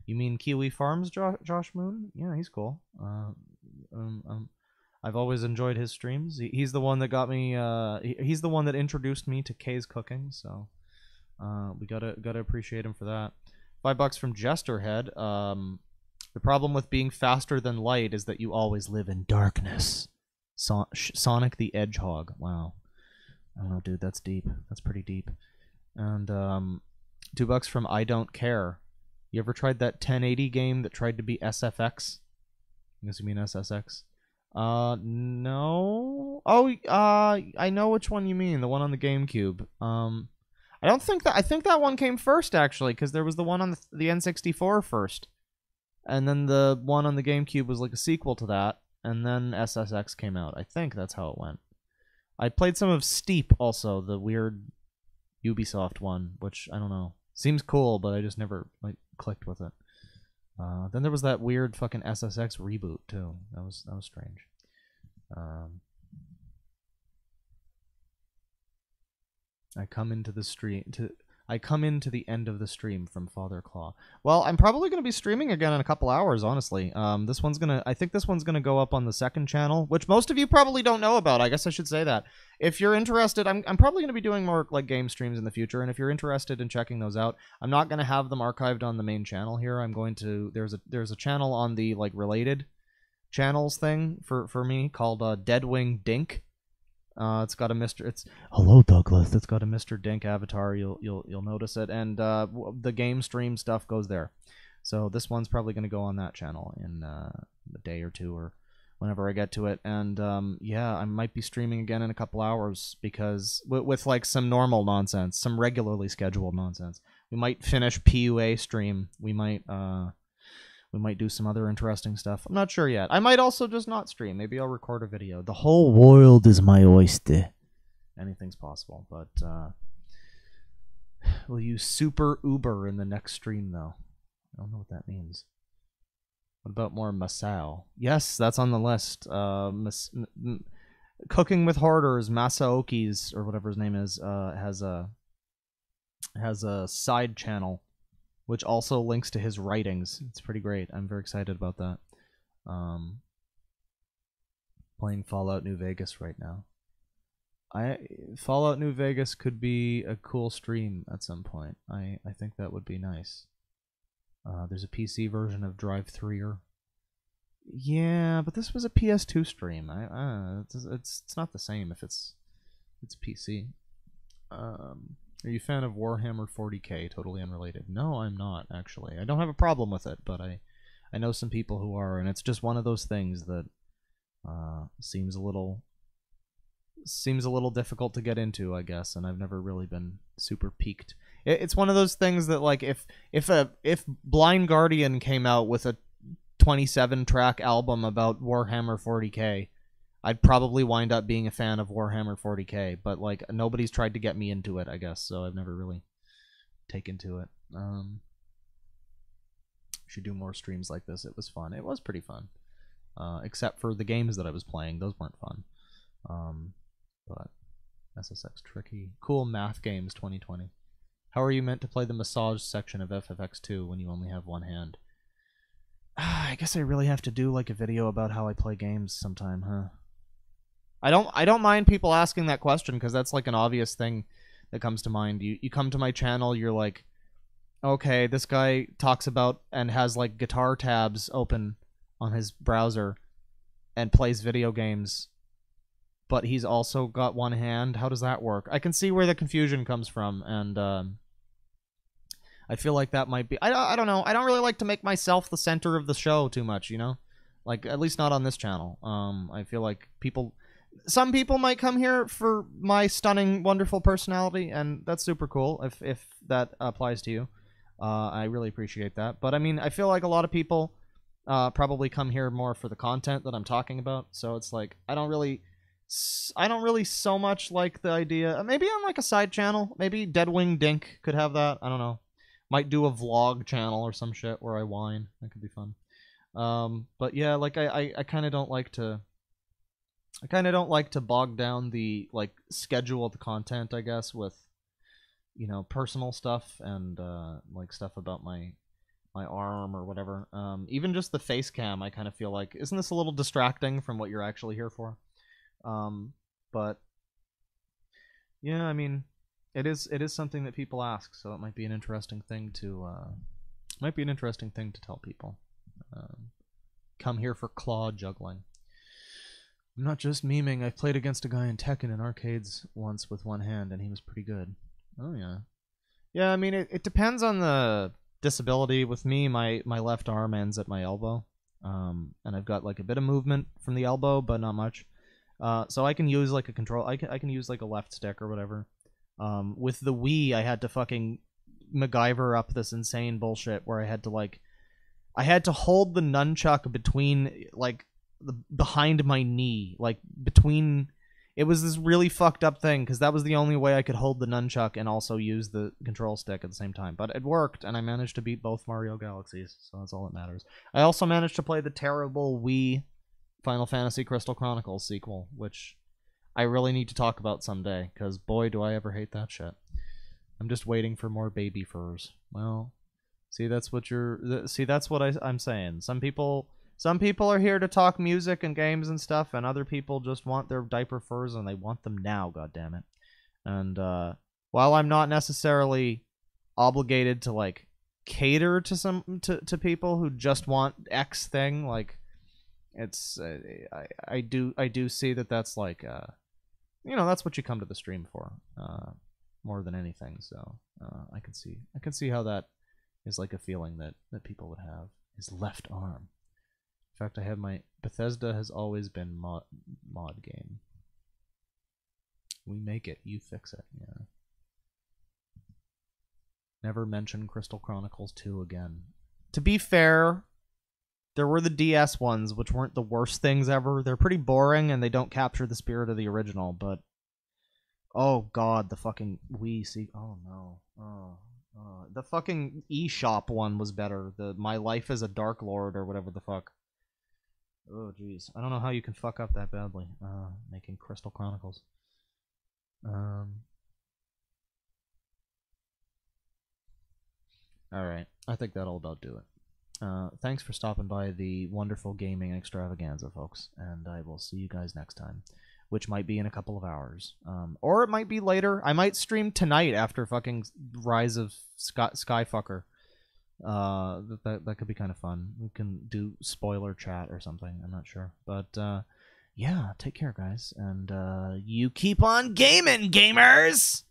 You mean Kiwi Farms Josh Moon? Yeah, he's cool. I've always enjoyed his streams. He's the one that got me. He's the one that introduced me to Kay's cooking. So we gotta appreciate him for that. $5 from Jesterhead. The problem with being faster than light is that you always live in darkness. Sonic the Hedgehog. Wow. I don't know, dude. That's deep. That's pretty deep. And $2 from I Don't Care. You ever tried that 1080 game that tried to be SFX? I guess you mean SSX. No. Oh, I know which one you mean. The one on the GameCube. I don't think that. I think that one came first actually, because there was the one on the N64 first, and then the one on the GameCube was like a sequel to that. and then SSX came out. I think that's how it went. I played some of Steep also, the weird Ubisoft one, which I don't know. Seems cool, but I just never like clicked with it. Then there was that weird fucking SSX reboot too. That was strange. I come into the end of the stream from Father Claw. Well, I'm probably going to be streaming again in a couple hours, honestly. I think this one's gonna go up on the second channel, which most of you probably don't know about. I guess I should say that. If you're interested, I'm probably gonna be doing more like game streams in the future, and if you're interested in checking those out, I'm not gonna have them archived on the main channel here. I'm going to there's a channel on the like related channels thing for me called DeadwingDork. It's got a hello Douglas. It's got a Mr. Dink avatar. You'll notice it, and the game stream stuff goes there. So this one's probably going to go on that channel in a day or two or whenever I get to it. And yeah, I might be streaming again in a couple hours because with like some normal nonsense, some regularly scheduled nonsense. We might finish PUA stream. We might do some other interesting stuff. I'm not sure yet. I might also just not stream. Maybe I'll record a video. The whole world is my oyster. Anything's possible, but will you super Uber in the next stream, though? I don't know what that means. What about more Masao? Yes, that's on the list. Cooking with Hoarders, Masaoki's, or whatever his name is, has a side channel which also links to his writings. It's pretty great. I'm very excited about that. Playing Fallout New Vegas right now. Fallout New Vegas could be a cool stream at some point. I think that would be nice. There's a PC version of Drive-Thruer. Yeah, but this was a PS2 stream. It's not the same if it's PC. Are you a fan of Warhammer 40k? Totally unrelated. No, I'm not, actually. I don't have a problem with it, but I know some people who are, and it's just one of those things that seems a little difficult to get into, I guess, and I've never really been super piqued. It's one of those things that, like, if Blind Guardian came out with a 27-track album about Warhammer 40k, I'd probably wind up being a fan of Warhammer 40k, but like nobody's tried to get me into it, I guess, so I've never really taken to it. Should do more streams like this. It was fun. It was pretty fun. Except for the games that I was playing, those weren't fun. But SSX tricky. Cool math games 2020. How are you meant to play the massage section of FFX2 when you only have one hand? I guess I really have to do like a video about how I play games sometime, huh? I don't mind people asking that question because that's like an obvious thing that comes to mind. You come to my channel, you're like, okay, this guy talks about and has like guitar tabs open on his browser and plays video games, but he's also got one hand. How does that work? I can see where the confusion comes from, and I feel like that might be... I don't know. I don't really like to make myself the center of the show too much, you know? Like, at least not on this channel. I feel like some people might come here for my stunning, wonderful personality, and that's super cool if that applies to you. I really appreciate that. But, I mean, I feel like a lot of people probably come here more for the content that I'm talking about, so it's like, I don't really so much like the idea... Maybe on, like, a side channel. Maybe DeadwingDork could have that. I don't know. Might do a vlog channel or some shit where I whine. That could be fun. But yeah, like I kind of don't like to... I kind of don't like to bog down the like schedule of the content, I guess, with, you know, personal stuff and like stuff about my arm or whatever. Even just the face cam, I kind of feel like, isn't this a little distracting from what you're actually here for? But yeah, I mean, it is something that people ask, so it might be an interesting thing to tell people. Come here for claw juggling. I'm not just memeing. I've played against a guy in Tekken in arcades once with one hand, and he was pretty good. Oh yeah, yeah. I mean, it depends on the disability. With me, my left arm ends at my elbow, and I've got like a bit of movement from the elbow, but not much. So I can use like a control. I can use like a left stick or whatever. With the Wii, I had to fucking MacGyver up this insane bullshit where I had to hold the nunchuck between like behind my knee, like between. It was this really fucked up thing because that was the only way I could hold the nunchuck and also use the control stick at the same time. But it worked, and I managed to beat both Mario Galaxies, so that's all that matters. I also managed to play the terrible Wii Final Fantasy Crystal Chronicles sequel, which I really need to talk about someday, because boy, do I ever hate that shit. I'm just waiting for more baby furs. Well, see, that's what I'm saying. Some people are here to talk music and games and stuff, and other people just want their diaper furs, and they want them now, goddammit. And while I'm not necessarily obligated to like cater to people who just want X thing, like it's I do see that's like that's what you come to the stream for, more than anything. So I can see how that is like a feeling that people would have. His left arm. In fact, I have my Bethesda has always been mod game. We make it, you fix it. Yeah. Never mention Crystal Chronicles 2 again. To be fair, there were the DS ones, which weren't the worst things ever. They're pretty boring and they don't capture the spirit of the original, but oh god, the fucking Wii oh no. The fucking eShop one was better. The My Life as a Dark Lord or whatever the fuck. Oh, jeez. I don't know how you can fuck up that badly, making Crystal Chronicles. Alright, I think that'll about do it. Thanks for stopping by the wonderful gaming extravaganza, folks, and I will see you guys next time, which might be in a couple of hours. Or it might be later. I might stream tonight after fucking Rise of Skyfucker. That could be kind of fun. We can do spoiler chat or something. I'm not sure, but yeah, take care, guys, and you keep on gaming, gamers.